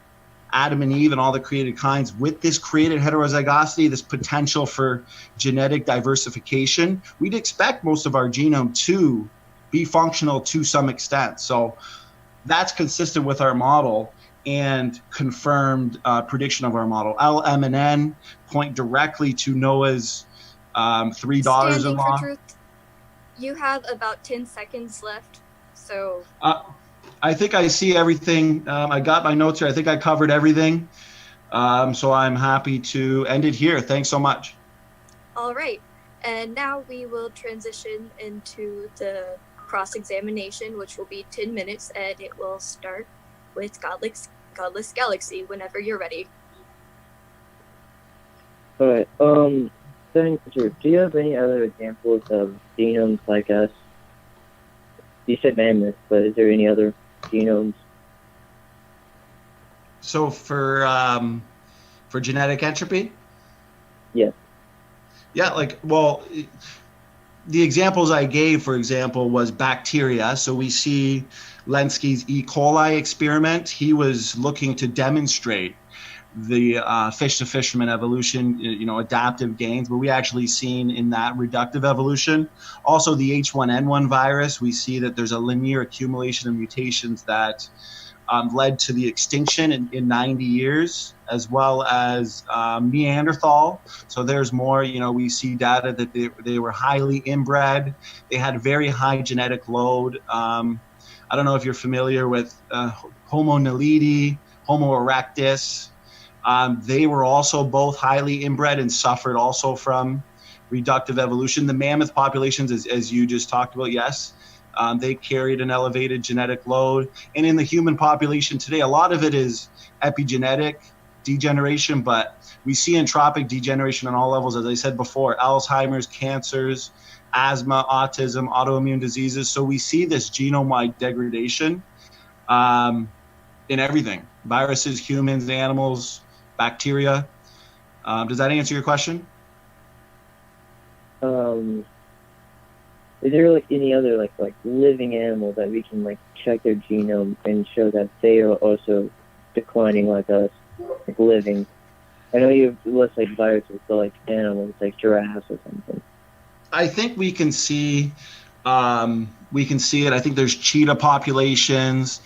Adam and Eve and all the created kinds with this created heterozygosity, this potential for genetic diversification, we'd expect most of our genome to be functional to some extent. So that's consistent with our model and confirmed prediction of our model. L, M, and N point directly to Noah's 3 daughters-in-law. You have about 10 seconds left, so I think I see everything. I got my notes here. I think I covered everything. So I'm happy to end it here. Thanks so much. all right. And now we will transition into the cross-examination, which will be 10 minutes, and it will start with Godless Galaxy whenever you're ready. All right. Senator, do you have any other examples of genomes like us? You said mammoth, but is there any other genomes? So for genetic entropy? Yes. Yeah, the examples I gave, for example, was bacteria. So we see Lenski's E. coli experiment. He was looking to demonstrate the fish-to-fisherman evolution, adaptive gains, but we actually seen in that reductive evolution. Also, the H1N1 virus, we see that there's a linear accumulation of mutations that led to the extinction in 90 years, as well as Neanderthal. So there's more, we see data that they were highly inbred. They had very high genetic load. I don't know if you're familiar with Homo naledi, Homo erectus. They were also both highly inbred and suffered also from reductive evolution. The mammoth populations, as you just talked about, yes, they carried an elevated genetic load. And in the human population today, a lot of it is epigenetic degeneration, but we see entropic degeneration on all levels, as I said before, Alzheimer's, cancers, asthma, autism, autoimmune diseases. So we see this genome-wide degradation in everything, viruses, humans, animals, bacteria. Does that answer your question? Is there any other like living animal that we can check their genome and show that they are also declining like us, like living? I know you list viruses, but animals, like giraffes or something. I think we can see it. I think there's cheetah populations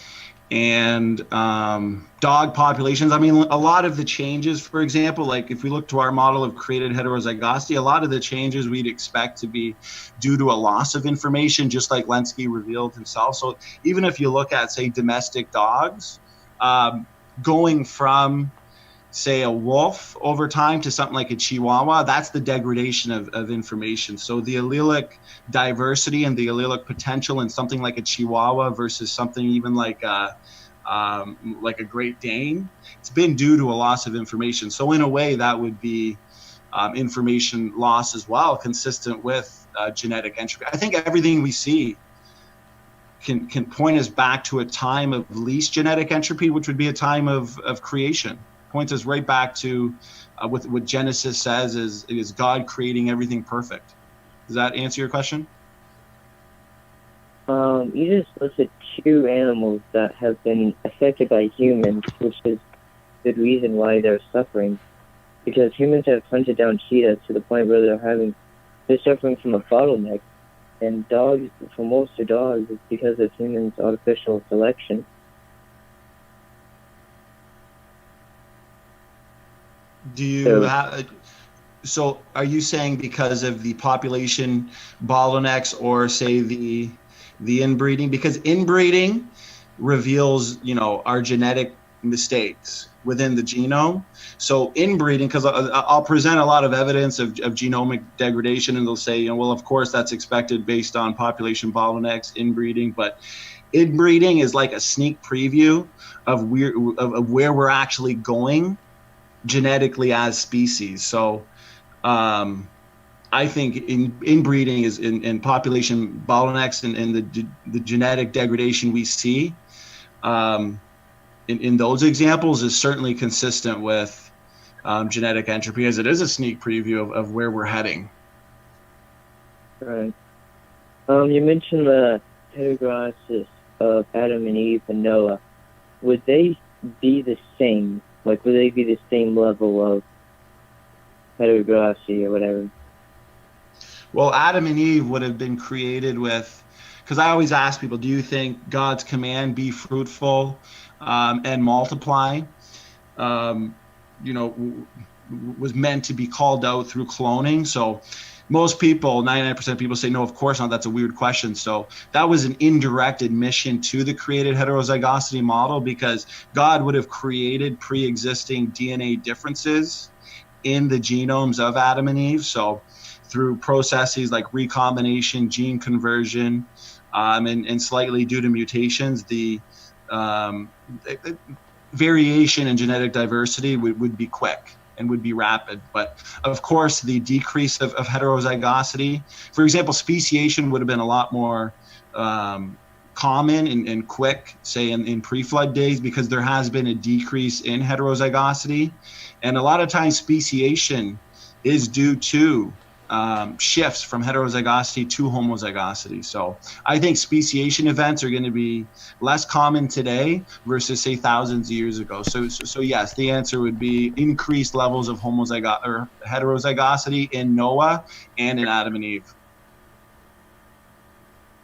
and dog populations. I mean, a lot of the changes, for example, if we look to our model of created heterozygosity, a lot of the changes we'd expect to be due to a loss of information, just like Lenski revealed himself. So even if you look at, say, domestic dogs, going from, say, a wolf over time to something like a Chihuahua, that's the degradation of information. So the allelic diversity and the allelic potential in something like a Chihuahua versus something even like a Great Dane, it's been due to a loss of information. So in a way, that would be information loss as well, consistent with genetic entropy. I think everything we see can point us back to a time of least genetic entropy, which would be a time of creation. Points us right back to what Genesis says is God creating everything perfect. Does that answer your question? You just listed 2 animals that have been affected by humans, which is the reason why they're suffering. Because humans have hunted down cheetahs to the point where they're suffering from a bottleneck. And dogs, for most of dogs, it's because of humans' artificial selection. Do you have? So, are you saying because of the population bottlenecks, or say the inbreeding? Because inbreeding reveals, our genetic mistakes within the genome. So inbreeding, because I'll present a lot of evidence of genomic degradation, and they'll say, well, of course that's expected based on population bottlenecks, inbreeding, but inbreeding is like a sneak preview of where we're actually going genetically as species. So I think inbreeding is in population bottlenecks and the genetic degradation we see in those examples is certainly consistent with genetic entropy, as it is a sneak preview of where we're heading. Right. You mentioned the heterogenesis of Adam and Eve and Noah. Would they be the same? Would they be the same level of heterogeneity or whatever? Well, Adam and Eve would have been created with, because I always ask people, do you think God's command, be fruitful and multiply, was meant to be called out through cloning? So most people, 99% of people say, no, of course not. That's a weird question. So that was an indirect admission to the created heterozygosity model, because God would have created pre-existing DNA differences in the genomes of Adam and Eve. So through processes like recombination, gene conversion, and slightly due to mutations, the variation in genetic diversity would be quick and would be rapid. But of course, the decrease of heterozygosity, for example, speciation would have been a lot more common and quick, say in pre-flood days, because there has been a decrease in heterozygosity. And a lot of times speciation is due to shifts from heterozygosity to homozygosity. So I think speciation events are going to be less common today versus, say, thousands of years ago. So yes, the answer would be increased levels of heterozygosity in Noah and in Adam and Eve.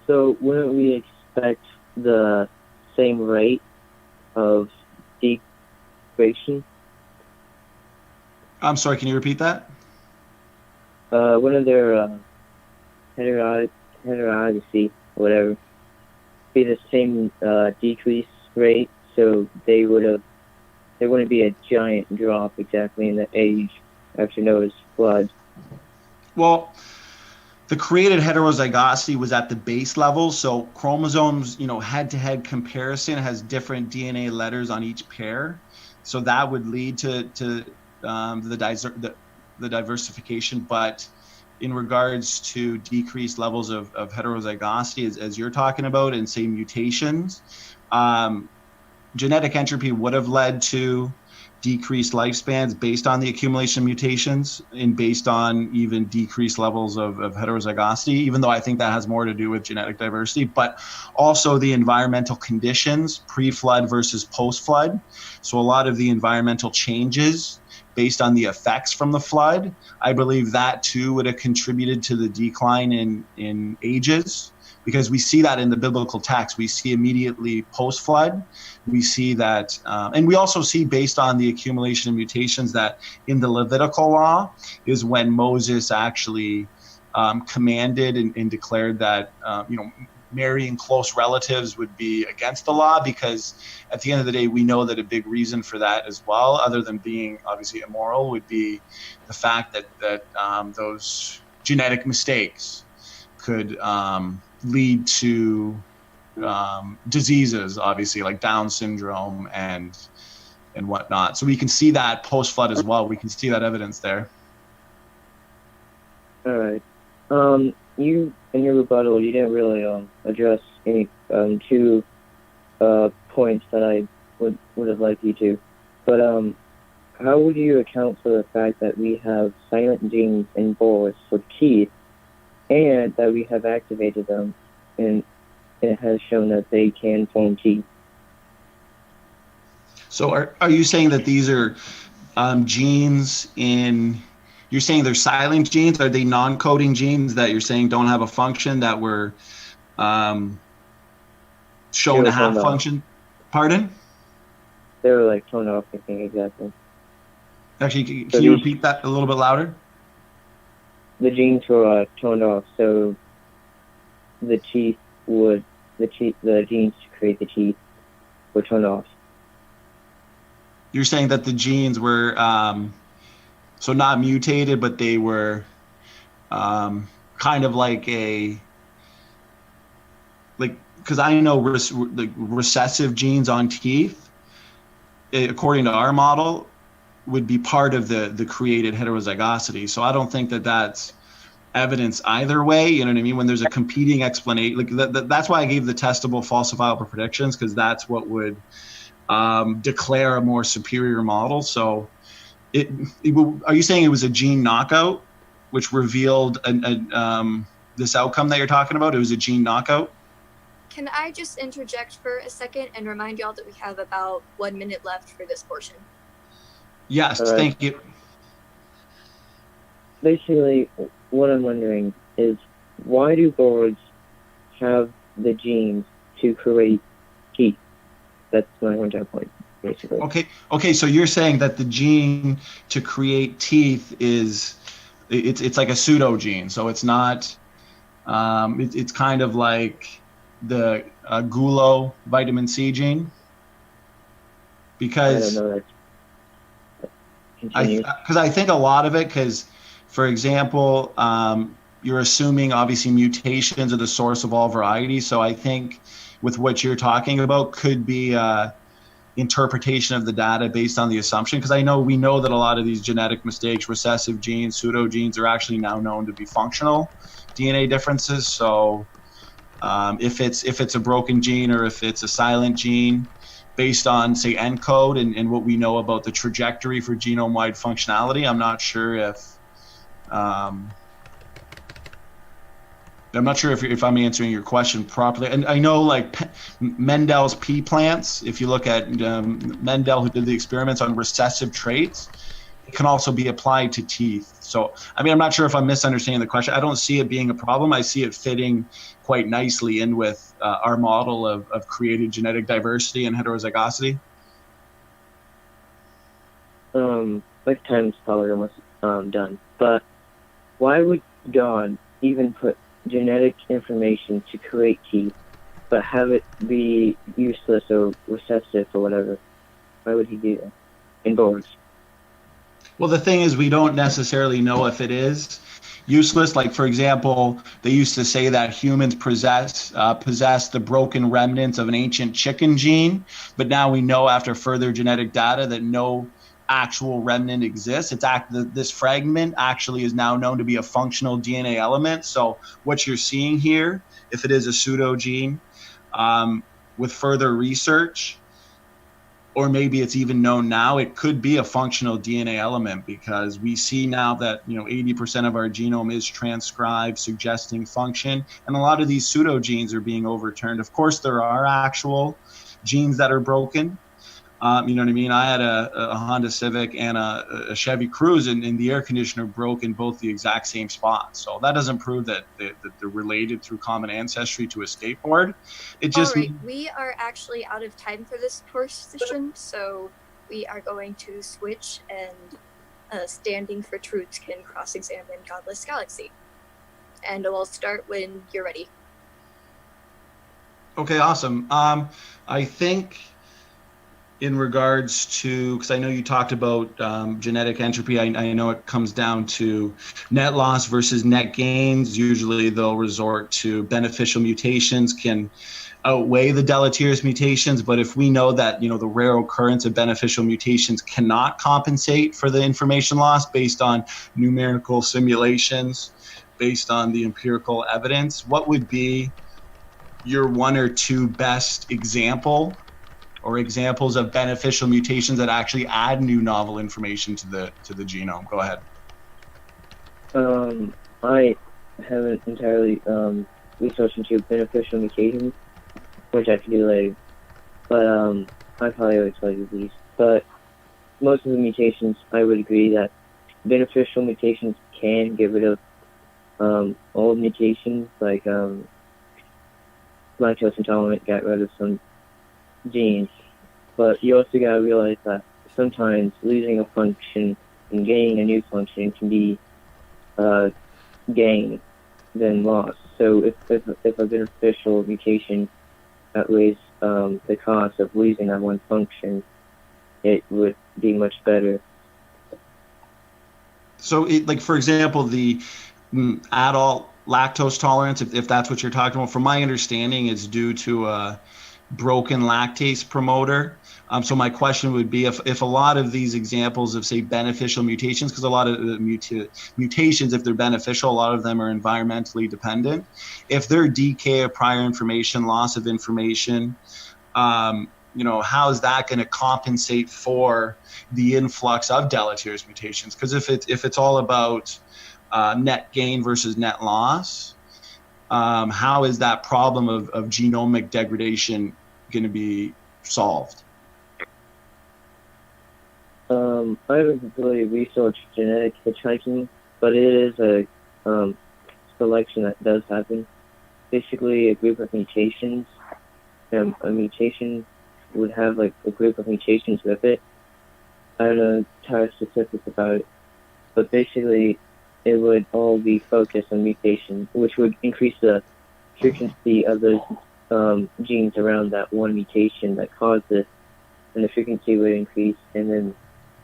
So wouldn't we expect the same rate of degradation? I'm sorry, can you repeat that? Wouldn't their heterozygosity, whatever, be the same decrease rate? So there wouldn't be a giant drop exactly in the age after Noah's flood. Well, the created heterozygosity was at the base level. So chromosomes, head-to-head comparison has different DNA letters on each pair. So that would lead to the diversification. But in regards to decreased levels of heterozygosity, as you're talking about, and say mutations, genetic entropy would have led to decreased lifespans based on the accumulation of mutations and based on even decreased levels of heterozygosity, even though I think that has more to do with genetic diversity, but also the environmental conditions pre-flood versus post-flood. So a lot of the environmental changes based on the effects from the flood, I believe that too would have contributed to the decline in ages, because we see that in the biblical text. We see immediately post-flood, we see that, and we also see based on the accumulation of mutations that in the Levitical law is when Moses actually commanded and declared that, marrying close relatives would be against the law, because at the end of the day, we know that a big reason for that as well, other than being obviously immoral, would be the fact that those genetic mistakes could lead to diseases, obviously, like Down syndrome and whatnot. So we can see that post-flood as well. We can see that evidence there. All right. You, in your rebuttal, you didn't really address any two points that I would have liked you to. But how would you account for the fact that we have silent genes in boars for teeth, and that we have activated them, and it has shown that they can form teeth? So are you saying that these are genes in... You're saying they're silent genes? Are they non-coding genes that you're saying don't have a function, that were shown to have function? Pardon? They were like turned off, I think, exactly. Actually, can you repeat that a little bit louder? The genes were turned off, so the genes to create the teeth were turned off. You're saying that the genes were so not mutated, but they were kind of like because I know recessive genes on teeth, according to our model, would be part of the created heterozygosity. So I don't think that that's evidence either way. You know what I mean? When there's a competing explanation, that's why I gave the testable, falsifiable predictions, because that's what would declare a more superior model. So are you saying it was a gene knockout which revealed this outcome that you're talking about? It was a gene knockout? Can I just interject for a second and remind y'all that we have about 1 minute left for this portion? Yes, thank you. Basically, what I'm wondering is, why do birds have the genes to create teeth? That's my one point, basically. Okay. So you're saying that the gene to create teeth is it's like a pseudo gene. So it's not. It's kind of like the gulo vitamin C gene, because I don't know. I think a lot of it, because, for example, you're assuming obviously mutations are the source of all variety. So I think with what you're talking about could be interpretation of the data based on the assumption, because we know that a lot of these genetic mistakes, recessive genes, pseudo genes, are actually now known to be functional DNA differences. So if it's a broken gene, or if it's a silent gene, based on, say, ENCODE and what we know about the trajectory for genome-wide functionality, I'm not sure if I'm answering your question properly. And I know, like, Mendel's pea plants, if you look at Mendel, who did the experiments on recessive traits, it can also be applied to teeth. So, I'm not sure if I'm misunderstanding the question. I don't see it being a problem. I see it fitting quite nicely in with our model of created genetic diversity and heterozygosity. My time's probably almost done. But why would God even put genetic information to create teeth, but have it be useless or recessive or whatever? Why would he do that in boards? Well, the thing is, we don't necessarily know if it is useless. Like, for example, they used to say that humans possess the broken remnants of an ancient chicken gene, but now we know after further genetic data that no actual remnant exists. This fragment actually is now known to be a functional DNA element. So what you're seeing here, if it is a pseudo gene, with further research, or maybe it's even known now, it could be a functional DNA element, because we see now that 80% of our genome is transcribed, suggesting function, and a lot of these pseudo genes are being overturned. Of course, there are actual genes that are broken. You know what I mean? I had a Honda Civic and a Chevy Cruze, and the air conditioner broke in both the exact same spot. So that doesn't prove that they're related through common ancestry to a skateboard. It just... All right, we are actually out of time for this portion, so we are going to switch, and Standing for Truth can cross-examine Godless Galaxy. And we'll start when you're ready. Okay, awesome. I think, in regards to, because I know you talked about genetic entropy, I know it comes down to net loss versus net gains. Usually they'll resort to beneficial mutations can outweigh the deleterious mutations, but if we know that the rare occurrence of beneficial mutations cannot compensate for the information loss based on numerical simulations, based on the empirical evidence, what would be your one or two best examples of beneficial mutations that actually add new novel information to the genome? Go ahead. I haven't entirely researched into beneficial mutations, which I can do later. But I probably always tell you these. But most of the mutations, I would agree that beneficial mutations can get rid of old mutations, like lactose intolerant got rid of some genes. But you also gotta realize that sometimes losing a function and gaining a new function can be gain than loss. So if a beneficial mutation outweighs the cost of losing that one function, it would be much better. So, for example, the adult lactose tolerance, if that's what you're talking about, from my understanding, it's due to a broken lactase promoter. So my question would be, if a lot of these examples of, say, beneficial mutations, because a lot of the mutations, if they're beneficial, a lot of them are environmentally dependent. If they're decay of prior information, loss of information, how is that going to compensate for the influx of deleterious mutations? Because if it's all about net gain versus net loss, how is that problem of genomic degradation going to be solved? I haven't really researched genetic hitchhiking, but it is a selection that does happen. Basically, a group of mutations, a mutation would have like a group of mutations with it. I don't know entire specifics about it, but basically it would all be focused on mutation, which would increase the frequency of those genes around that one mutation that caused this, and the frequency would increase, and then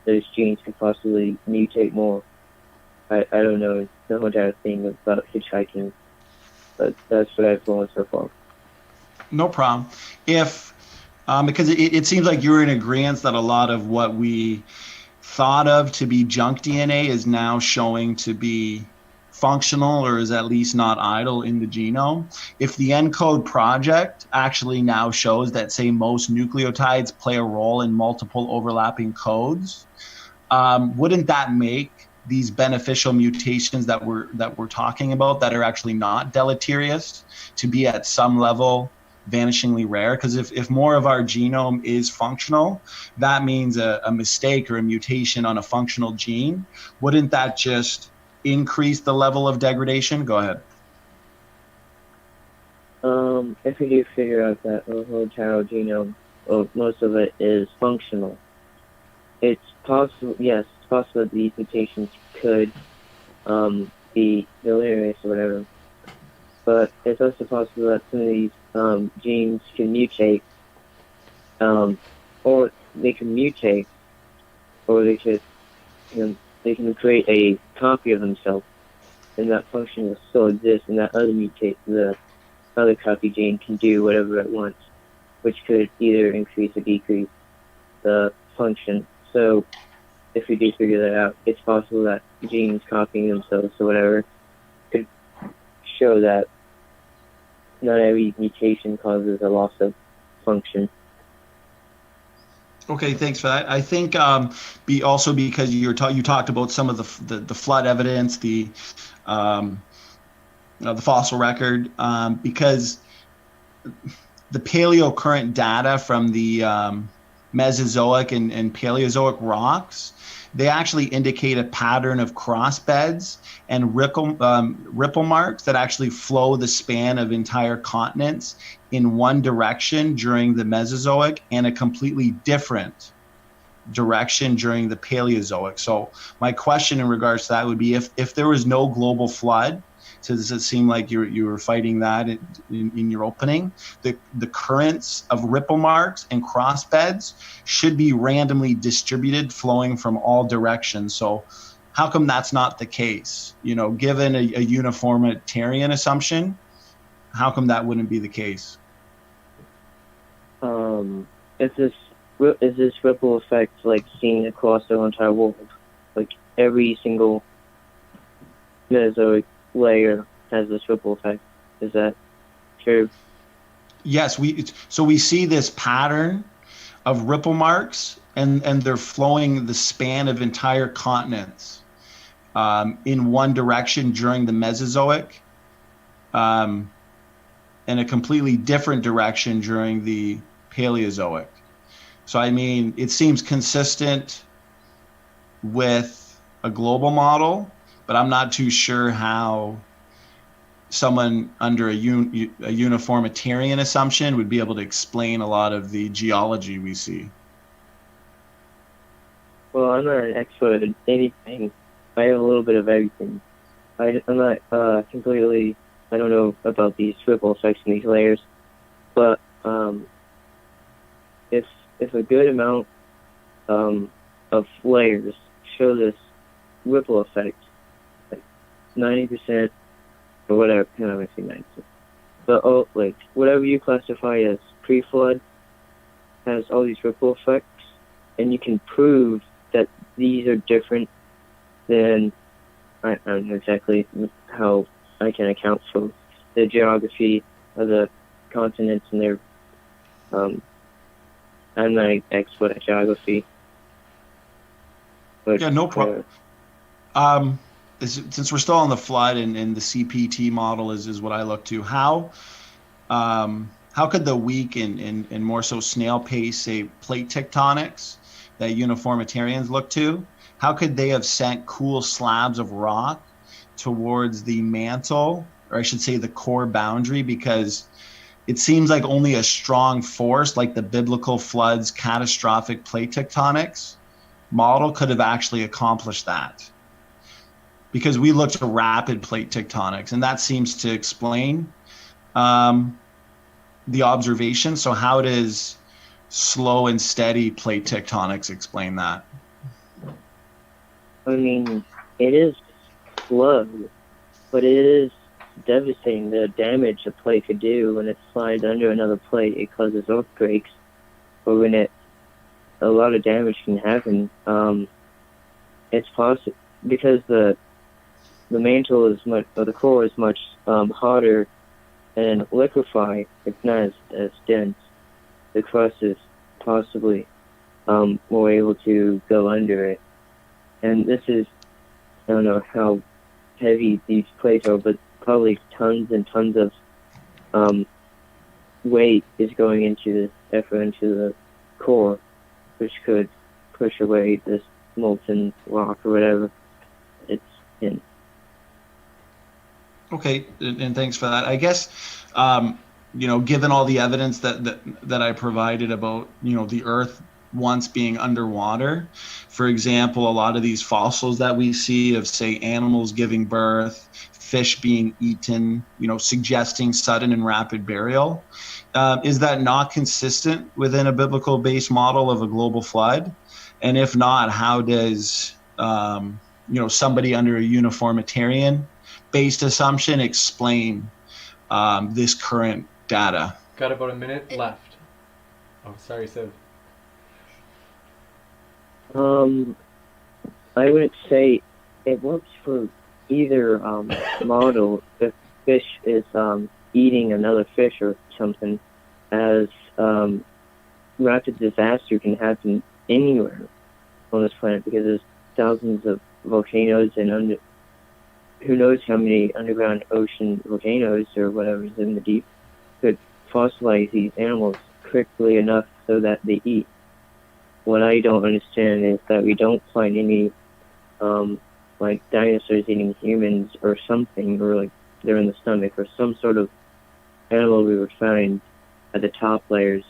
those genes could possibly mutate more. I don't know, it's not much I was thinking about hitchhiking, but that's what I've learned so far. No problem. If because it seems like you're in agreement that a lot of what we thought of to be junk DNA is now showing to be functional, or is at least not idle in the genome. If the ENCODE project actually now shows that, say, most nucleotides play a role in multiple overlapping codes, wouldn't that make these beneficial mutations that we're talking about, that are actually not deleterious, to be at some level vanishingly rare? Because if more of our genome is functional, that means a mistake or a mutation on a functional gene. Wouldn't that just increase the level of degradation? Go ahead. If we do figure out that the whole entire genome, or most of it, is functional, it's possible, yes, it's possible that these mutations could be deleterious or whatever, but it's also possible that some of these genes can mutate, or they can mutate, or they could, they can create a copy of themselves, and that function will still exist, and that the other copy gene can do whatever it wants, which could either increase or decrease the function. So if we do figure that out, it's possible that genes copying themselves or whatever could show that not every mutation causes a loss of function. Okay, thanks for that. I think also because you talked about some of the flood evidence, the fossil record, because the paleocurrent data from the Mesozoic and Paleozoic rocks, they actually indicate a pattern of cross beds and ripple marks that actually flow the span of entire continents in one direction during the Mesozoic, and a completely different direction during the Paleozoic. So my question in regards to that would be, if there was no global flood, so does it seem like you were fighting that in your opening, the currents of ripple marks and cross beds should be randomly distributed, flowing from all directions. So how come that's not the case? Given a uniformitarian assumption, how come that wouldn't be the case? Is this ripple effect like seen across the entire world? Like every single Mesozoic layer has this ripple effect. Is that true? Yes, we see this pattern of ripple marks, and they're flowing the span of entire continents in one direction during the Mesozoic, and a completely different direction during the Paleozoic. So I mean, it seems consistent with a global model, but I'm not too sure how someone under a uniformitarian assumption would be able to explain a lot of the geology we see. Well, I'm not an expert at anything. I have a little bit of everything. I'm not completely, I don't know about these ripple effects in these layers, but if a good amount of layers show this ripple effect, 90% or whatever, I'm not going to say 90%, but like whatever you classify as pre-flood has all these ripple effects, and you can prove that these are different, then I don't know exactly how I can account for the geography of the continents and their, I'm not an expert at geography. But, yeah, no problem. Since we're still on the flood and the CPT model is what I look to, how could the weak and more so snail pace, say, plate tectonics that uniformitarians look to, how could they have sent cool slabs of rock towards the mantle, or I should say the core boundary? Because it seems like only a strong force like the biblical floods catastrophic plate tectonics model could have actually accomplished that. because we looked at rapid plate tectonics, and that seems to explain the observation. So how does slow and steady plate tectonics explain that? I mean, it is slow, but it is devastating. The damage a plate could do when it slides under another plate, it causes earthquakes. But when a lot of damage can happen. It's possible because the mantle is much, or the core is much harder and liquefied. It's not as dense. The crust is possibly more able to go under it. And this is, I don't know how heavy these plates are, but probably tons and tons of weight is going into the effort into the core, which could push away this molten rock or whatever it's in. Okay, and thanks for that. I guess, given all the evidence that I provided about, the Earth once being underwater, for example, a lot of these fossils that we see of, say, animals giving birth, fish being eaten, suggesting sudden and rapid burial, is that not consistent within a biblical-based model of a global flood? And if not, how does, somebody under a uniformitarian-based assumption explain this current data? Got about a minute left. Oh, sorry, Sid. I would say it works for either model. If fish is eating another fish or something, as rapid disaster can happen anywhere on this planet because there's thousands of volcanoes and who knows how many underground ocean volcanoes or whatever's in the deep could fossilize these animals quickly enough so that they eat. What I don't understand is that we don't find any like dinosaurs eating humans or something, or like they're in the stomach or some sort of animal we would find at the top layers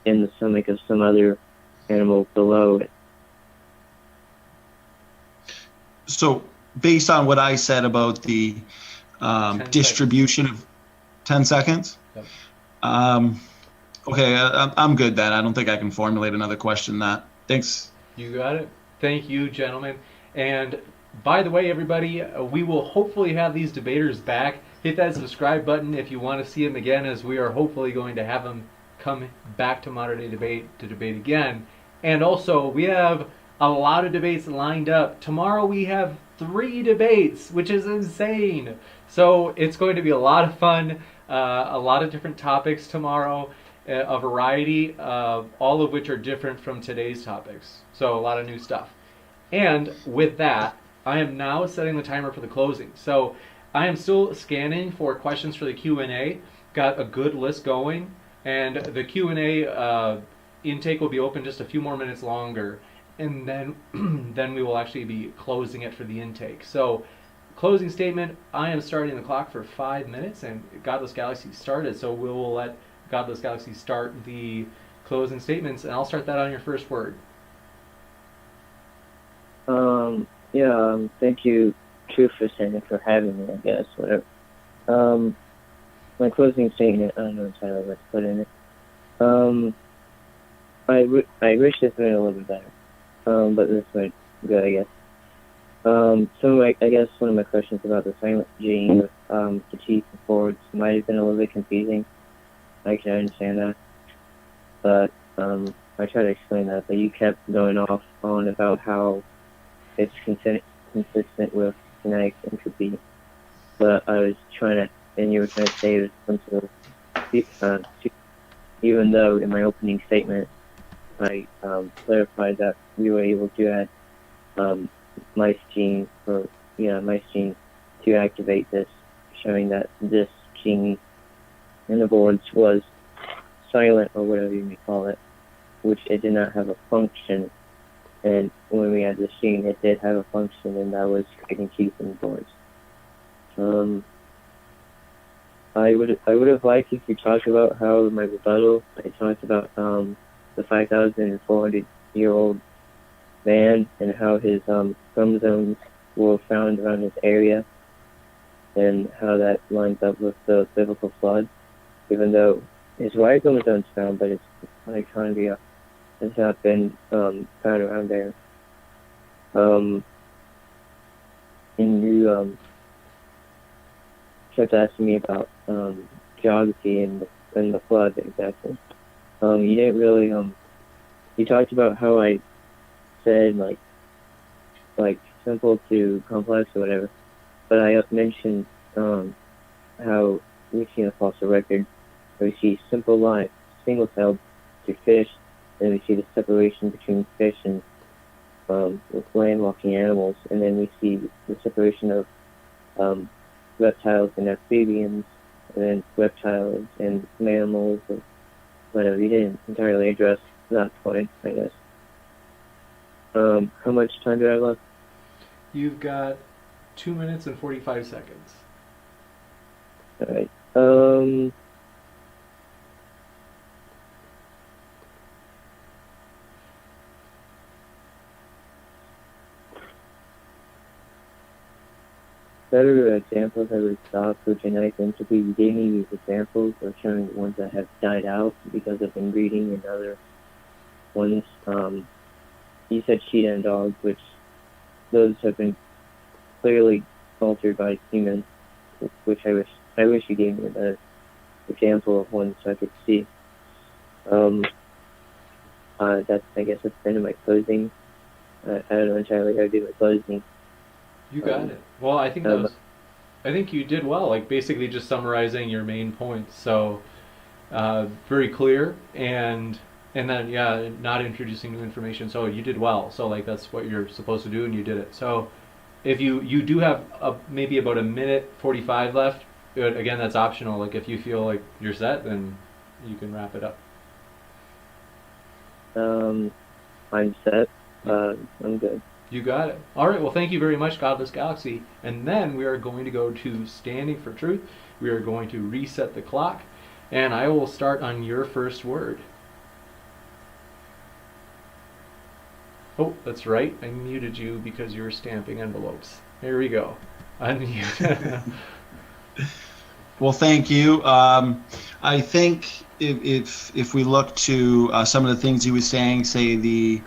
in the stomach of some other animal below it. So based on what I said about the distribution of 10 seconds? Yep. Okay, I'm good then. I don't think I can formulate another question than that. Thanks. You got it. Thank you, gentlemen. And by the way, everybody, we will hopefully have these debaters back. Hit that subscribe button if you want to see them again, as we are hopefully going to have them come back to Modern Day Debate to debate again. And also, we have a lot of debates lined up. Tomorrow we have 3 debates, which is insane. So it's going to be a lot of fun, a lot of different topics tomorrow, a variety, all of which are different from today's topics. So a lot of new stuff. And with that, I am now setting the timer for the closing. So I am still scanning for questions for the Q&A. Got a good list going, and the Q&A intake will be open just a few more minutes longer, and then then we will actually be closing it for the intake. So closing statement, I am starting the clock for 5 minutes, and Godless Galaxy started, so we will let Godless Galaxy start the closing statements, and I'll start that on your first word. Thank you, Truth for Center, for having me, I guess, whatever. My closing statement, I don't know entirely what to put in it. I wish this went a little bit better, but this went good, I guess. I guess one of my questions about the silent gene with the teeth and forwards might have been a little bit confusing. I can understand that, but I tried to explain that, but you kept going off on about how it's consistent with kinetic entropy. But I was trying to, and you were trying to say it was some sort of, even though in my opening statement I clarified that we were able to add mice gene to activate this, showing that this gene in the boards was silent, or whatever you may call it, which it did not have a function. And when we had the gene, it did have a function, and that was creating teeth in the boards. I would have liked if you talked about how my rebuttal, I talked about the 5,400-year-old man and how his chromosomes were found around this area and how that lines up with the biblical flood, even though his wire chromosome's found, but its mitochondria has not been found around there. And you kept asking me about geography and the flood exactly. You didn't really you talked about how I said like simple to complex or whatever, but I mentioned how we see in a fossil record where we see simple life, single-celled to fish, and we see the separation between fish and land-walking animals, and then we see the separation of reptiles and amphibians, and then reptiles and mammals, or whatever. You didn't entirely address that point, I guess. How much time do I have left? You've got 2 minutes and 45 seconds. All right. Better examples I would stop for genetic entropy. You gave me these examples of showing the ones that have died out because of inbreeding and other ones. You said sheep and dogs, which those have been clearly altered by humans, which I wish you gave me an example of one so I could see. That's, I guess, that's the end of my closing. I don't know entirely how to do my closing. You got it. Well, I think I think you did well. Like basically just summarizing your main points. So very clear, and then yeah, not introducing new information. So you did well. So like that's what you're supposed to do, and you did it. So if you do have maybe about a minute 45 left. Again, that's optional. Like if you feel like you're set, then you can wrap it up. I'm set. I'm good. You got it. All right. Well, thank you very much, Godless Galaxy. And then we are going to go to Standing for Truth. We are going to reset the clock, and I will start on your first word. Oh, that's right. I muted you because you were stamping envelopes. There we go. Unmute. Well, thank you. I think if we look to some of the things he was saying, say the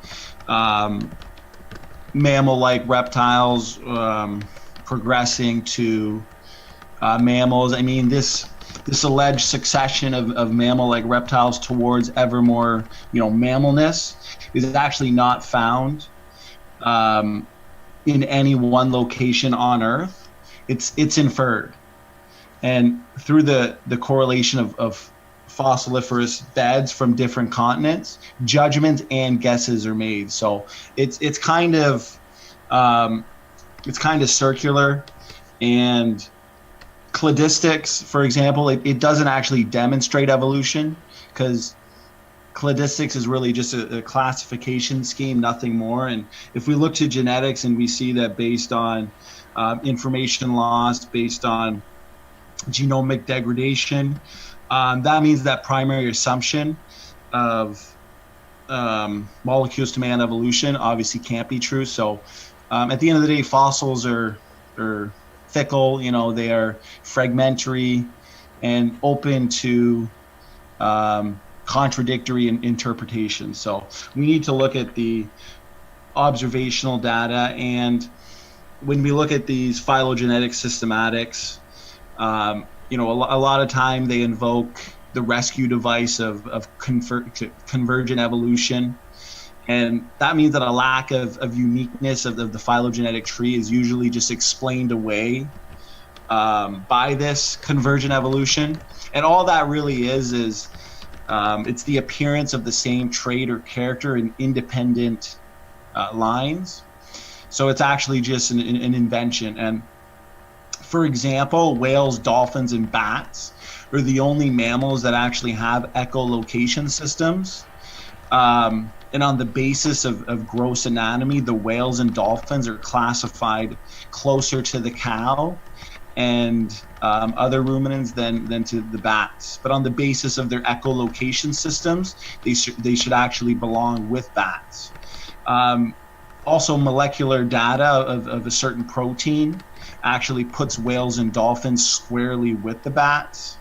mammal-like reptiles progressing to mammals. I mean, this alleged succession of mammal-like reptiles towards ever more, mammalness is actually not found in any one location on Earth. It's inferred, and through the correlation of fossiliferous beds from different continents, judgments and guesses are made. So it's kind of circular. And cladistics, for example, it doesn't actually demonstrate evolution, because cladistics is really just a classification scheme, nothing more. And if we look to genetics and we see that based on information loss, based on genomic degradation, that means that primary assumption of molecules to man evolution obviously can't be true. So at the end of the day, fossils are fickle, they are fragmentary and open to contradictory interpretation. So we need to look at the observational data, and when we look at these phylogenetic systematics, a lot of time they invoke the rescue device of convergent evolution. And that means that a lack of uniqueness of the phylogenetic tree is usually just explained away by this convergent evolution. And all that really is it's the appearance of the same trait or character in independent lines. So it's actually just an invention. And for example, whales, dolphins, and bats are the only mammals that actually have echolocation systems. And on the basis of gross anatomy, the whales and dolphins are classified closer to the cow and other ruminants than to the bats. But on the basis of their echolocation systems, they should actually belong with bats. Also, molecular data of a certain protein actually puts whales and dolphins squarely with the bats.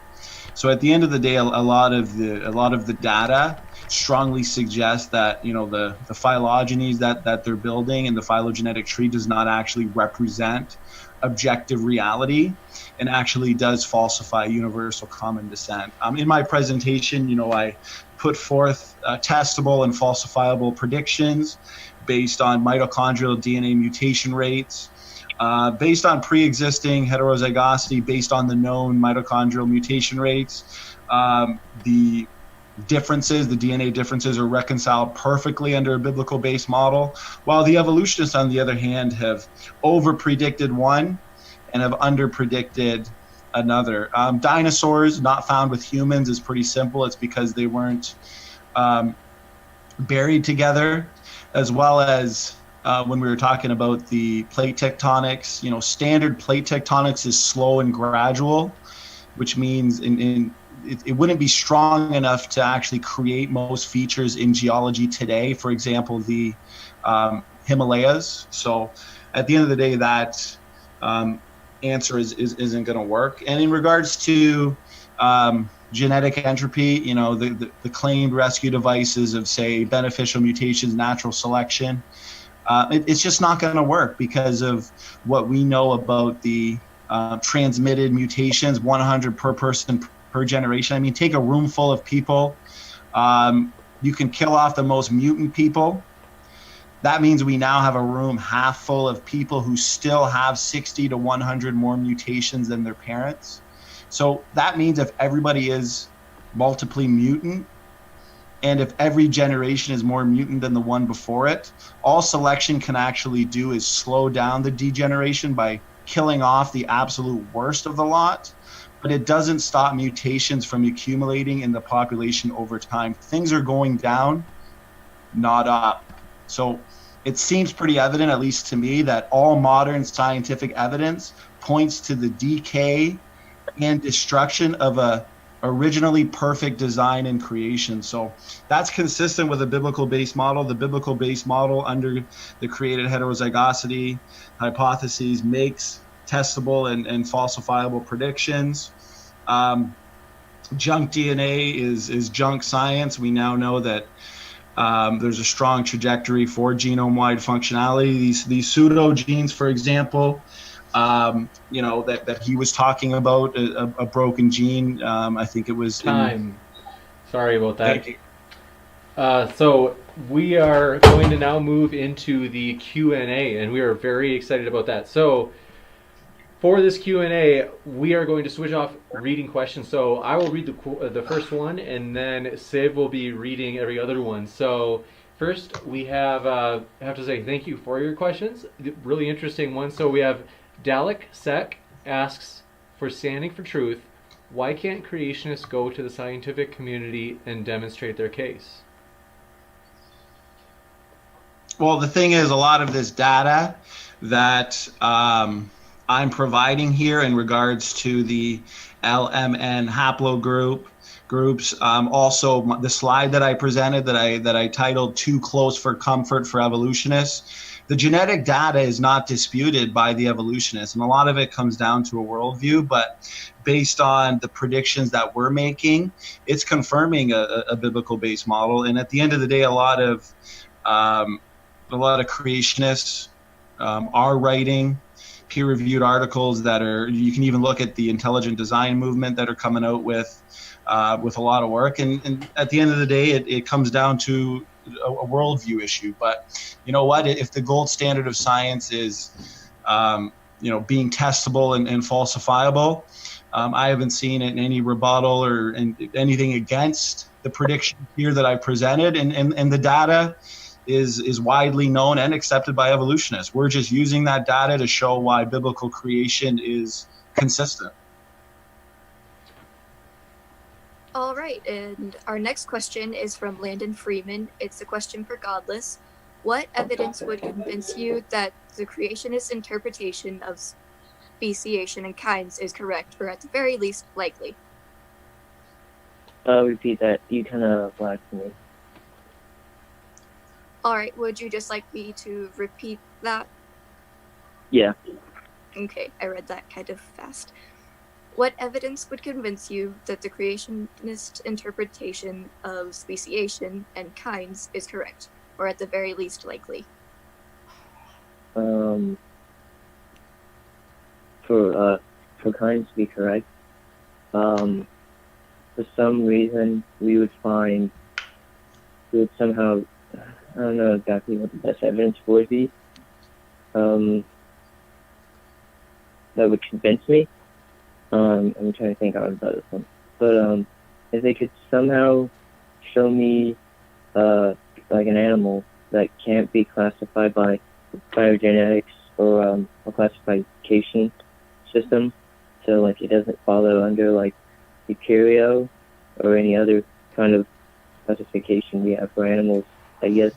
So at the end of the day, a lot of the data strongly suggests that, you know, the phylogenies that they're building and the phylogenetic tree does not actually represent objective reality, and actually does falsify universal common descent. In my presentation, you know, I put forth testable and falsifiable predictions based on mitochondrial DNA mutation rates, based on pre-existing heterozygosity, based on the known mitochondrial mutation rates. The differences, the DNA differences, are reconciled perfectly under a biblical-based model, while the evolutionists, on the other hand, have over-predicted one and have under-predicted another. Dinosaurs not found with humans is pretty simple. It's because they weren't buried together, as well as when we were talking about the plate tectonics. You know, standard plate tectonics is slow and gradual, which means it wouldn't be strong enough to actually create most features in geology today. For example, the Himalayas. So at the end of the day, that answer isn't going to work. And in regards to genetic entropy, you know, the claimed rescue devices of, say, beneficial mutations, natural selection, it's just not going to work because of what we know about the transmitted mutations, 100 per person per generation. I mean, take a room full of people. You can kill off the most mutant people. That means we now have a room half full of people who still have 60 to 100 more mutations than their parents. So that means if everybody is multiply mutant, and if every generation is more mutant than the one before it, all selection can actually do is slow down the degeneration by killing off the absolute worst of the lot, but it doesn't stop mutations from accumulating in the population over time. Things are going down, not up. So it seems pretty evident, at least to me, that all modern scientific evidence points to the decay and destruction of a originally perfect design and creation. So that's consistent with a biblical-based model. The biblical-based model under the created heterozygosity hypotheses makes testable and falsifiable predictions. Junk DNA is junk science. We now know that there's a strong trajectory for genome-wide functionality. These pseudo genes, for example, you know, that he was talking about, a broken gene. I think it was time. Sorry about that. Thank you. So we are going to now move into the Q&A, and we are very excited about that. So for this Q&A, we are going to switch off reading questions. So I will read the first one, and then Siv will be reading every other one. So first, we have to say thank you for your questions. Really interesting ones. So we have Dalek Sek asks, for standing for truth, why can't creationists go to the scientific community and demonstrate their case? Well, the thing is, a lot of this data that I'm providing here in regards to the LMN haplogroups, also the slide that I presented that I titled "Too Close for Comfort for Evolutionists." The genetic data is not disputed by the evolutionists, and a lot of it comes down to a worldview, but based on the predictions that we're making, it's confirming a biblical-based model. And at the end of the day, a lot of creationists are writing peer-reviewed articles that are, you can even look at the intelligent design movement that are coming out with a lot of work. And at the end of the day, it comes down to a worldview issue. But you know what, if the gold standard of science is you know, being testable and falsifiable, I haven't seen any rebuttal or anything against the prediction here that I presented, and the data is widely known and accepted by evolutionists. We're just using that data to show why biblical creation is consistent. All right, and our next question is from Landon Freeman. It's a question for Godless. What evidence would convince you that the creationist interpretation of speciation and kinds is correct, or at the very least likely? Repeat that. You kind of blacked me. All right, would you just like me to repeat that? Yeah. Okay, I read that kind of fast. What evidence would convince you that the creationist interpretation of speciation and kinds is correct, or at the very least likely? For kinds to be correct, for some reason we would somehow, I don't know exactly what the best evidence would be, that would convince me. I'm trying to think out about this one. But if they could somehow show me like an animal that can't be classified by biogenetics or a classification system, so like it doesn't follow under like Eukaryo or any other kind of classification we have for animals, I guess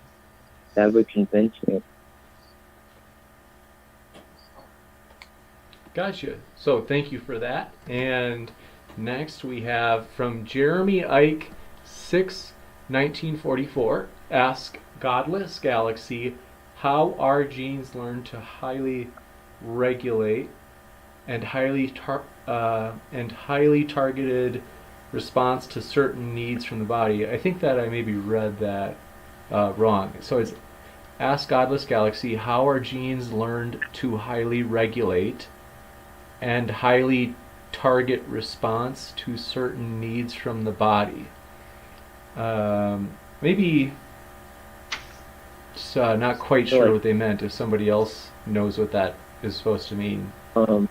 that would convince me. Gotcha. So thank you for that. And next we have from Jeremy Ike 1944. Ask Godless Galaxy, how are genes learned to highly regulate and highly targeted response to certain needs from the body? I think that I maybe read that wrong. So it's Ask Godless Galaxy, how are genes learned to highly regulate and highly target response to certain needs from the body? Maybe just not quite sure what they meant. If somebody else knows what that is supposed to mean. I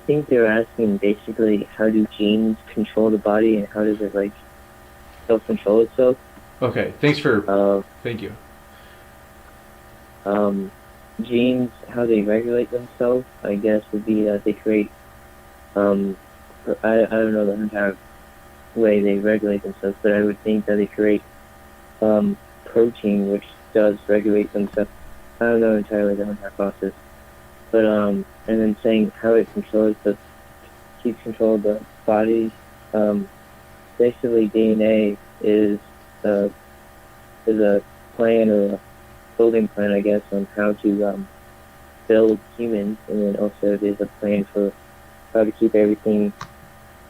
think they're asking basically how do genes control the body and how does it like self-control itself. Okay, thanks for thank you. Genes, how they regulate themselves, I guess, would be that they create, I don't know the entire way they regulate themselves, but I would think that they create protein which does regulate themselves. I don't know entirely the entire process, but and then saying how it keeps control of the body. Basically, DNA is a plan or a building plan, I guess, on how to build humans, and then also there's a plan for how to keep everything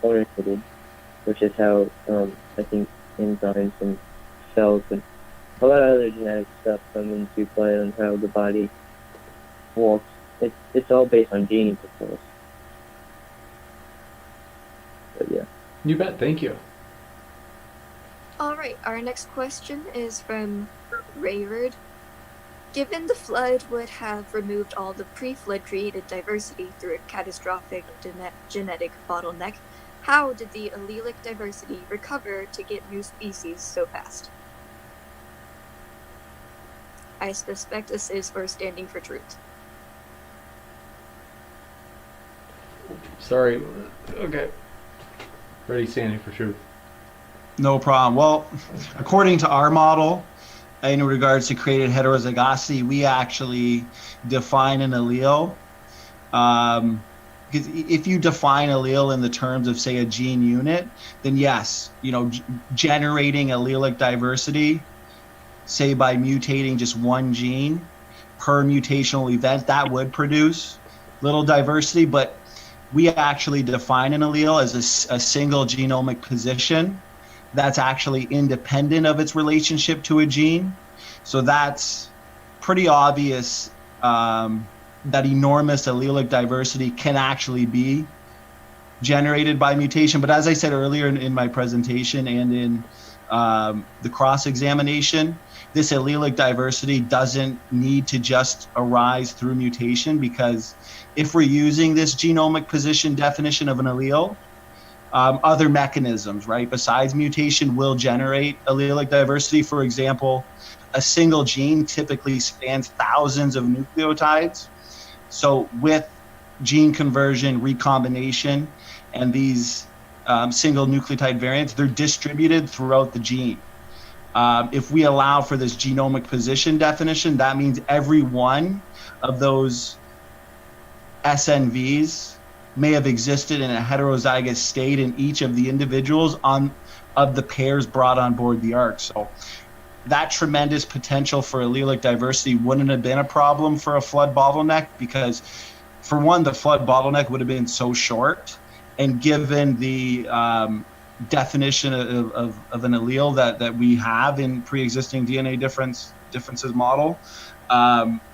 oriented, which is how I think enzymes and cells and a lot of other genetic stuff come into play on how the body works. It's all based on genes, of course. But yeah. You bet. Thank you. All right, our next question is from Rayward. Given the flood would have removed all the pre-flood created diversity through a catastrophic genetic bottleneck, how did the allelic diversity recover to get new species so fast? I suspect this is for standing for truth. Sorry. Okay. Ready, standing for truth. No problem. Well, according to our model, in regards to created heterozygosity, we actually define an allele. Because if you define allele in the terms of, say, a gene unit, then yes, generating allelic diversity, say by mutating just one gene per mutational event, that would produce little diversity. But we actually define an allele as a single genomic position that's actually independent of its relationship to a gene. So that's pretty obvious that enormous allelic diversity can actually be generated by mutation. But as I said earlier in my presentation and in the cross-examination, this allelic diversity doesn't need to just arise through mutation, because if we're using this genomic position definition of an allele, other mechanisms, right, besides mutation will generate allelic diversity. For example, a single gene typically spans thousands of nucleotides. So with gene conversion, recombination, and these single nucleotide variants, they're distributed throughout the gene. If we allow for this genomic position definition, that means every one of those SNVs may have existed in a heterozygous state in each of the individuals of the pairs brought on board the ark. So that tremendous potential for allelic diversity wouldn't have been a problem for a flood bottleneck, because for one, the flood bottleneck would have been so short, and given the definition of an allele that we have in pre-existing DNA differences model,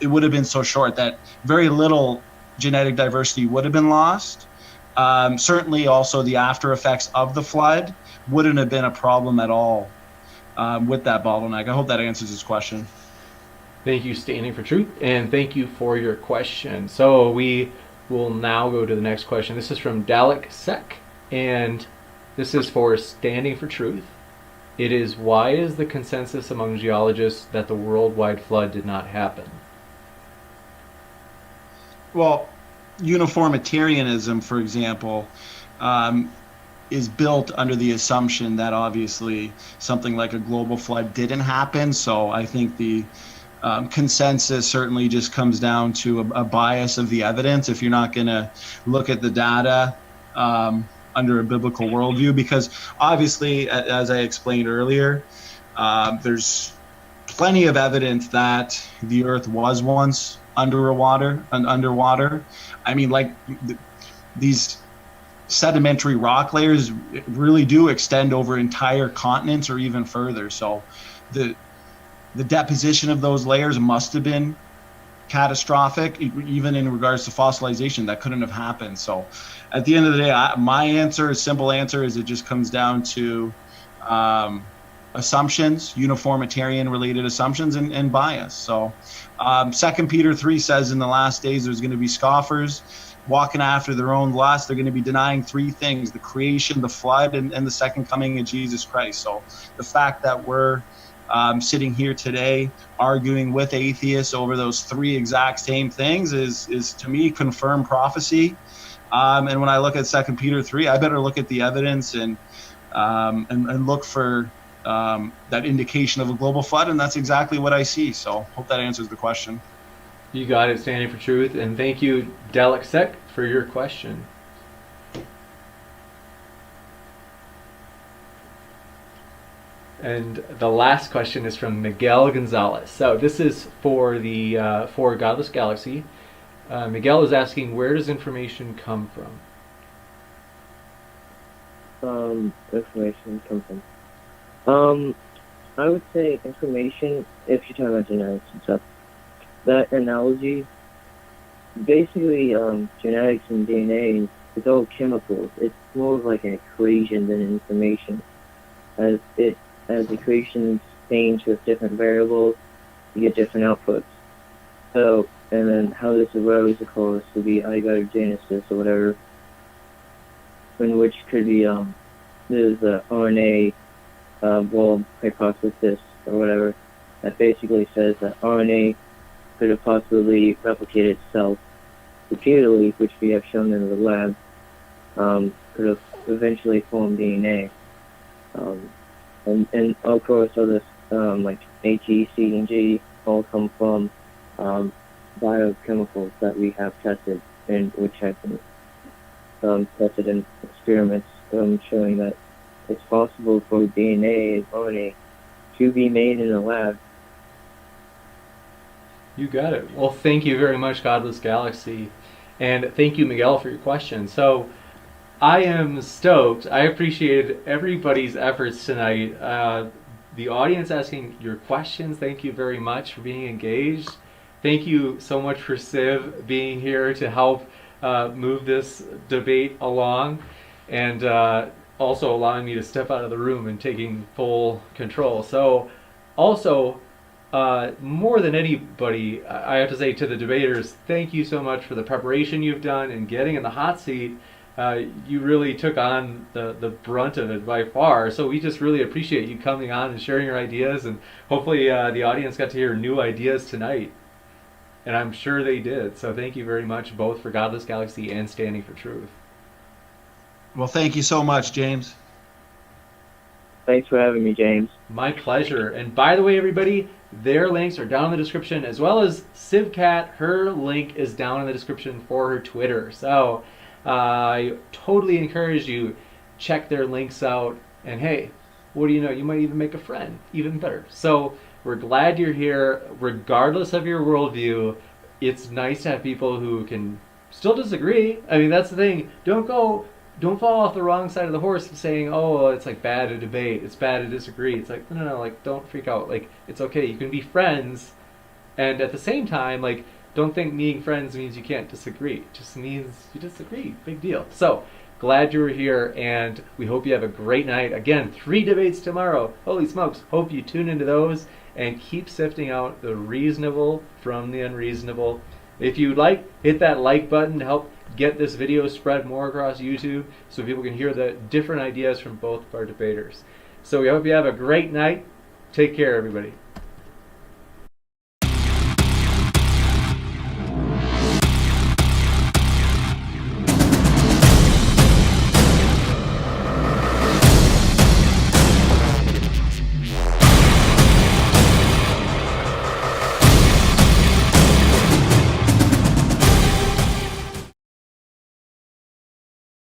it would have been so short that very little genetic diversity would have been lost. Certainly also the after effects of the flood wouldn't have been a problem at all with that bottleneck. I hope that answers his question. Thank you, Standing for Truth, and thank you for your question. So we will now go to the next question. This is from Dalek Sek, and this is for Standing for Truth. It is, why is the consensus among geologists that the worldwide flood did not happen? Well, uniformitarianism, for example, is built under the assumption that obviously something like a global flood didn't happen. So I think the consensus certainly just comes down to a bias of the evidence if you're not going to look at the data under a biblical worldview, because obviously, as I explained earlier, there's plenty of evidence that the earth was once underwater. I mean, like these sedimentary rock layers really do extend over entire continents or even further. So the deposition of those layers must have been catastrophic, even in regards to fossilization. That couldn't have happened. So at the end of the day, my answer, simple answer, is it just comes down to assumptions, uniformitarian related assumptions, and bias. So 2 Peter 3 says in the last days there's going to be scoffers walking after their own lust. They're going to be denying three things: the creation, the flood, and the second coming of Jesus Christ. So the fact that we're sitting here today arguing with atheists over those three exact same things is to me confirmed prophecy. And when I look at 2 Peter 3, I better look at the evidence and look for that indication of a global flood, and that's exactly what I see. So hope that answers the question. You got it, Standing for Truth, and thank you, Dalek Sek, for your question. And the last question is from Miguel Gonzalez. So this is for the for Godless Galaxy. Miguel is asking, where does information come from? Information come from. I would say information, if you're talking about genetics and stuff. That analogy, basically, genetics and DNA, it's all chemicals. It's more of like an equation than information. As equations change with different variables, you get different outputs. So, and then how this arose, of course, would be agadogenesis or whatever, in which could be there's the RNA wall hypothesis or whatever that basically says that RNA could have possibly replicated itself repeatedly, which we have shown in the lab, could have eventually formed DNA. And of course, all this like HE, C, and G all come from biochemicals that we have tested, and which have been tested in experiments showing that it's possible for DNA and RNA to be made in a lab. You got it. Well, thank you very much, Godless Galaxy, and thank you, Miguel, for your question. So I am stoked. I appreciated everybody's efforts tonight. The audience asking your questions, thank you very much for being engaged. Thank you so much for Siv being here to help move this debate along, and also allowing me to step out of the room and taking full control. So also, more than anybody, I have to say to the debaters, thank you so much for the preparation you've done and getting in the hot seat. You really took on the brunt of it by far, so we just really appreciate you coming on and sharing your ideas, and hopefully the audience got to hear new ideas tonight, and I'm sure they did. So thank you very much, both for Godless Galaxy and Standing for Truth. Well, thank you so much, James. Thanks for having me, James. My pleasure. And by the way, everybody, their links are down in the description, as well as Sivcat. Her link is down in the description for her Twitter. So I totally encourage you, check their links out. And hey, what do you know? You might even make a friend, even better. So we're glad you're here, regardless of your worldview. It's nice to have people who can still disagree. I mean, that's the thing. Don't fall off the wrong side of the horse saying, oh, it's like bad to debate, it's bad to disagree. It's like, no, like, don't freak out. Like, it's okay. You can be friends, and at the same time, like, don't think being friends means you can't disagree. It just means you disagree. Big deal. So, glad you were here, and we hope you have a great night. Again, 3 debates tomorrow. Holy smokes. Hope you tune into those and keep sifting out the reasonable from the unreasonable. If you like, hit that like button to help get this video spread more across YouTube so people can hear the different ideas from both of our debaters. So we hope you have a great night. Take care, everybody.